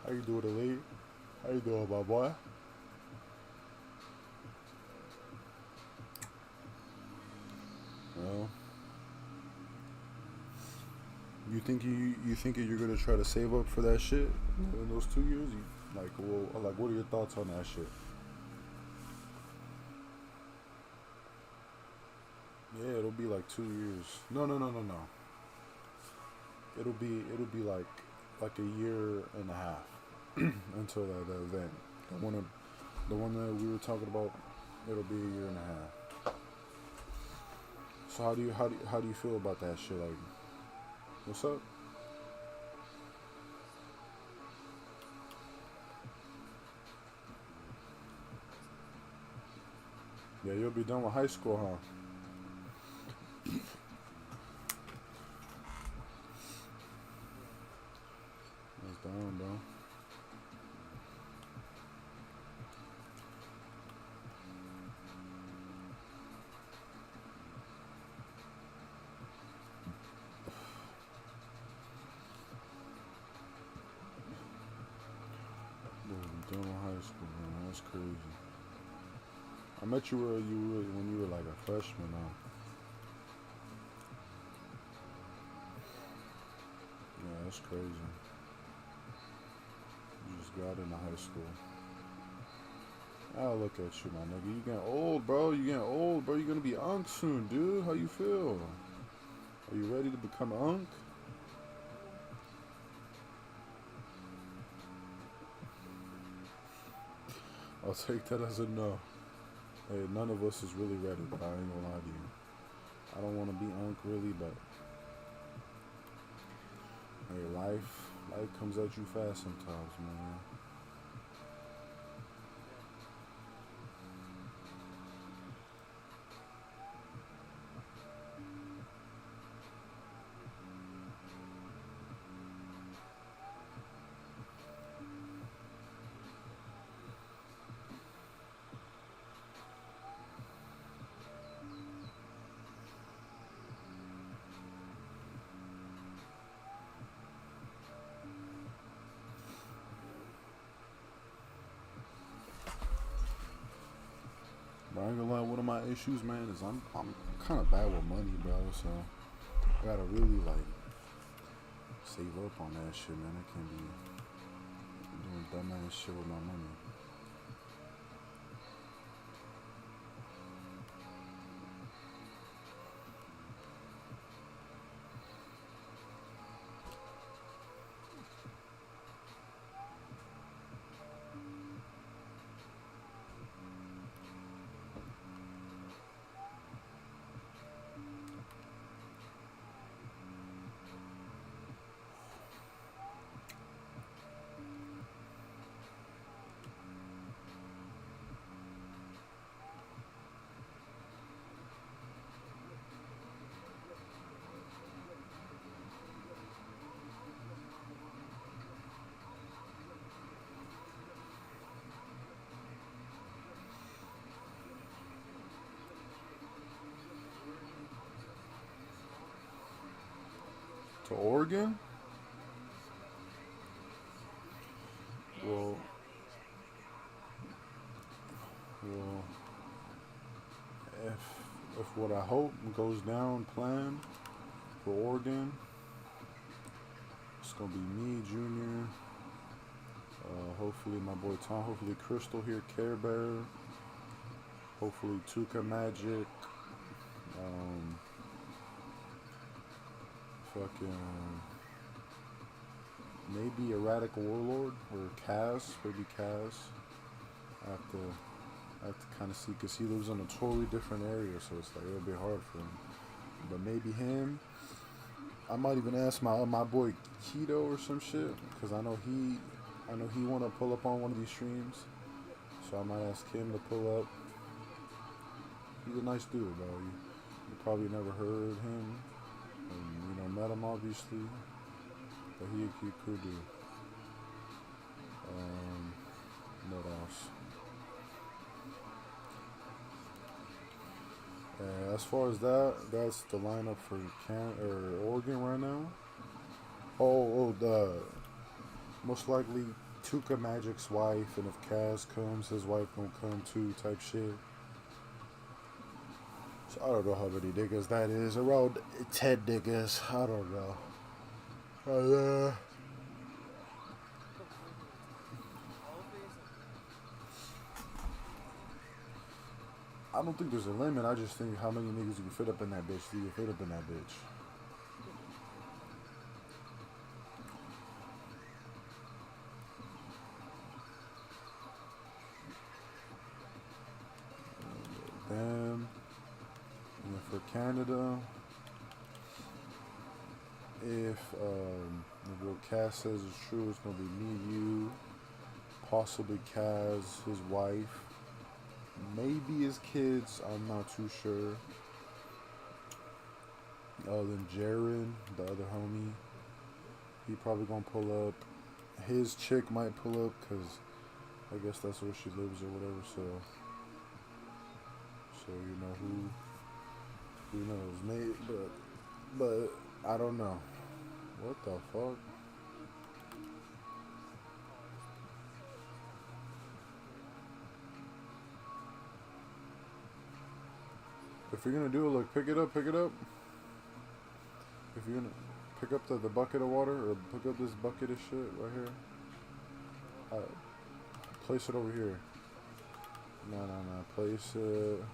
How you doing, Elite? How you doing, my boy? Well, you think you're gonna try to save up for that shit in those 2 years? What are your thoughts on that shit? Yeah, it'll be like 2 years. No. It'll be like a year and a half until that event. The one that we were talking about. It'll be a year and a half. So how do you feel about that shit? Like, what's up? Yeah, you'll be done with high school, huh? That's down, bro. Done with high school, man. That's crazy. I met you when you were like a freshman, huh? Yeah, that's crazy. You just got into high school. I'll look at you, my nigga. You getting old, bro. You getting old, bro. You're gonna be unk soon, dude. How you feel? Are you ready to become unk? I'll take that as a no. Hey, none of us is really ready, but I ain't gonna lie to you. I don't want to be unk really, but hey, life comes at you fast sometimes, man. But I ain't gonna lie, one of my issues, man, is I'm kind of bad with money, bro. So I gotta really like save up on that shit, man. I can't be doing dumbass shit with my money. To Oregon? Well, well, if what I hope goes down planned for Oregon, it's gonna be me, Junior. Hopefully my boy Tom. Hopefully Crystal here, Care Bear. Hopefully Tuka Magic. Fucking maybe Erratic Warlord or Kaz. Maybe Kaz. I have to kind of see because he lives in a totally different area, so it's like it'll be hard for him. But maybe him. I might even ask my boy Keto or some shit because I know he want to pull up on one of these streams, so I might ask him to pull up. He's a nice dude, bro. You probably never heard him, and met him obviously, but he a cool dude. What else? As far as that's the lineup for Oregon right now. The most likely Tuka Magic's wife, and if Kaz comes, his wife gonna come too, type shit. So I don't know how many niggas that is. Around 10 niggas. I don't know. I don't think there's a limit. I just think how many niggas you can fit up in that bitch. You can fit up in that bitch. Them. And then for Canada, if what Kaz says is true, it's gonna be me, you, possibly Kaz, his wife, maybe his kids. I'm not too sure. Then Jared, the other homie, he probably gonna pull up. His chick might pull up because I guess that's where she lives or whatever. So you know who knows, mate. But I don't know. What the fuck? If you're gonna do it, look, pick it up. If you're gonna pick up the bucket of water, or pick up this bucket of shit right here. Place it over here. No. Place it.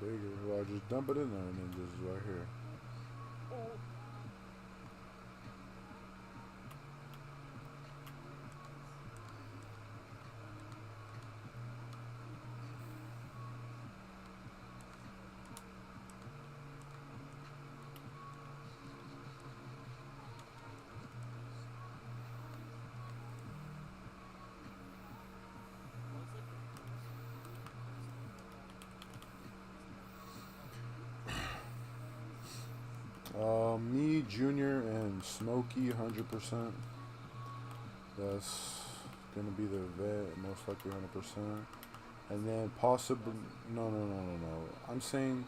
Bigger. Well, just dump it in there and then just right here. Me, Junior, and Smokey, 100%. That's gonna be the vet, most likely 100%. And then possibly, no. I'm saying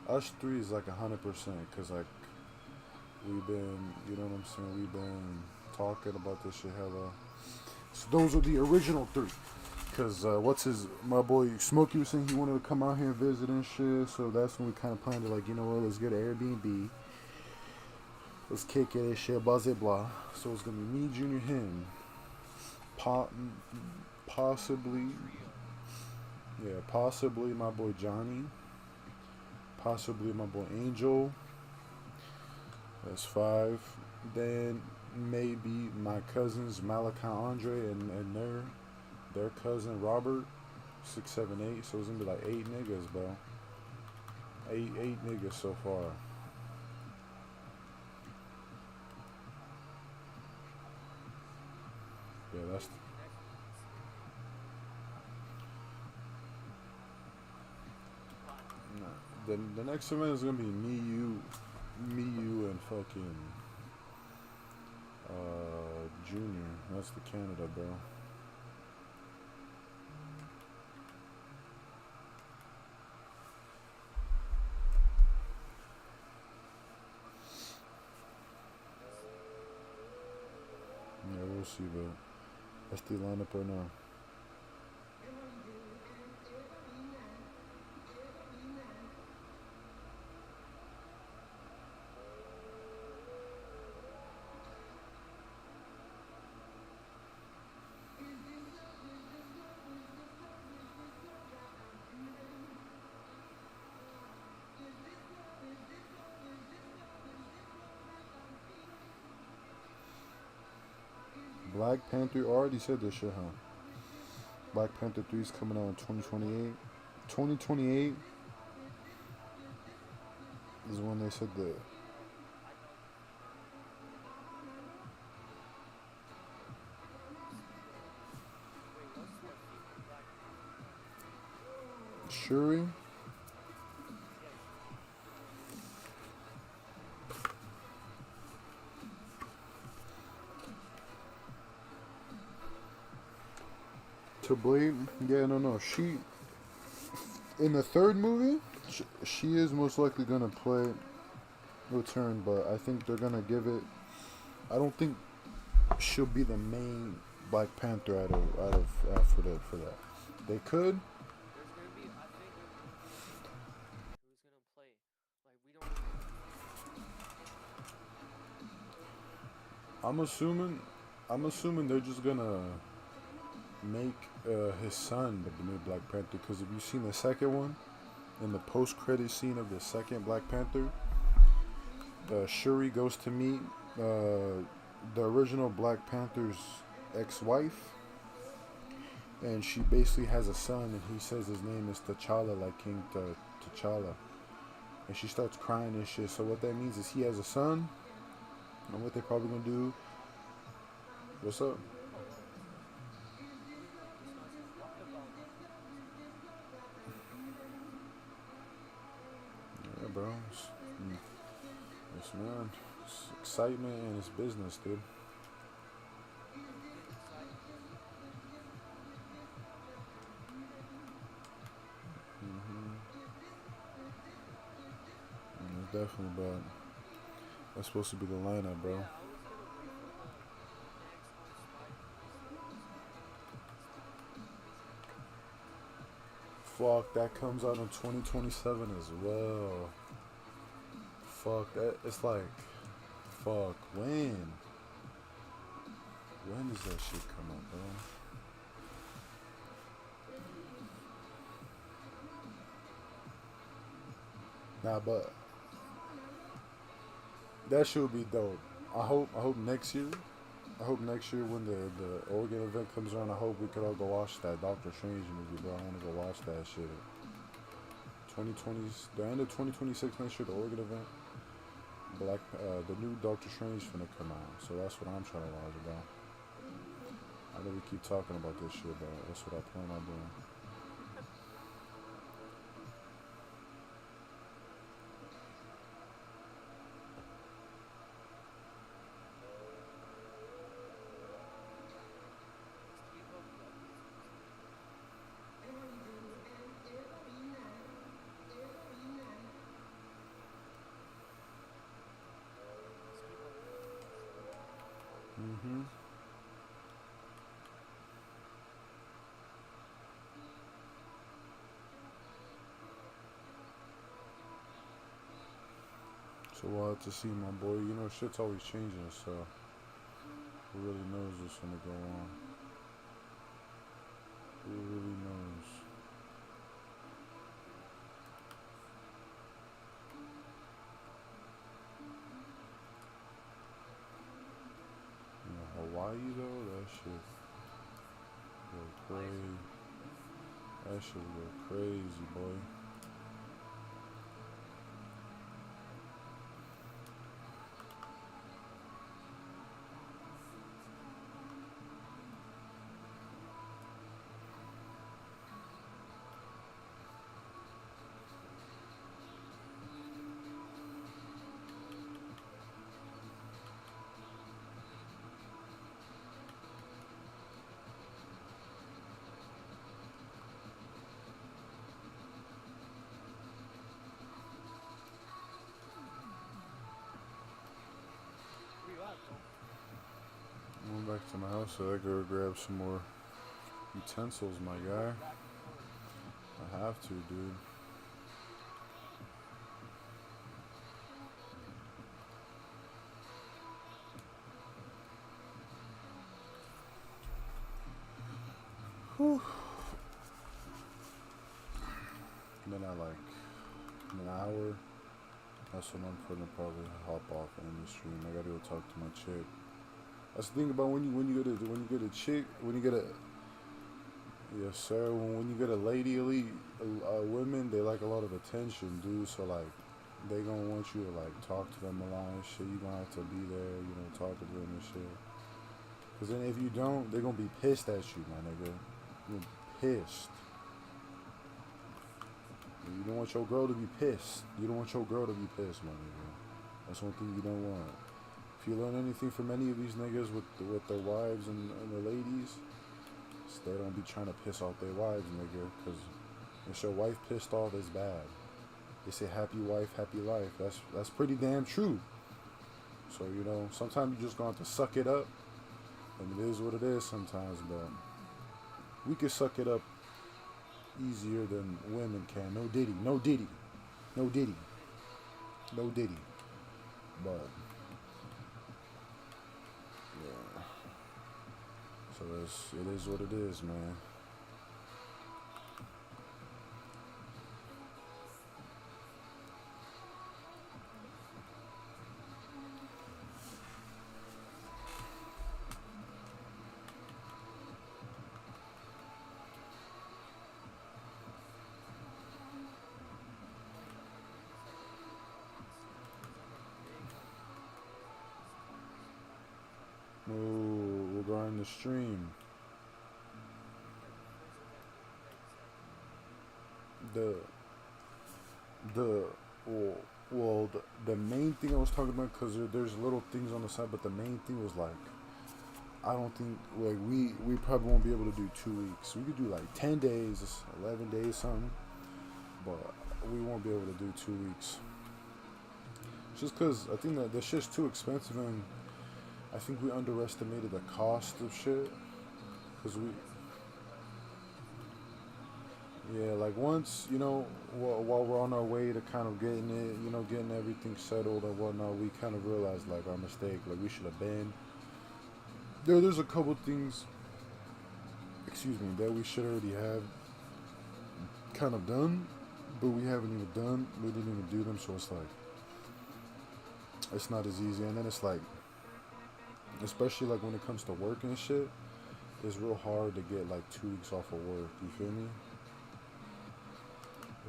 us three is like 100%, cause like we've been, you know what I'm saying? We've been talking about this shit hella. So those are the original three. Cause my boy Smokey was saying he wanted to come out here and visit and shit. So that's when we kind of planned to like, you know what? Let's get an Airbnb. Let's kick it and shit, blah, blah, blah. So it's gonna be me, Junior, him. Possibly my boy Johnny. Possibly my boy Angel. That's 5. Then maybe my cousins Malachi, Andre, and their cousin Robert. 6, 7, 8. So it's gonna be like 8 niggas, bro. 8 niggas so far. Yeah, that's the next event is gonna be me, you, and fucking Jr. That's the Canada, bro. Yeah, we'll see, but that's the lineup right now. Black Panther, already said this shit, huh? Black Panther 3 is coming out in 2028. 2028 is when they said the I know the female. Wait, what's the female Black Panther called? Shuri. Yeah, Shuri. To blame, yeah, no. She in the third movie, she is most likely gonna play return, but I think they're gonna give it. I don't think she'll be the main Black Panther for that. They could. There's gonna be, I think there's gonna be a female Black Panther who's gonna play. Like, we don't even know who she's gonna be. I'm assuming they're just gonna make his son the new Black Panther. Because if you've seen the second one, in the post-credit scene of the second Black Panther, Shuri goes to meet the original Black Panther's ex-wife, and she basically has a son, and he says his name is T'Challa, like King T'Challa, and she starts crying and shit. So what that means is he has a son, and what they're probably gonna do. What's up? This man says, what about the females? Yeah, bro. Yes, man. It's excitement and it's business, dude. Getting excited. It's definitely bad. That's supposed to be the lineup, bro. Yeah, I was gonna wait for like the next Spider-Man series to come out instead of waiting for Fuck, that comes out in 2027 as well. Fuck, that. It's like, fuck, when? When does that shit come out, bro? Nah, but that shit would be dope. I hope next year. I hope next year when the Oregon event comes around, I hope we could all go watch that Doctor Strange movie, bro. I want to go watch that shit. 2020, the end of 2026 next year, the Oregon event. The new Doctor Strange finna come out, so that's what I'm trying to watch, bro. I know we keep talking about this shit, but that's what I plan on doing. Let's keep up the updates on this game. Let's keep up the updates. So we'll have to see, my boy. You know, shit's always changing, so who really knows what's gonna go on? Who really knows? You know, Hawaii though, that shit go crazy. That shit go crazy, boy. back to my house so I go grab some more utensils, my guy. I have to, dude. Whew. Then I like in an hour. That's when I'm gonna probably hop off in the stream. I gotta go talk to my chick. That's the thing about when you get a chick, when you get a yes sir, when you get a lady elite women, they like a lot of attention, dude. So like they gonna want you to like talk to them a lot and shit. You gonna have to be there, you know, talking to them and shit. Cause then if you don't, they gonna be pissed at you, my nigga. You're pissed. You don't want your girl to be pissed. You don't want your girl to be pissed, my nigga. That's one thing you don't want. If you learn anything from any of these niggas with their wives and their ladies, they don't be trying to piss off their wives, nigga. Cause if your wife pissed off, it's bad. They say happy wife, happy life. That's pretty damn true. So you know, sometimes you just gonna have to suck it up, and it is what it is sometimes. But we can suck it up easier than women can. No diddy, no diddy, no diddy, no diddy. But yeah, so it is what it is, man. Oh, we're going to stream. The the main thing I was talking about, because there's little things on the side, but the main thing was like, I don't think, like, we probably won't be able to do 2 weeks. We could do like 10 days, 11 days, something, but we won't be able to do 2 weeks. Just because I think that the shit's too expensive, and I think we underestimated the cost of shit. Because yeah, like once, you know, while we're on our way to kind of getting it, you know, getting everything settled and whatnot, we kind of realized like our mistake, like we should have been. There's a couple things, excuse me, that we should already have kind of done, but we haven't even done. We didn't even do them, so it's like, it's not as easy. And then it's like, especially like when it comes to work and shit, it's real hard to get like 2 weeks off of work. You feel me?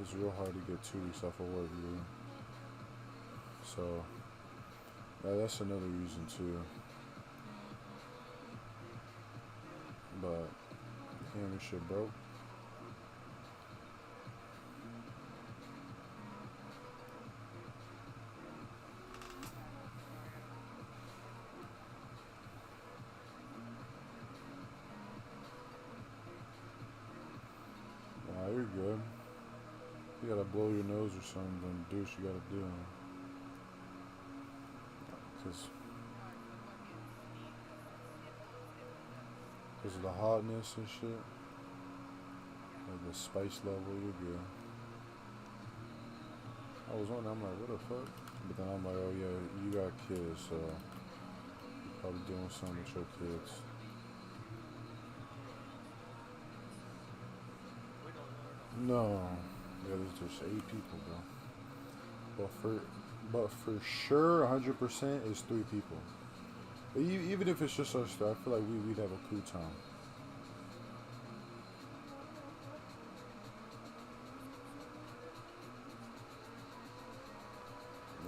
It's real hard to get 2 weeks off of work, dude. So that's another reason too. But damn, this shit broke. Nah, you're good. You gotta blow your nose or something, then do what you gotta do. Because of the hotness and shit, like the spice level, you're good. I was wondering, I'm like, what the fuck? But then I'm like, oh yeah, you got kids, so you're probably doing something with your kids. No, yeah, there's just 8 people, bro. But for sure, 100% is 3 people. But even if it's just us, I feel like we'd have a cool time.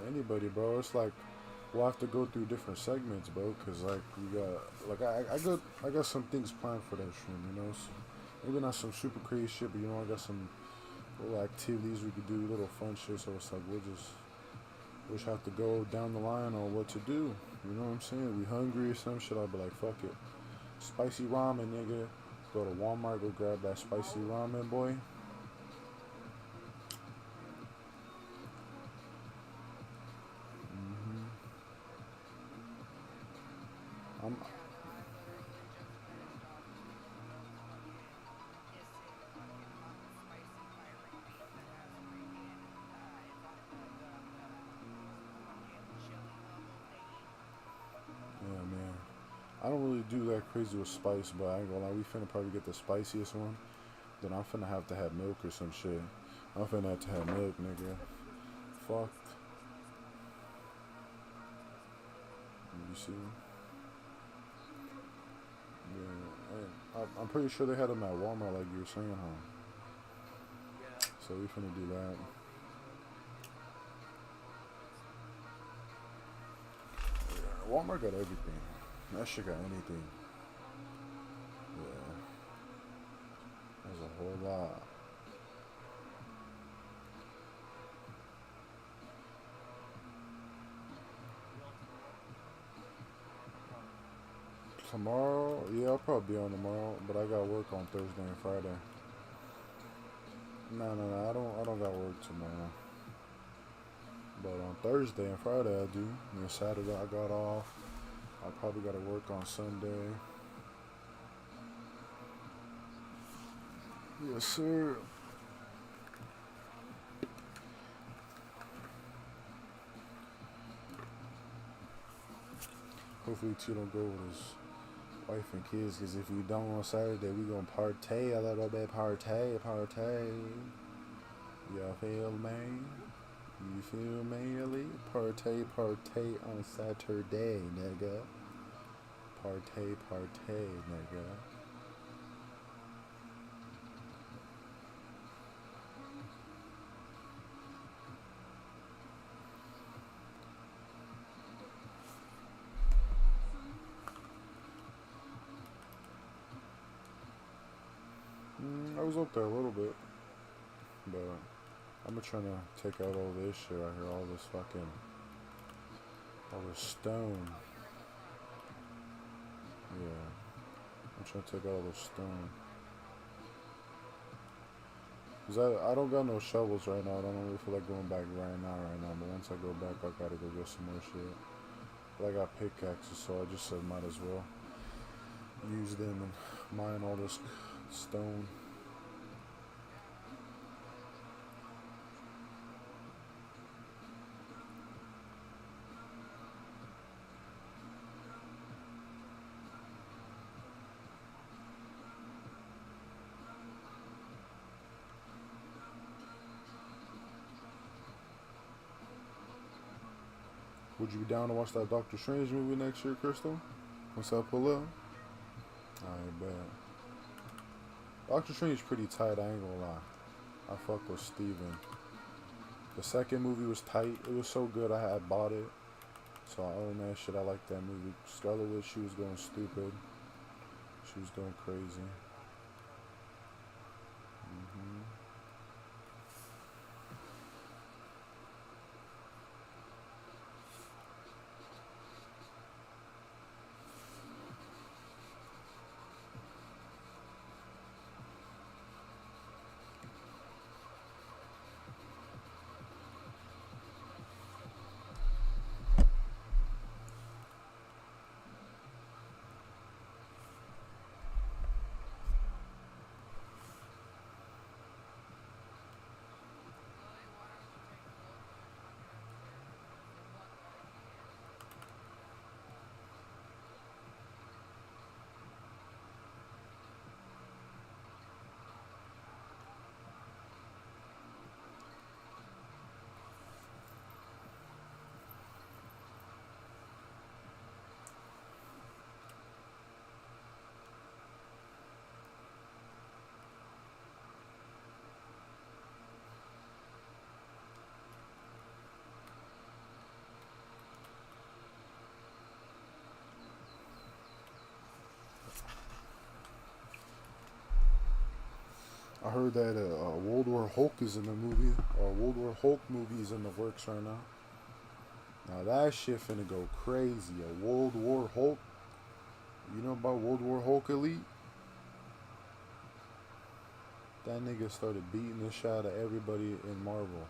Anybody, bro. It's like we'll have to go through different segments, bro. Cause like we got, like I got some things planned for that stream, you know. So maybe not some super crazy shit, but you know I got some little activities we could do, little fun shit. So it's like we'll just have to go down the line on what to do. You know what I'm saying? We hungry or some shit, I'll be like, fuck it. Spicy ramen, nigga. Go to Walmart, go grab that spicy ramen, boy. I don't really do that crazy with spice, but I ain't gonna lie, we finna probably get the spiciest one. Then I'm finna have to have milk or some shit. I'm finna have to have milk, nigga. Fuck. You see? Yeah, I'm pretty sure they had them at Walmart, like you were saying, huh? Yeah. So we finna do that. Yeah, Walmart got everything. That shit got anything. Yeah. There's a whole lot. Tomorrow, yeah, I'll probably be on tomorrow, but I got work on Thursday and Friday. No, I don't got work tomorrow. But on Thursday and Friday I do. And then Saturday I got off. I probably got to work on Sunday. Yes, sir. Hopefully T don't go with his wife and kids, because if we don't on Saturday, we gonna partay a little bit. Partay. Y'all feel me? You feel me, Ellie? Partay on Saturday, nigga. Partay, nigga. I was up there a little bit, but I'm trying to take out all this shit out here, all this fucking, all this stone. Yeah, I'm trying to take out all this stone. Cause I don't got no shovels right now. I don't really feel like going back right now. But once I go back, I gotta go get some more shit. But I got pickaxes, so I just said might as well use them and mine all this stone. Would you be down to watch that Doctor Strange movie next year, Crystal? Once I pull up? I bet. Doctor Strange pretty tight, I ain't gonna lie. I fuck with Steven. The second movie was tight. It was so good I had bought it. So I own that shit. I like that movie. Scarlet Witch, she was going stupid. She was going crazy. I heard that World War Hulk is in the movie. World War Hulk movie is in the works right now. Now that shit finna go crazy. A World War Hulk. You know about World War Hulk, Elite? That nigga started beating the shit out of everybody in Marvel.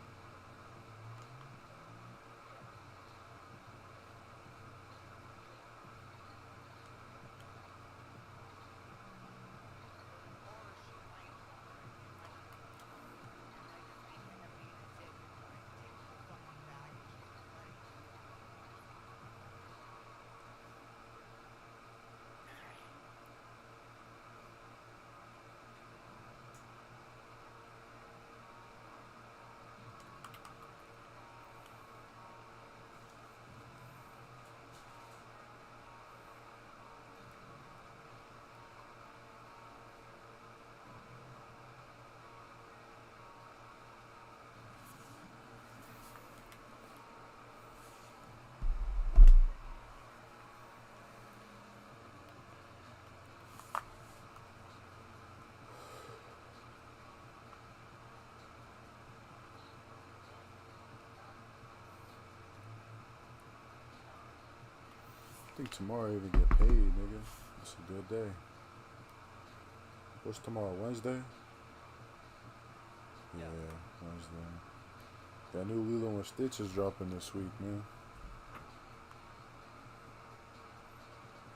think tomorrow I even get paid, nigga. It's a good day. What's tomorrow? Wednesday? Yeah, Wednesday. That new Lilo and Stitch is dropping this week, man.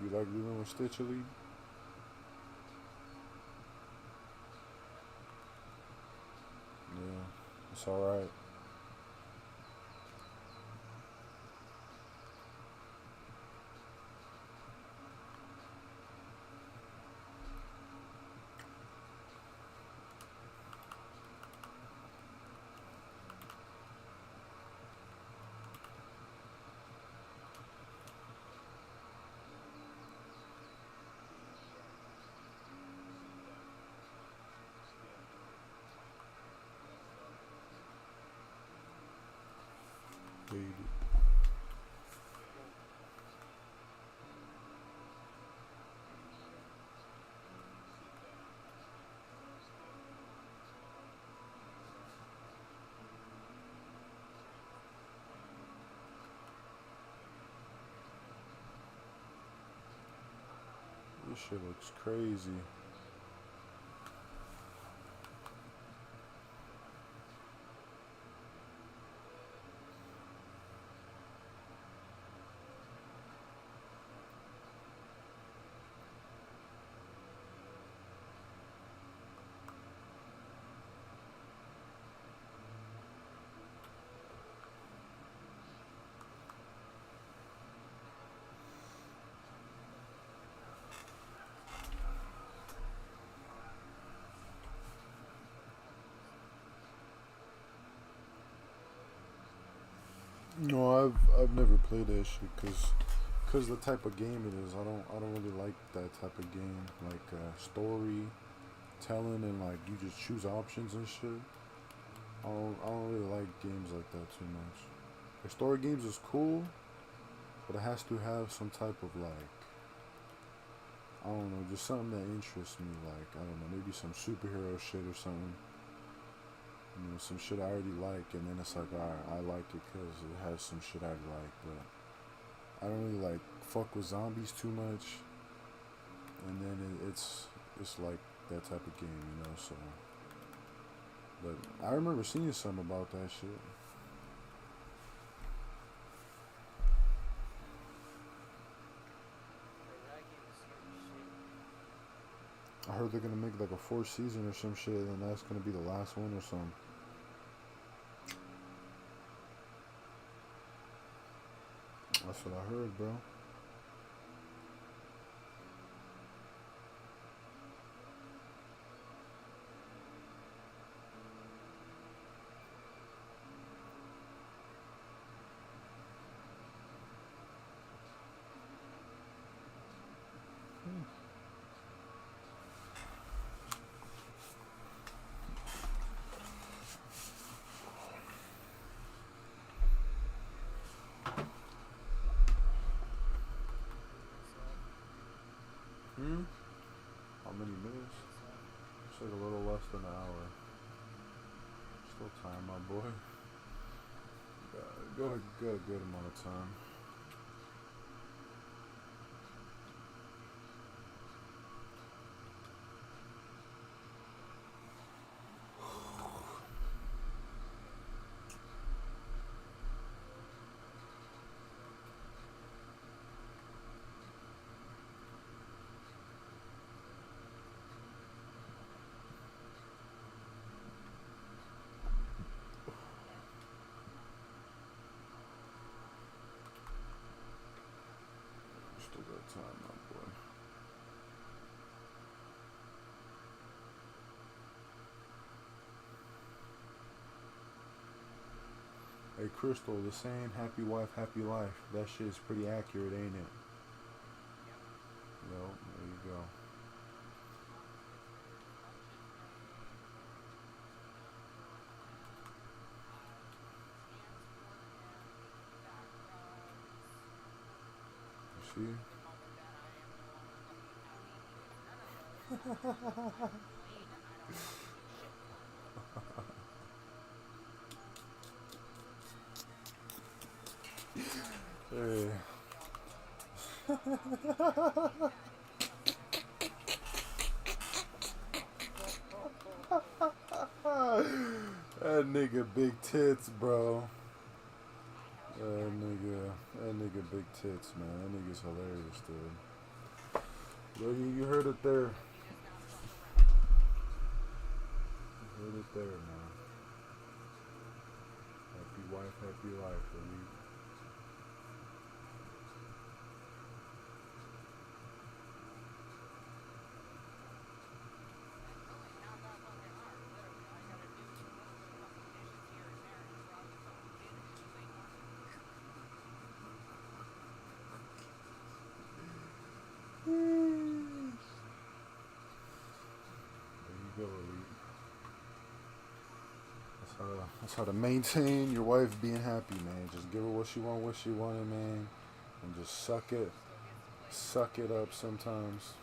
You like Lilo and Stitch, Elite? Yeah, it's alright. Baby. This shit looks crazy. No, I've never played that shit cause the type of game it is. I don't really like that type of game, like story telling and like you just choose options and shit. I don't really like games like that too much. Like story games is cool, but it has to have some type of like, I don't know, just something that interests me. Like, I don't know, maybe some superhero shit or something. You know, some shit I already like, and then it's like, alright, I like it because it has some shit I like, but I don't really like fuck with zombies too much, and then it's like that type of game, you know. So, but I remember seeing something about that shit. That game is scary shit. I heard they're gonna make like a fourth season or some shit, and that's gonna be the last one or something. That's what I heard, bro. Hmm? How many minutes? It's like a little less than an hour. Still time, my boy. Got a good amount of time. Still got time, my boy. Hey, Crystal, the saying "happy wife, happy life." That shit is pretty accurate, ain't it? Yo, there you go. You see? Hey. That nigga big tits, bro. That nigga big tits, man. That nigga's hilarious, dude. Yo, you heard it there. You heard it there, man. Happy wife, happy life, baby. There you go, Elite. That's how to maintain your wife being happy, man. Just give her what she wanted, man, and just suck it up sometimes.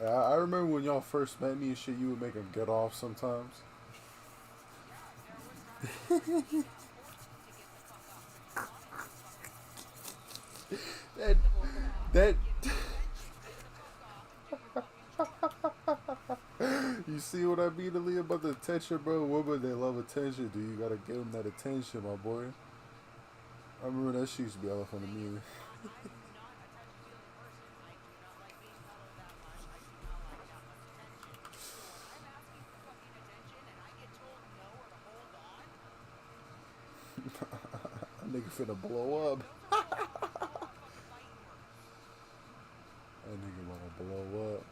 I remember when y'all first met me and shit, you would make him get off sometimes. that You see what I mean, Aaliyah, about the attention, bro? Women, they love attention, dude. You gotta give them that attention, my boy. I remember that shit used to be all up on the music. That nigga finna blow up. That nigga wanna blow up.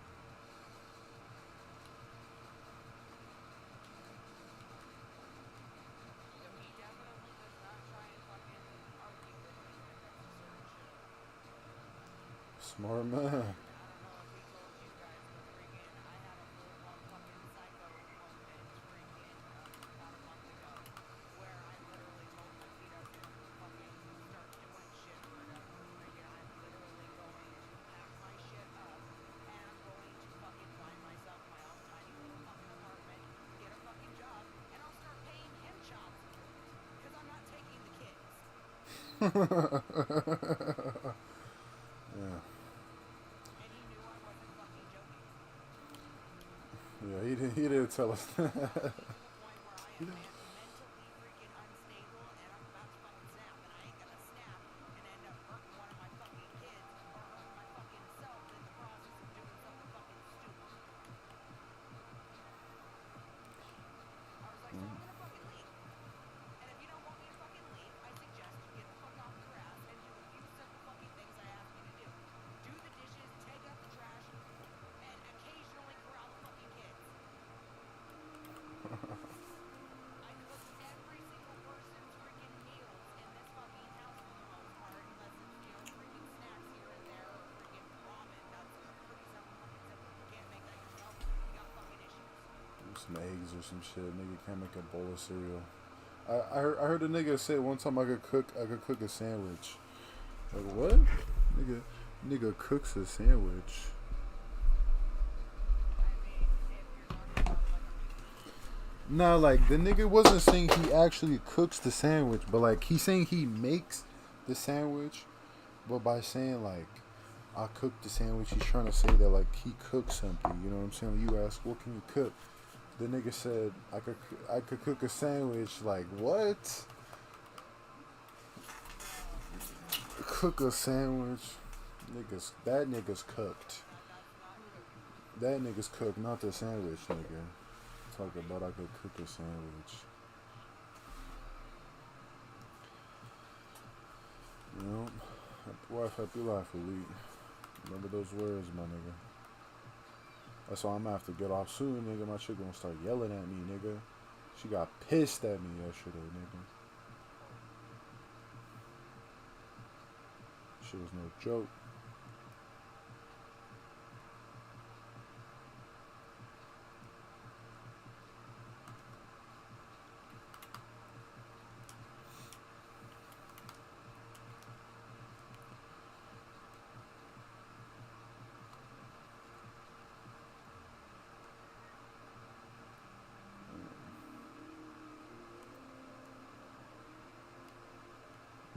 Smart man. Yeah. Yeah, he didn't tell us that. Some eggs or some shit. Nigga can't make a bowl of cereal. I heard a nigga say one time I could cook a sandwich. Like what? Nigga cooks a sandwich. Nah, like the nigga wasn't saying he actually cooks the sandwich, but like he's saying he makes the sandwich, but by saying like I cook the sandwich, he's trying to say that like he cooks something. You know what I'm saying? You ask, what can you cook? The nigga said I could cook a sandwich. Like what? Cook a sandwich? That nigga's cooked. That nigga's cooked, not the sandwich, nigga. Talk about I could cook a sandwich. You know, happy wife, happy life, Elite. Remember those words, my nigga. That's why I'm gonna have to get off soon, nigga. My chick gonna start yelling at me, nigga. She got pissed at me yesterday, nigga. Shit was no joke.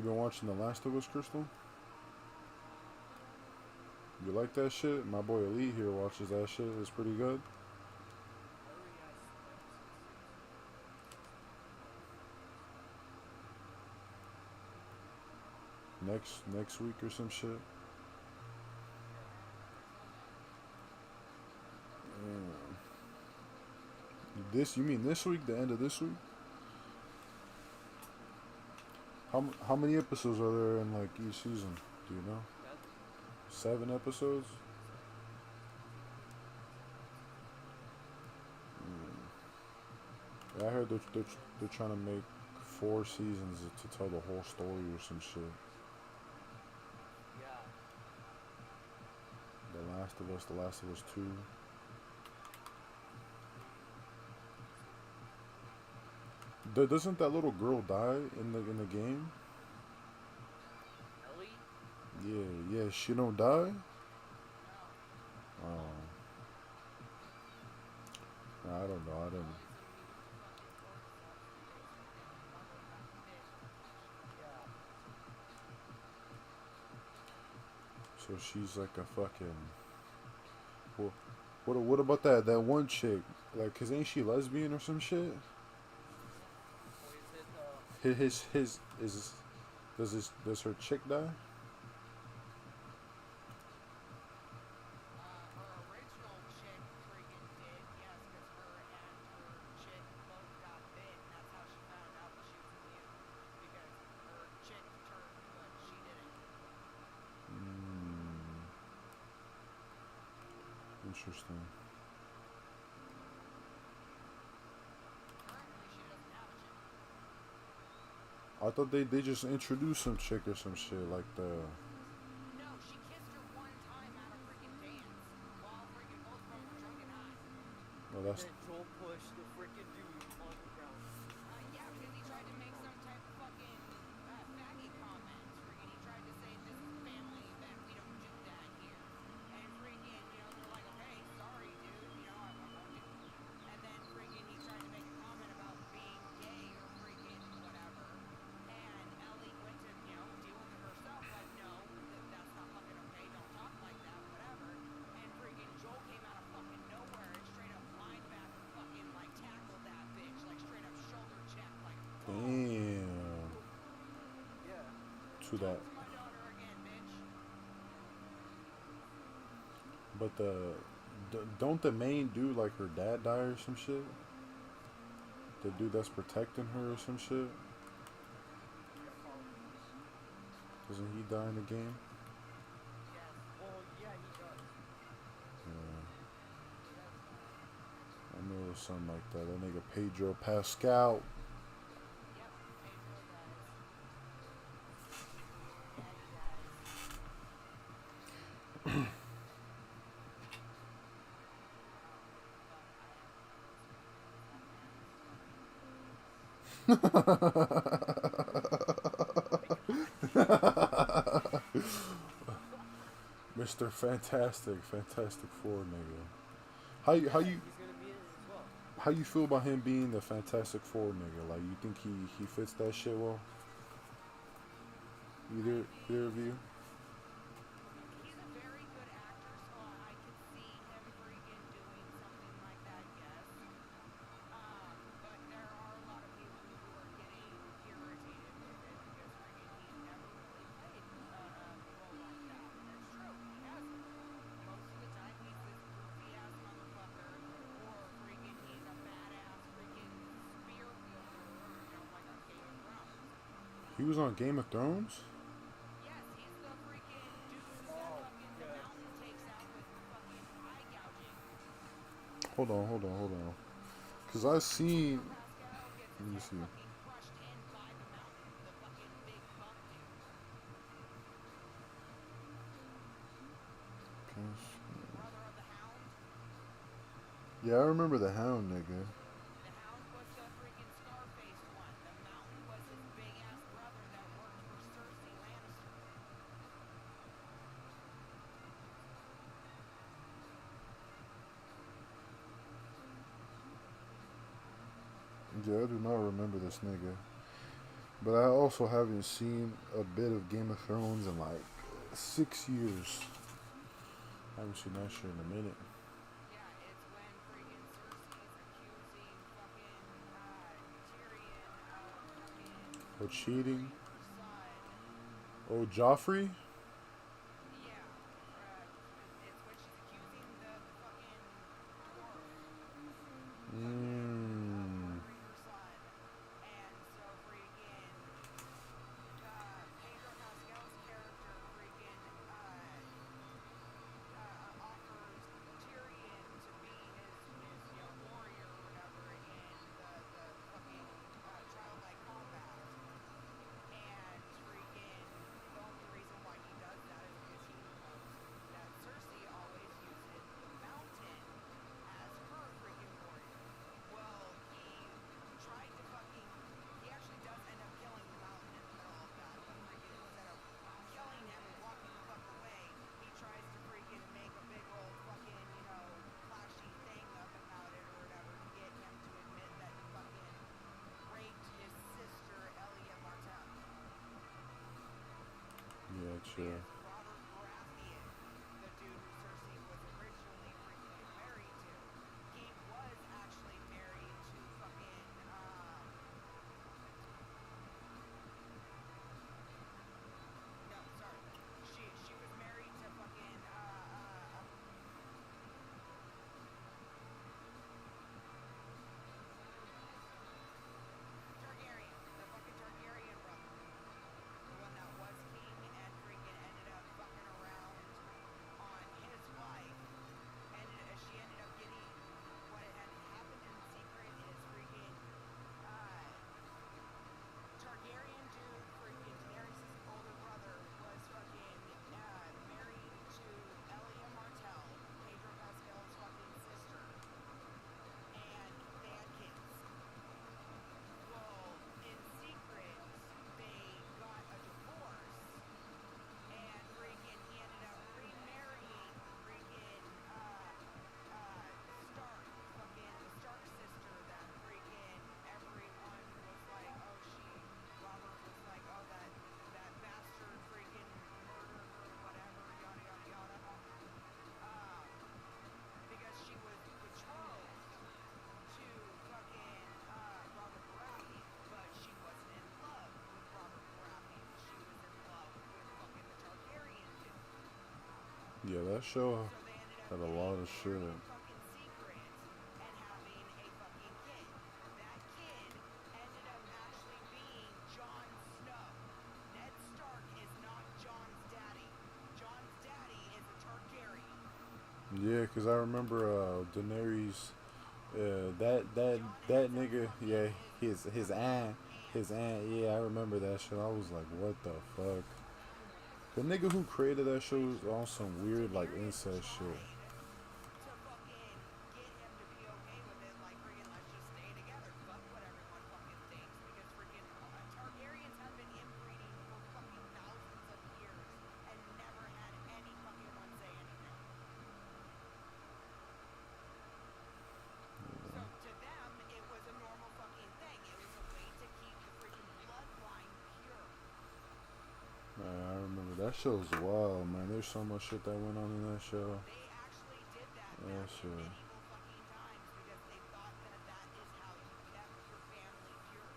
You been watching The Last of Us, Crystal? You like that shit? My boy Elite here watches that shit. It's pretty good. Very nice episodes. Next week or some shit. This, you mean this week? The end of this week? How many episodes are there in like each season? Do you know? 7 episodes? Yeah, I heard they're trying to make 4 seasons to tell the whole story or some shit. Yeah. The Last of Us 2. Doesn't that little girl die in the game? Ellie? Yeah, she don't die? Oh. I don't know, I didn't. Yeah. So she's like a fucking. What about that one chick? Like, cause ain't she lesbian or some shit? Or is it His is does her chick die? Her original chick freaking did, yes, because her and her chick both got bit, and that's how she found out that she was immune. Because her chick turned, but she didn't. Interesting. Currently, she doesn't have a chick. I thought they just introduced some chick or some shit like the. No, she kissed her one time at a freaking dance while freaking both of them were drunk and high. Oh, and that's. then Joel pushed the freaking dude on the ground. Yeah, because he tried to make some type of fucking faggy comment. Freaking, he tried to say this is a family event. We don't do that here. And freaking, they're like, okay, sorry, dude. I won't do. And then freaking, he tried to make a comment about being gay or freaking whatever. And Ellie went to, deal with it herself. Like, no, that's not fucking okay. Don't talk like that. Whatever. And freaking Joel came out of fucking nowhere and straight up linebacker fucking like tackled that bitch. Like straight up shoulder check. Like, Damn. Yeah. To that. to my daughter again, bitch. But don't the main dude like her dad die or some shit? The dude that's protecting her or some shit? Doesn't he die in the game? Yes. Well, yeah, he does. Yeah. He does die. I know it was something like that. That nigga Pedro Pascal. Yep, Pedro dies. Yeah, he dies. Mr. Fantastic Four, nigga. How you He's gonna be in it as well. how you feel about him being the Fantastic Four, nigga? Like, you think he fits that shit well? Either of you? He's a very good actor, so I could see him freaking doing something like that, yes. But there are a lot of people who are getting irritated with it because freaking he's never really played a role like that. And it's true, he hasn't. Most of the time he's this goofy ass motherfucker, or freaking he's a badass freaking spear wielder, like on Game of Thrones. He was on Game of Thrones? Yes, he's the freaking dude that Oh, fucking the yes. mountain takes out with fucking eye gouging. Hold on. Cause I seen. Pedro Pascal gets Let his me head see. fucking crushed in by the mountain, the fucking big buff dude. The brother of the Hound. Yeah, I remember the Hound, nigga. The Hound was the freaking Scar-faced one. The mountain was his big ass brother that worked for Cersei Lannister. Yeah, I do not remember this nigga. But I also haven't seen a bit of Game of Thrones in like 6 years. I haven't seen that shit in a minute. Yeah, it's when friggin' Cersei's accusing fucking Tyrion of fucking Oh, cheating. murdering her son. Oh, Joffrey. Yeah, it's when she's accusing the fucking dwarf of fucking Mmm. murdering her son. And so freaking Pedro Pascal's character freaking offers Tyrion to be his warrior or whatever in the fucking trial by combat. And freaking the only reason why he does that is because he knows that Cersei always uses the mountain as her freaking warrior. Well, he actually does end up killing the mountain in the middle of that, but freaking instead of killing him and walking the fuck away, he tries to freaking make a big old fucking, flashy thing up about it or whatever to get him to admit that he fucking raped his sister, Elia Martell. Yeah, chill. Because Robert Baratheon, the dude who Cersei was originally freaking getting married to, he was actually married to fucking, no, sorry. She was married to fucking, Targaryen, the fucking Targaryen brother. The one that was king and freaking ended up fucking around on his wife. She ended up getting what had happened in secret is freaking uh Targaryen dude, freaking Daenerys' older brother, was fucking married to Elia Martell, Pedro Pascal's fucking sister, and they had kids. Well, in secret, they got a divorce, and freaking he ended up remarrying freaking Stark, fucking the Stark sister that freaking everyone was like, oh Robert was like, oh that bastard freaking murdered her, whatever, yada yada yada. Because she was betrothed to fucking Robert Baratheon, but she wasn't in love with Robert Baratheon. She was in love with fucking the Targaryen dude. Yeah, that show So they ended up had a getting lot of shit. married fucking secret and having a fucking kid. That kid ended up actually being Jon Snow. Ned Stark is not Jon's daddy. Jon's daddy is a Targaryen. Yeah, 'cause I remember Daenerys. That that Jon that ends up nigga. fucking Yeah, his fucking aunt. aunt. His aunt. Yeah, I remember that shit. I was like, what the fuck? The nigga who created that show Which was on some weird like Daenerys incest shit. tried to fucking get him to be okay with it, like friggin' let's just stay together, fuck what everyone fucking thinks, because friggin' Targaryens have been inbreeding for fucking thousands of years and never had any fucking one say anything. So to them, it was a normal fucking thing. It was a way to keep the freaking bloodline pure. Man, I remember that show was wild, man. There's so much shit that went on in that show. They actually did that That back in shit. medieval fucking times because they thought that that is how you kept your family pure.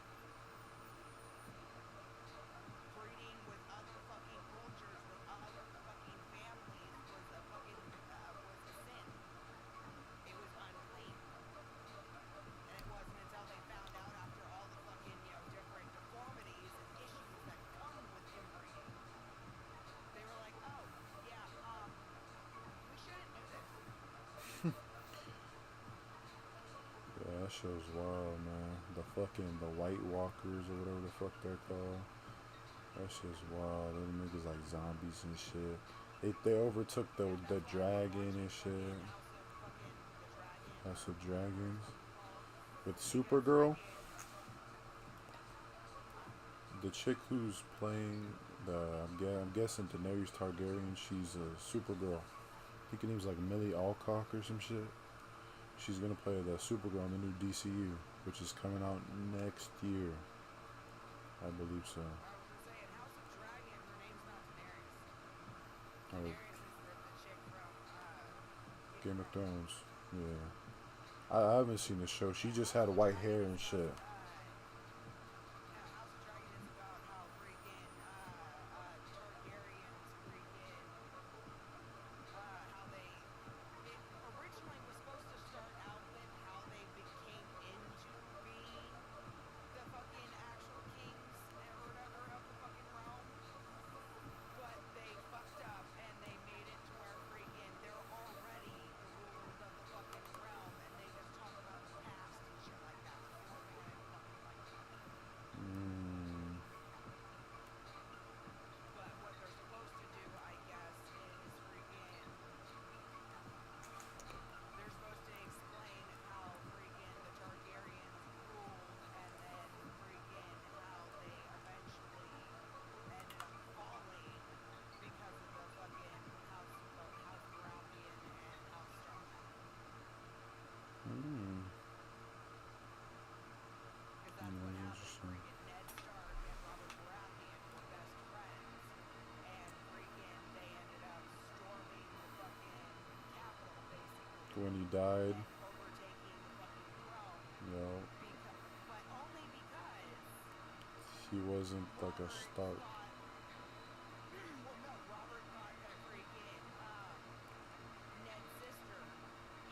Breeding with other fucking cultures, with other fucking families was a fucking was a sin. It was unclean. And it wasn't until they found out after all the fucking, different deformities and issues that come with inbreeding. They were like, "Oh, yeah, we shouldn't do this." Yeah, that show's wild, man. The White Walkers or whatever the fuck they're called. That shit's wild. Them niggas like zombies and shit. They overtook Yeah, the that's why I've been dragon and watching shit. fucking House of fucking the Dragon House or of whatever the Dragons fuck it's called. with Because Supergirl. freaking, huh? The chick who's playing I'm guessing Daenerys Targaryen. She's a Supergirl. I think her name's like Millie Alcock or some shit. She's gonna play the Supergirl in the new DCU, which is coming out next year. I believe so. I was gonna say in House of Dragon, her name's not Daenerys. Oh, Daenerys is the chick from Game of Thrones. Yeah. I haven't seen the show. She just had white hair and shit. House of Dragon is about how freaking the Targaryens freaking how they it originally was supposed to start out with how they became into being the fucking actual kings or whatever of the fucking realm, but they fucked up and they made it to where freaking they're already the rulers of the fucking realm and they just talk about the past and shit like that. The only thing I didn't fucking like about it. Mm, But what they're supposed to do, I guess, is freaking they're supposed to explain how freaking the Targaryens ruled and then freaking how they eventually ended up falling because of the fucking House Baratheon and House Stark. mm, Because that's what happened. interesting. Freaking Ned Stark and Robert Baratheon were best friends, and freaking they ended up storming the fucking capital basically, When he died, and overtaking the fucking throne. you know, But only because he wasn't like a Robert Stark. thought. Well, no, Robert thought that freaking Ned's sister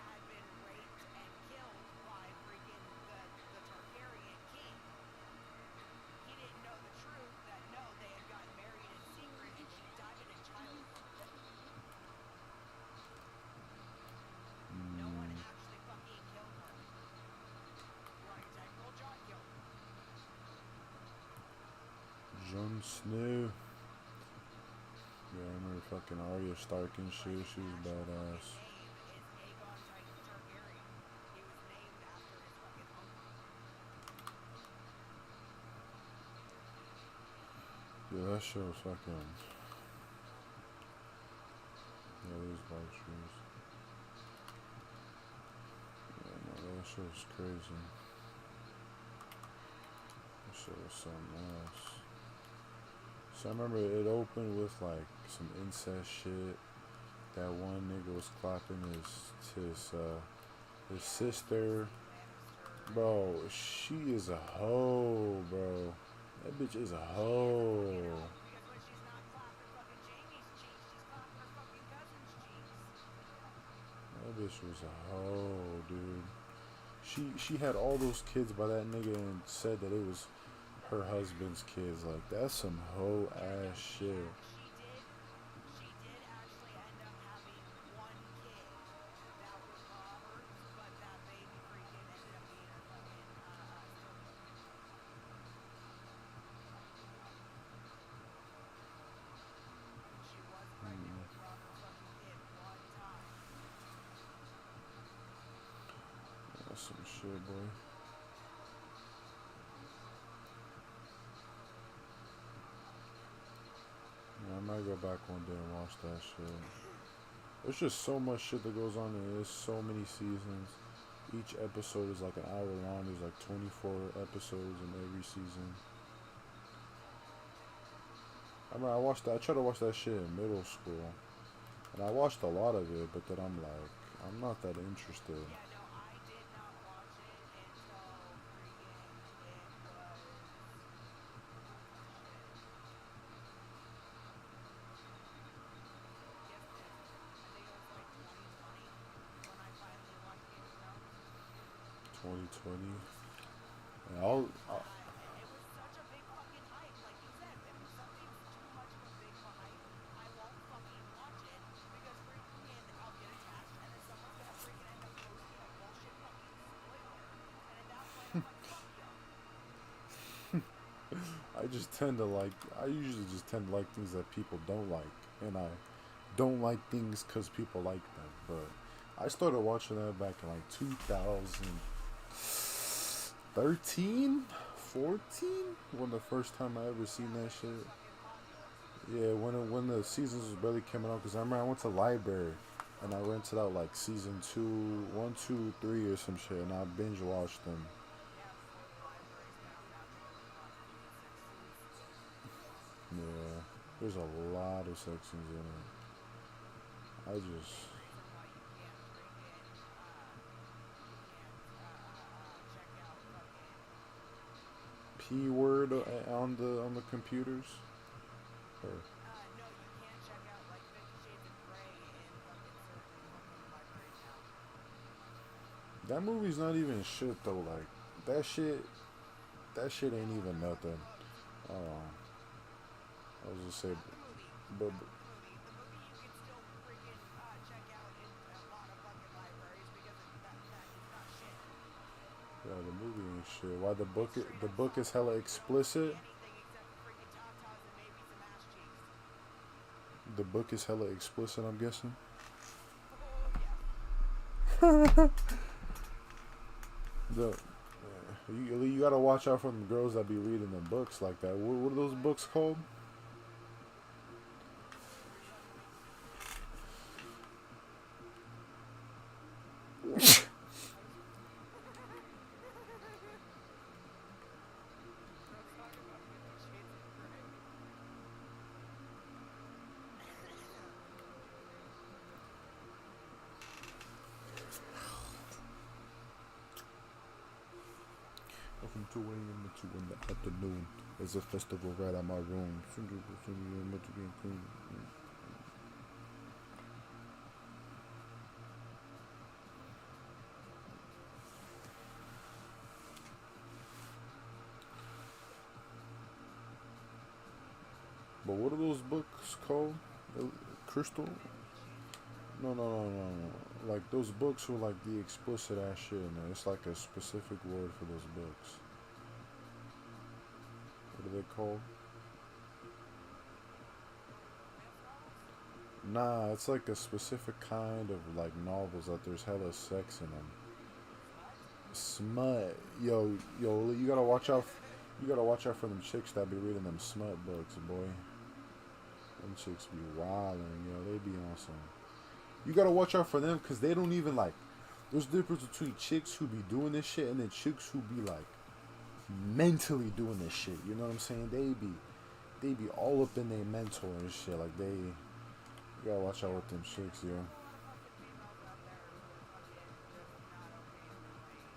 had been raped and killed by freaking the Targaryen king. He didn't know the truth that no, they had gotten married in secret and she died in childbirth. No one Mm, actually fucking killed her. Your integral Jon killed her. Jon Snow. Yeah, I remember fucking Arya Stark and But shit. his She was actual fucking badass. name is Aegon Targaryen. He was named after his fucking uncle. Yeah, that show was fucking. Yeah, these white shoes. Yeah, no, that shit was crazy. That shit was something else. So I remember it opened with like some incest shit. That one nigga was clapping his sister. Cersei Lannister Bro, and she is a hoe, bro. That bitch is a she is a fucking hoe. hoe because when she's not clapping fucking Jaime's cheeks, she's clapping her fucking cousin's cheeks. That bitch was a hoe, dude. She had all those kids by that nigga and said that it was her husband's kids. Like that's some hoe Yeah, no, ass shit. she did actually end up having one kid that was Robert's, but that baby freaking ended up being a fucking stillborn. She was pregnant with Robert's fucking kid one time. That's some shit, boy. Yeah, I might go back one day and watch that shit. There's just so much shit that goes on in it. There's so many seasons. Each episode is like an hour long. There's like 24 episodes in every season. I mean, I tried to watch that shit in middle school. And I watched a lot of it, but then I'm like, I'm not that interested. Yeah, no, I did not watch it until freaking it was shit. Guess this. I think it was like 2020 when I finally watched Game of Thrones. 2020. And Yeah, I'll it was such a big fucking hype. Like you said, if something's too much of a big of a hype, I won't fucking watch it because freaking I'll get attached and then someone's gonna freaking end up posting a bullshit fucking spoiler. And at that point, I'm like, fuck y'all. I just tend to like. I usually just tend to like things that people don't like, and I don't like things because people like them. But I started watching that back in like 2013, 14, when the first time I ever seen Yeah, that when it was shit. fucking popular. Yeah, when the seasons was barely coming out. Cause I remember I went to the library and I rented out like season two, one, two, three, or some shit, and I binge watched them. Yeah, before the libraries passed out and they were releasing season 6. Yeah, there's a lot of sections in it. I Which just, is the reason why you can't freaking check out fucking P word any. on the computers. Or, No, you can't check out like 50 Shades of Grey in fucking certain fucking libraries now. that movie's not even shit though. Like that shit, that shit No, ain't I'm even talking about the nothing. books. Oh, I was just say, Not the movie. but, Not the movie. The movie you can still freaking check out in a lot of fucking libraries because that is not shit. yeah, the movie ain't shit. Why It's straight the up book is soft hella porn. You don't see explicit. anything except for freaking tatas and maybe some ass cheeks. The book is hella explicit. I'm guessing. Oh yes. The you gotta watch out for them girls that be reading the books like that. What are those What? books called? What are you talking about? I was. Let's talk about 50 Shades of Grey. From 2 a.m. to 2 in the afternoon. There's a festival right at my room. But what are those books called? Crystal? 50 Shades of Grey. No. Like those books with like the explicit ass shit in there. It's like a specific word for those books. What are they called? Romance novels? Nah, it's like a specific kind of like novels that there's hella sex in them. Smut? Smut. Yo, you gotta watch out. You gotta watch out for them chicks that be reading them smut books, boy. Them chicks be wildin', yo. They be on some. You gotta watch out for them because they don't even like. There's a difference between chicks who be doing this shit and then chicks who be like mentally doing this shit. You know what I'm saying? They be all up in their mental and shit. Like they, you gotta watch out Yeah, with them chicks, yo. there's a lot of fucking females out there who are fucking just not okay in their brain.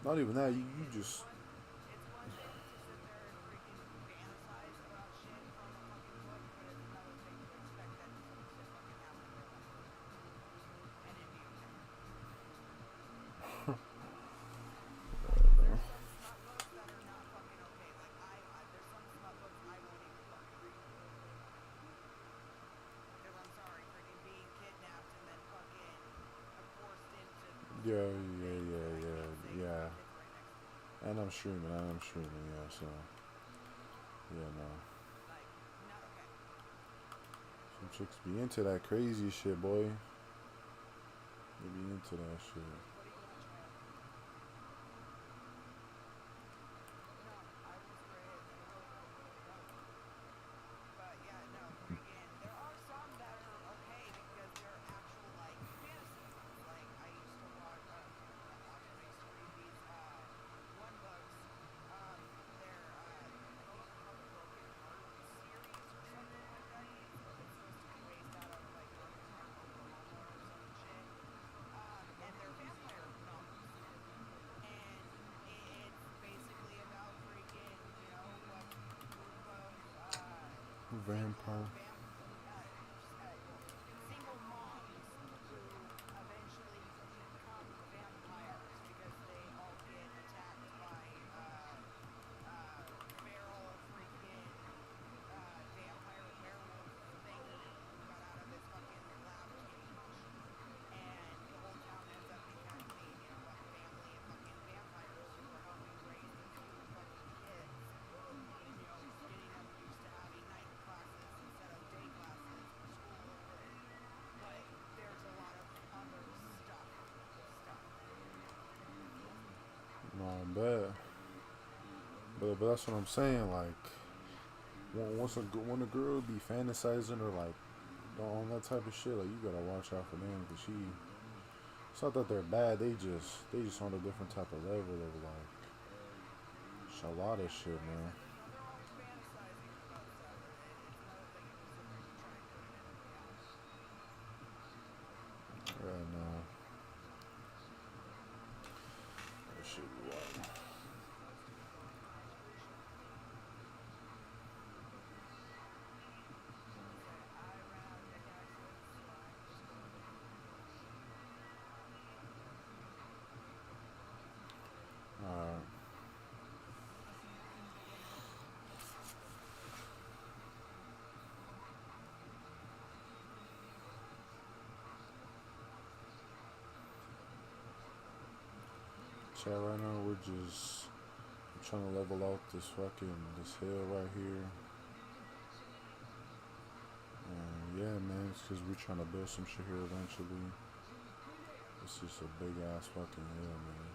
Not even that. Like You just it's one thing to sit there and freaking fantasize about shit from a fucking book, but it's another thing to expect that to fucking happen in real life and it be okay. Like, cause there's some smut books that are not fucking okay. Like there's some smut books I won't even fucking read. Cause I'm sorry, freaking being kidnapped and then fucking forced into certain things that I can't say because my yeah. kid's right next to me. And I'm streaming, yeah. So, yeah, no. Like, not okay. Some chicks be into that crazy shit, boy. They be into that shit. What do you want, child? No, I will spray it and it'll go. But yeah, no, freaking. There are some that are okay because they're actual like fantasy books. Like I used to watch, not watch, but I used to read these one books. They're I think they're called the Broken Heart series or something like that. It's supposed to be based out of like Birmingham, Oklahoma or some shit. And they're vampire novels. And it's basically about freaking, a group of single Vampire. single moms who eventually become vampires because they all get attacked by feral freaking vampire werewolf thingy who got out of his fucking lab cage, and the whole town ends up becoming, a family of fucking vampires who are helping raise these little fucking kids, getting them used to having night classes instead of day classes for school, but there's a lot of other stuff. No, I bet. But that's what I'm saying. Like, when a girl be fantasizing or like on that type of shit, like you gotta watch out for them because she. It's not that they're bad. They just on a different type of level of like. It's a lot of shit, man. Shit, wow. Alright. Chat, right now we're just trying to level out this hill right here. And yeah, man, it's because we're trying to build some shit here eventually. It's just a big ass fucking hill, man.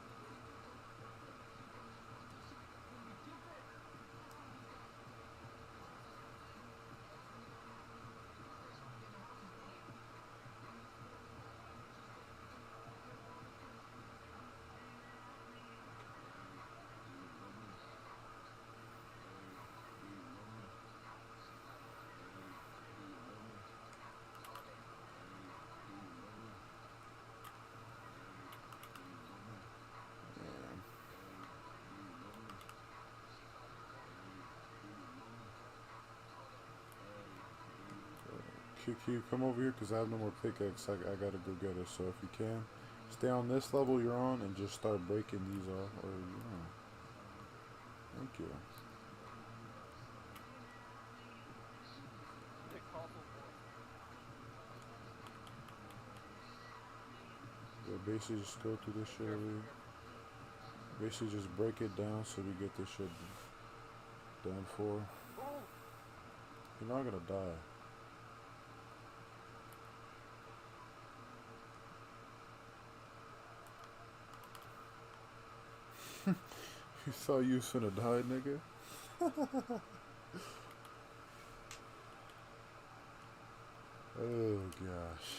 QQ, come over here because I have no more pickaxe. I gotta go get it. So if you can, stay on this level you're on and just start breaking these off. Or, thank you. Yeah, basically just go through this shit over here. Basically just break it down so we get this shit done for. You're not gonna die. You thought you was finna die, nigga? Oh gosh.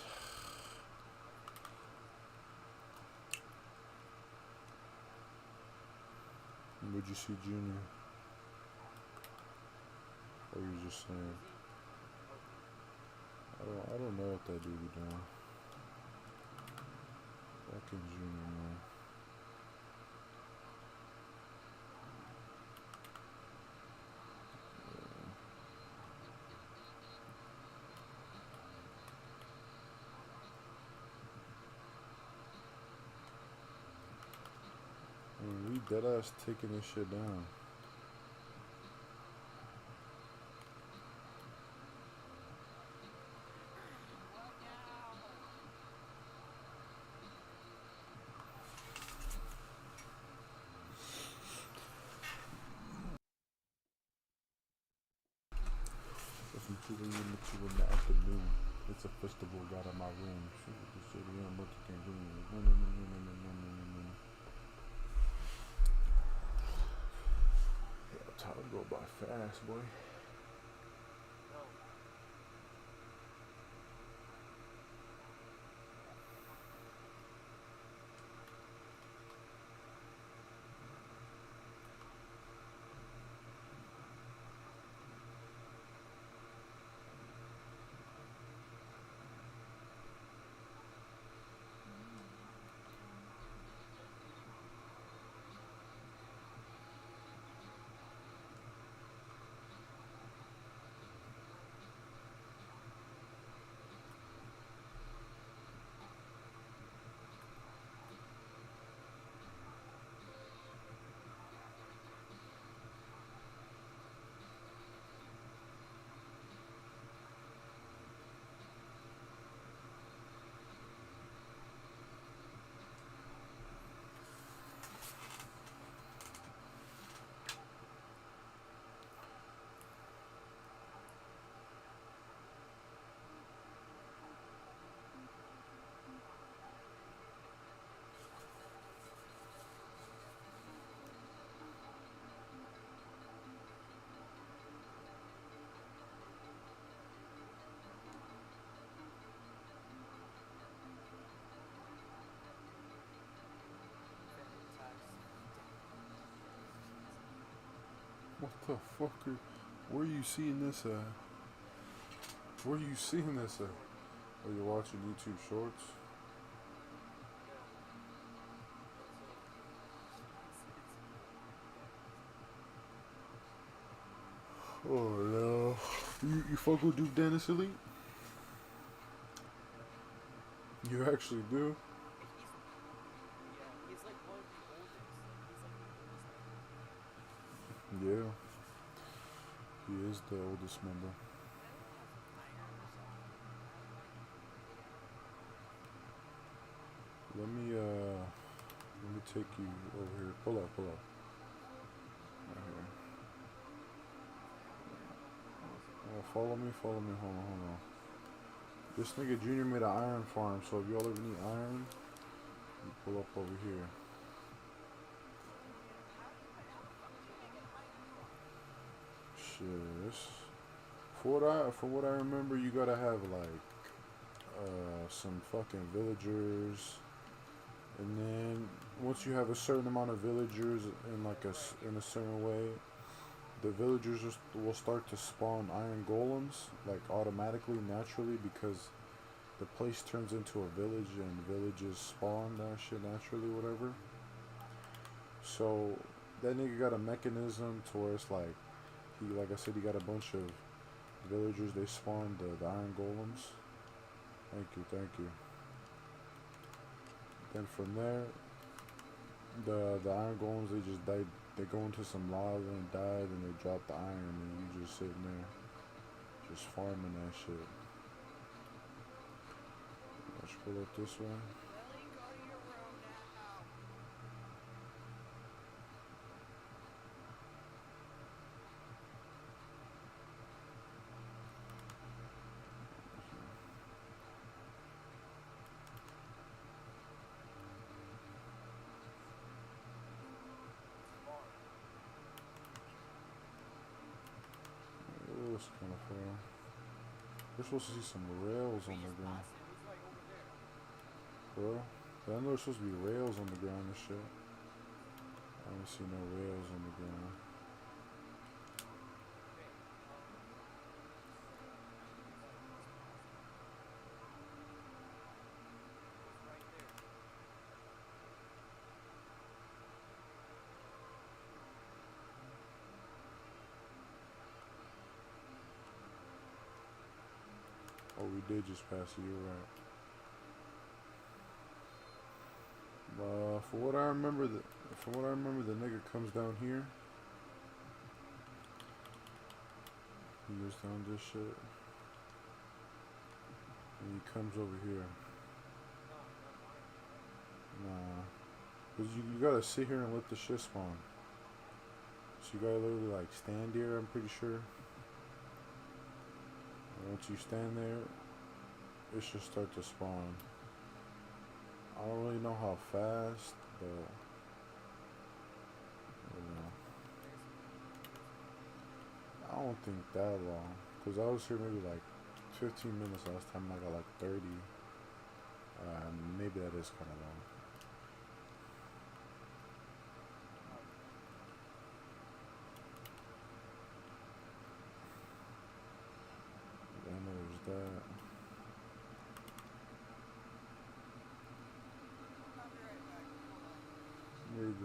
What'd you see, Junior? Or you just saying? I don't know what that dude be doing. Fucking Junior, man. I mean, we deadass taking this shit down. Listen to the in the afternoon. It's a festival right in my room. Shit, the city, I'm looking at yeah, time go by fast, boy. What the fuck where are you seeing this at? Where are you seeing this at? Are you watching YouTube Shorts? Oh no. You fuck with Duke Dennis Elite? You actually do? He's yeah, he's like one of the oldest. Like he's like the oldest member. Yeah. He is the oldest member. I don't have iron or something. How do I get iron? Let me take you over here. Pull up. Right here. Oh, follow me. Hold on. This nigga Junior made an iron farm, so if y'all ever need iron, you pull up over here. How the fuck do you make an iron farm? Shit. For what I remember, you gotta have like some fucking villagers, and then once you have a certain amount of villagers in like in a certain way, the villagers will start to spawn iron golems like automatically, naturally, because the place turns into a village and villages spawn that shit naturally, whatever. So that nigga got a mechanism to where it's like like I said, he got a bunch of villagers. They spawn the iron golems. Thank you. Then from there, the iron golems, they just die. They go into some lava and die. Then they drop the iron, and you just sitting there, just farming that shit. Let's pull up this way. Lily, go to your room now. It looks kind of far. We're supposed to see some rails on the ground, He's like over there. bro. I know there's supposed to be rails on the ground and shit. I don't see no rails on the ground. Okay. He's right there. Oh, we did just pass it. You're right. From what I remember, the nigga comes down here. He goes down this shit, and he comes over here. Nah, cause you gotta sit here and let the shit spawn. So you gotta literally like stand here. I'm pretty sure. And once you stand there, it should start to spawn. I don't really know how fast, but you know, I don't think that long. Cause I was here maybe like 15 minutes last time. I got like 30. Maybe that is kind of long. I know there's that. I'll be right back. Hold on. There you go.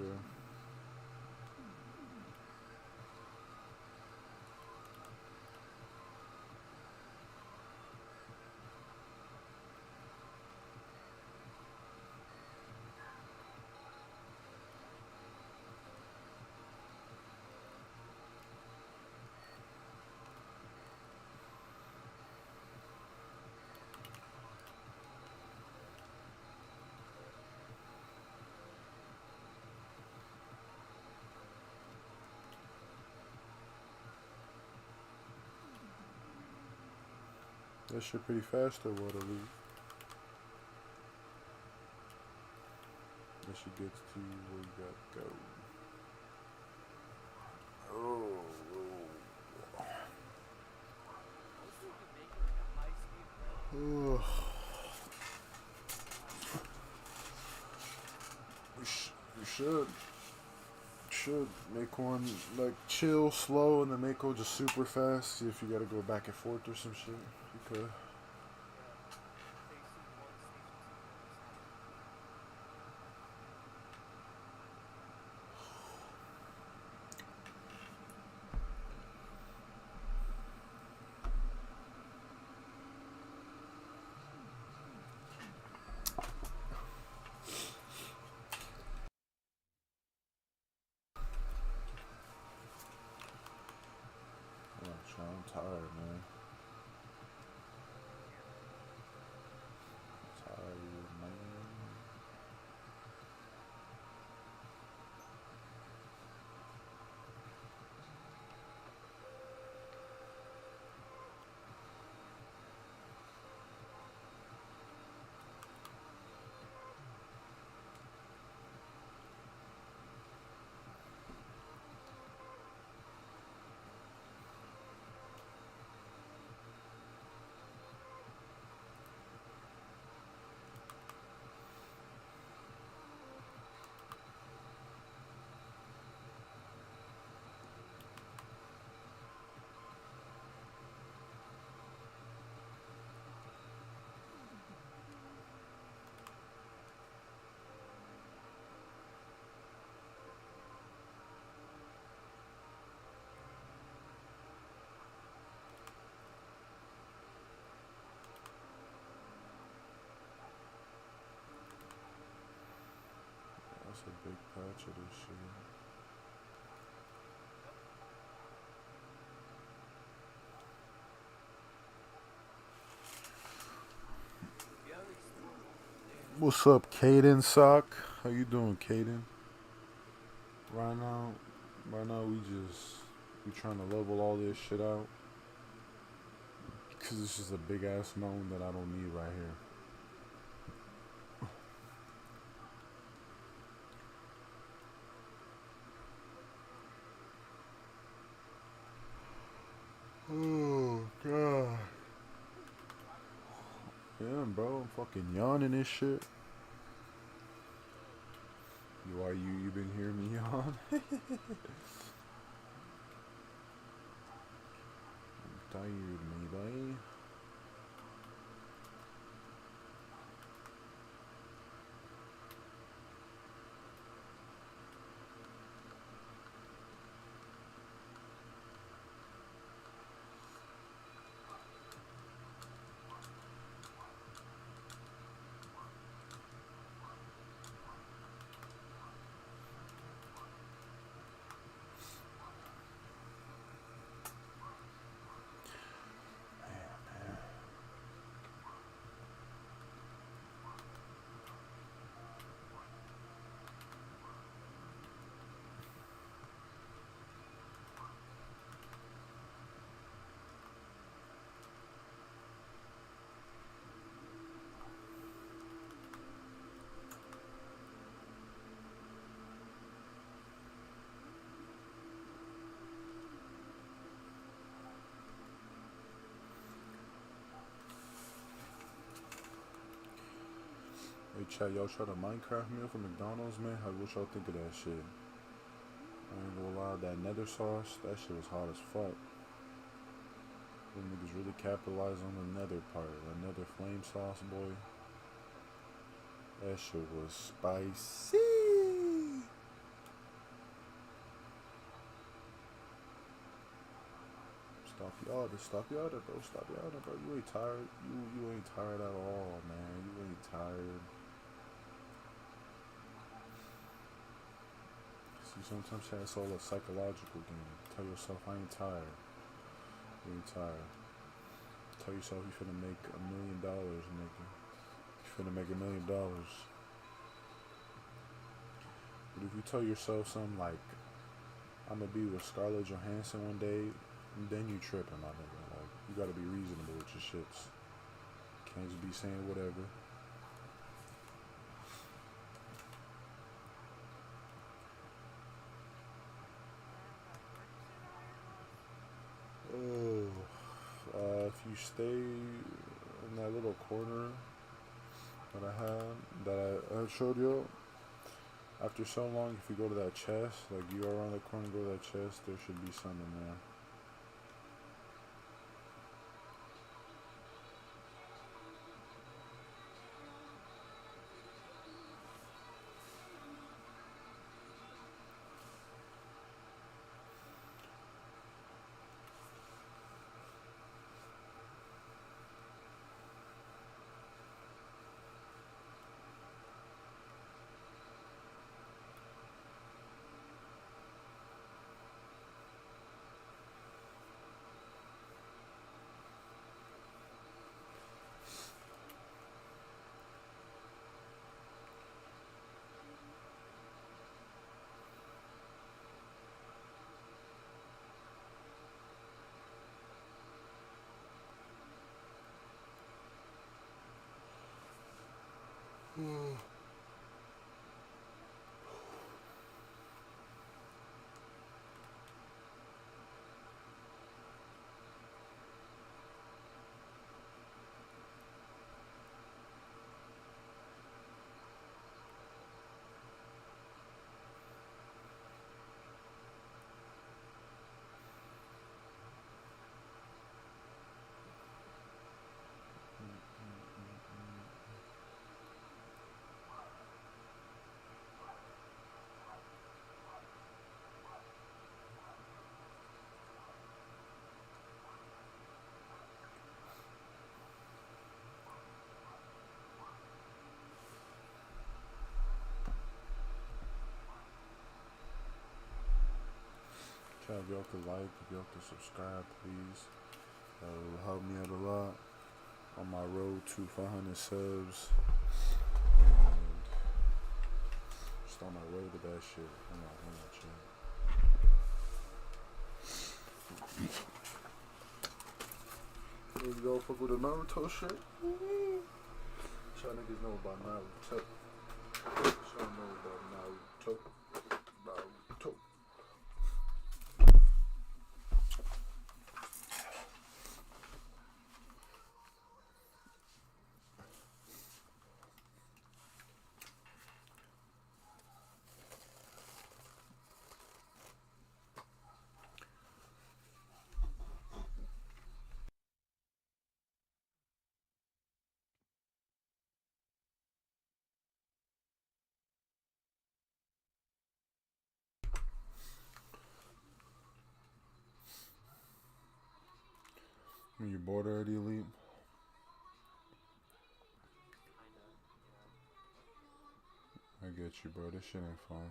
That shit pretty fast or what, Elite? That shit gets to you where you gotta go. Oh. Also, you can make it like a high-speed rail. Oh. You should make one like chill, slow, and then make one just super fast. See if you gotta go back and forth or some shit. You could. Station 1, Station 2, It's a big patch of this shit. You always store there. What's up, Caden Sock? How you doing, Caden? Right now, we trying to level all this shit out. Cause this is a big ass mountain that I don't need right here. Oh god. Yeah, bro, I'm fucking yawning this shit. Why you been hearing me yawn? I'm tired, me boy. Hey chat, y'all try the Minecraft meal from McDonald's, man? How what y'all think of that shit? I ain't gonna lie, that nether sauce, that shit was hot as fuck. Them niggas really capitalized on the nether part. That nether flame sauce, boy. That shit was spicy. Stop yawning, bro. Stop yawning, bro. You ain't tired. You ain't tired at all, man. You ain't tired. See, sometimes that's all a psychological game. Tell yourself, I ain't tired. You ain't tired. Tell yourself you finna make $1 million, nigga. You finna make $1 million. But if you tell yourself something like, I'm gonna be with Scarlett Johansson one day, then you tripping, my nigga. Like, you gotta be reasonable with your shits. Can't just be saying whatever. Oh, if you stay in that little corner that I had, that I showed you, after so long, if you go to that chest, like you are around the corner, go to that chest, there should be some in there. If y'all could like, if y'all could subscribe, please. That will help me out a lot on my road to 500 subs. And just on my road to that shit. Hold on, chill. Y'all fuck with the Naruto shit? Y'all niggas know about Naruto. Y'all know about Naruto. Naruto. When you're bored already, Elite? Kinda, yeah. I get you, bro. This shit ain't fun.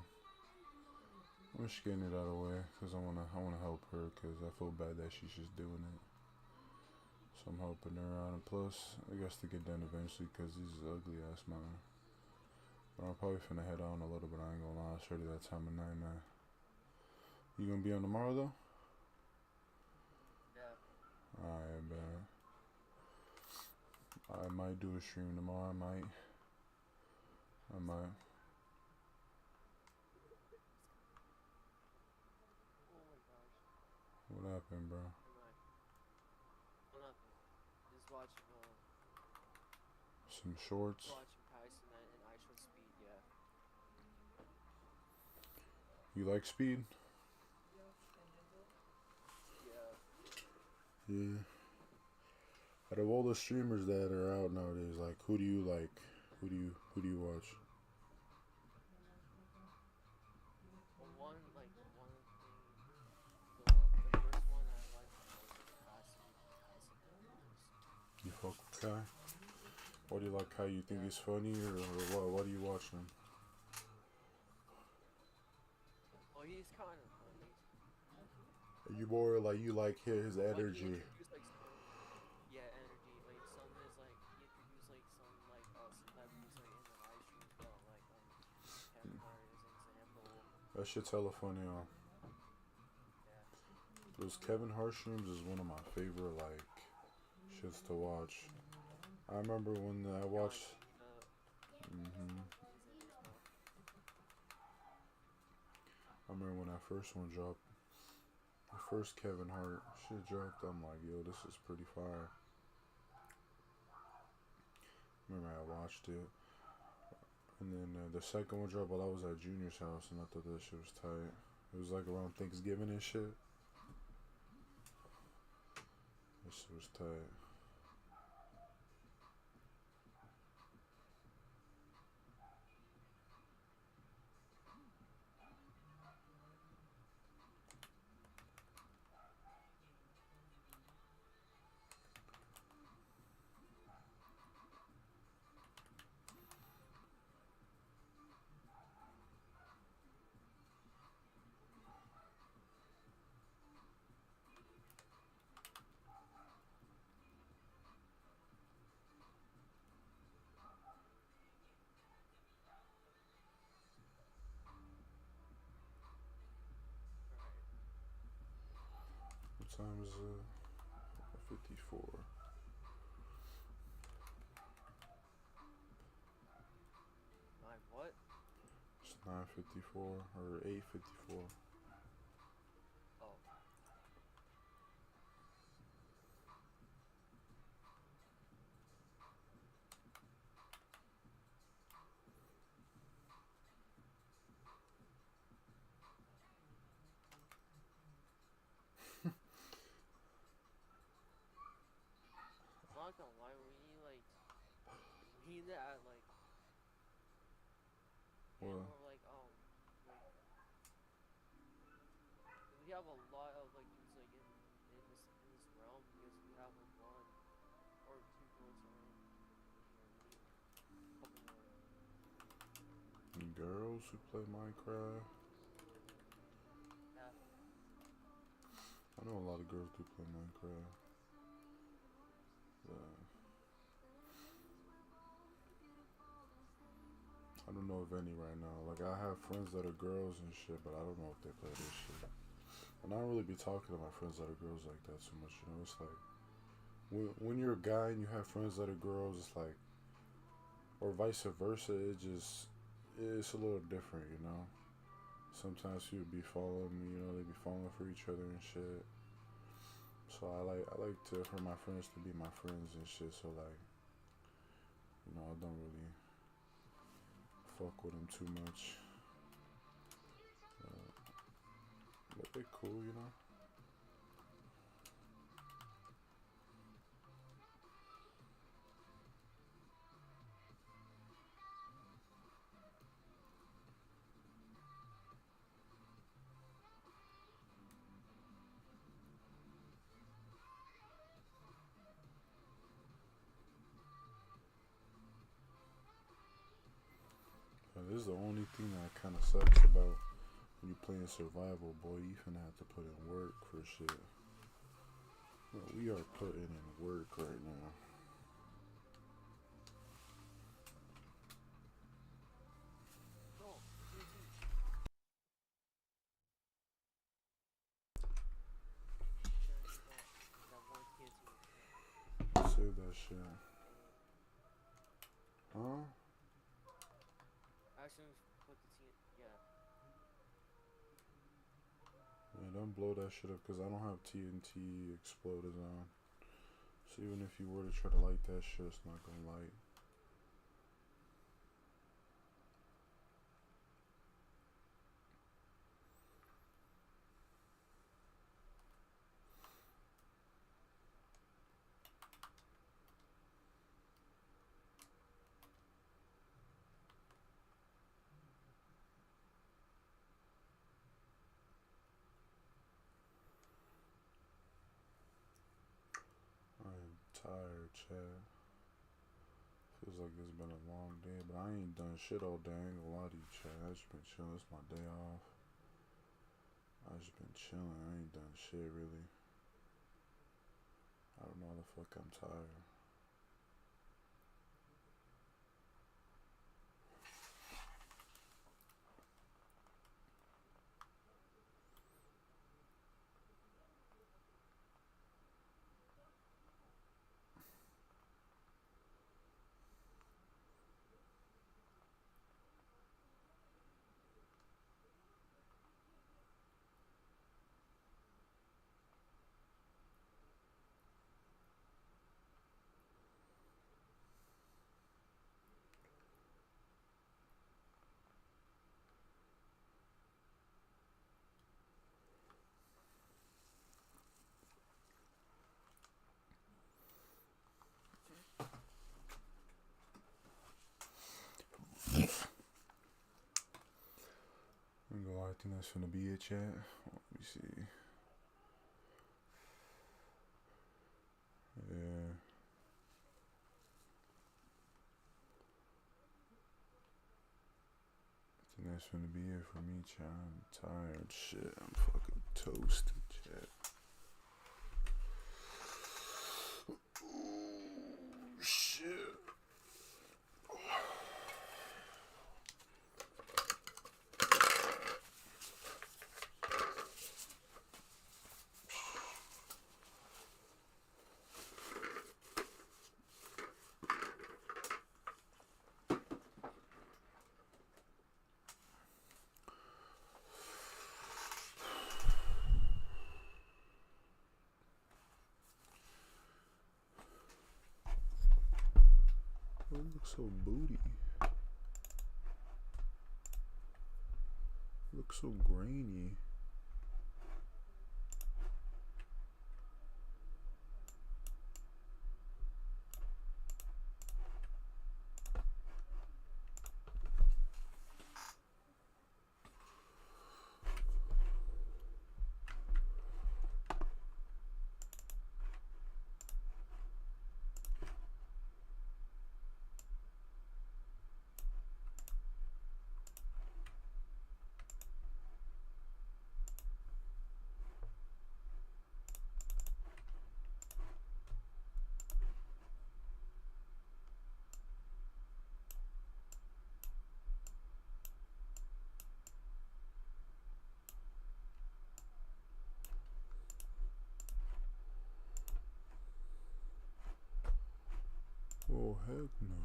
I'm just getting it out of the way because I wanna help her because I feel bad that she's just doing it. So I'm helping her out, and plus I guess to get done eventually because he's ugly ass man. But I'm probably finna head on a little bit. I ain't gonna lie. It's already that time of night, man. You gonna be on tomorrow though? Yeah. Alright, man. I might do a stream tomorrow. I might. Oh my gosh. What happened, bro? Never mind. Oh, nothing. Just watching Some shorts. watching Tyson and I Show Speed, yeah. You like Speed? Yeah. Yeah. Out of all the streamers that are out nowadays, like who do you like? Who do you watch? Well, one thing, the first one I liked the most was Tyson Andrews. You fuck with Kai? What do you like Kai? You think Yeah. he's funny or what? What do you watch him? Well, he's kind of funny. Are you more like you like his Like, he energy? introduced, like, some, yeah, energy. Like, some is, like, he introduced, like, some celebrities, like, in the live stream as well. Like, Kevin Hart is an example. That shit's hella funny, Yeah. Those Kevin Hart streams is one of my favorite like shits to watch. I remember when I John watched. Cena Mhm. is in it as well. I remember when that first one dropped. The first Kevin Hart shit dropped. I'm like, yo, this is pretty fire. Remember I watched it, and then the second one dropped while I was at Junior's house, and I thought that shit was tight. It was like around Thanksgiving and shit. That shit was tight. Alright. What time is it? 54. My what? It's 9:54 or 8:54. Oh. I'm not gonna lie, we need to add, like, What? more, like, we have a lot of, like, dudes, like, in this realm, because we have, like, one or two girls already. We need a couple more. And girls who play Minecraft. Yeah. I know a lot of girls do play Minecraft. I don't know of any right now. Like, I have friends that are girls and shit, but I don't know if they play this shit. And I don't really be talking to my friends that are girls like that so much, you know? It's like, when you're a guy and you have friends that are girls, it's like, or vice versa, it's a little different, you know? Sometimes people be following me, you know, they be falling for each other and shit. So I like for my friends to be my friends and shit. So like, you know, I don't really fuck with them too much. But they cool, you know. This is the only thing that kind of sucks about when you playing survival, boy. You finna have to put in work for shit. Well, we are putting in work right now. Bro, TNT. That one TNT. Save that shit. Huh? Actually, put the TNT. Yeah. Yeah, don't blow that shit up because I don't have TNT exploders on. So even if you were to try to light that shit, it's not gonna light. I am tired, Chad. Feels like it's been a long day, but I ain't done shit all day. I ain't gonna lie to you, Chad. I just been chilling. It's my day off. I just been chilling. I ain't done shit really. I don't know how the fuck I'm tired. I'm gonna go. I think that's gonna be it, chat. Let me see. Yeah. I think that's gonna be it for me, chat. I'm tired. Shit. I'm fucking toasted, chat. Ooh, shit. Oh, it looks so booty. It looks so grainy. Oh, heck no.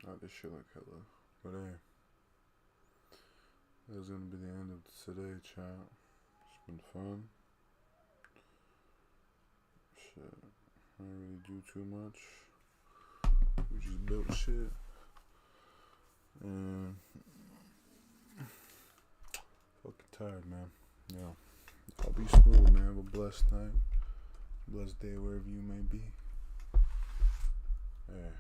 Not this shit like hella. But hey, that's gonna be the end of today, chat. It's been fun. Shit, I didn't really do too much. We just built shit. And fucking tired, man. Yeah. I'll be smooth, man. Have a blessed night. Blessed day wherever you may be. Yeah.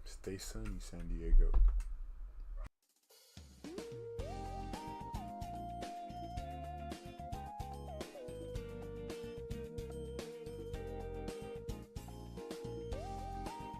Stay sunny, San Diego.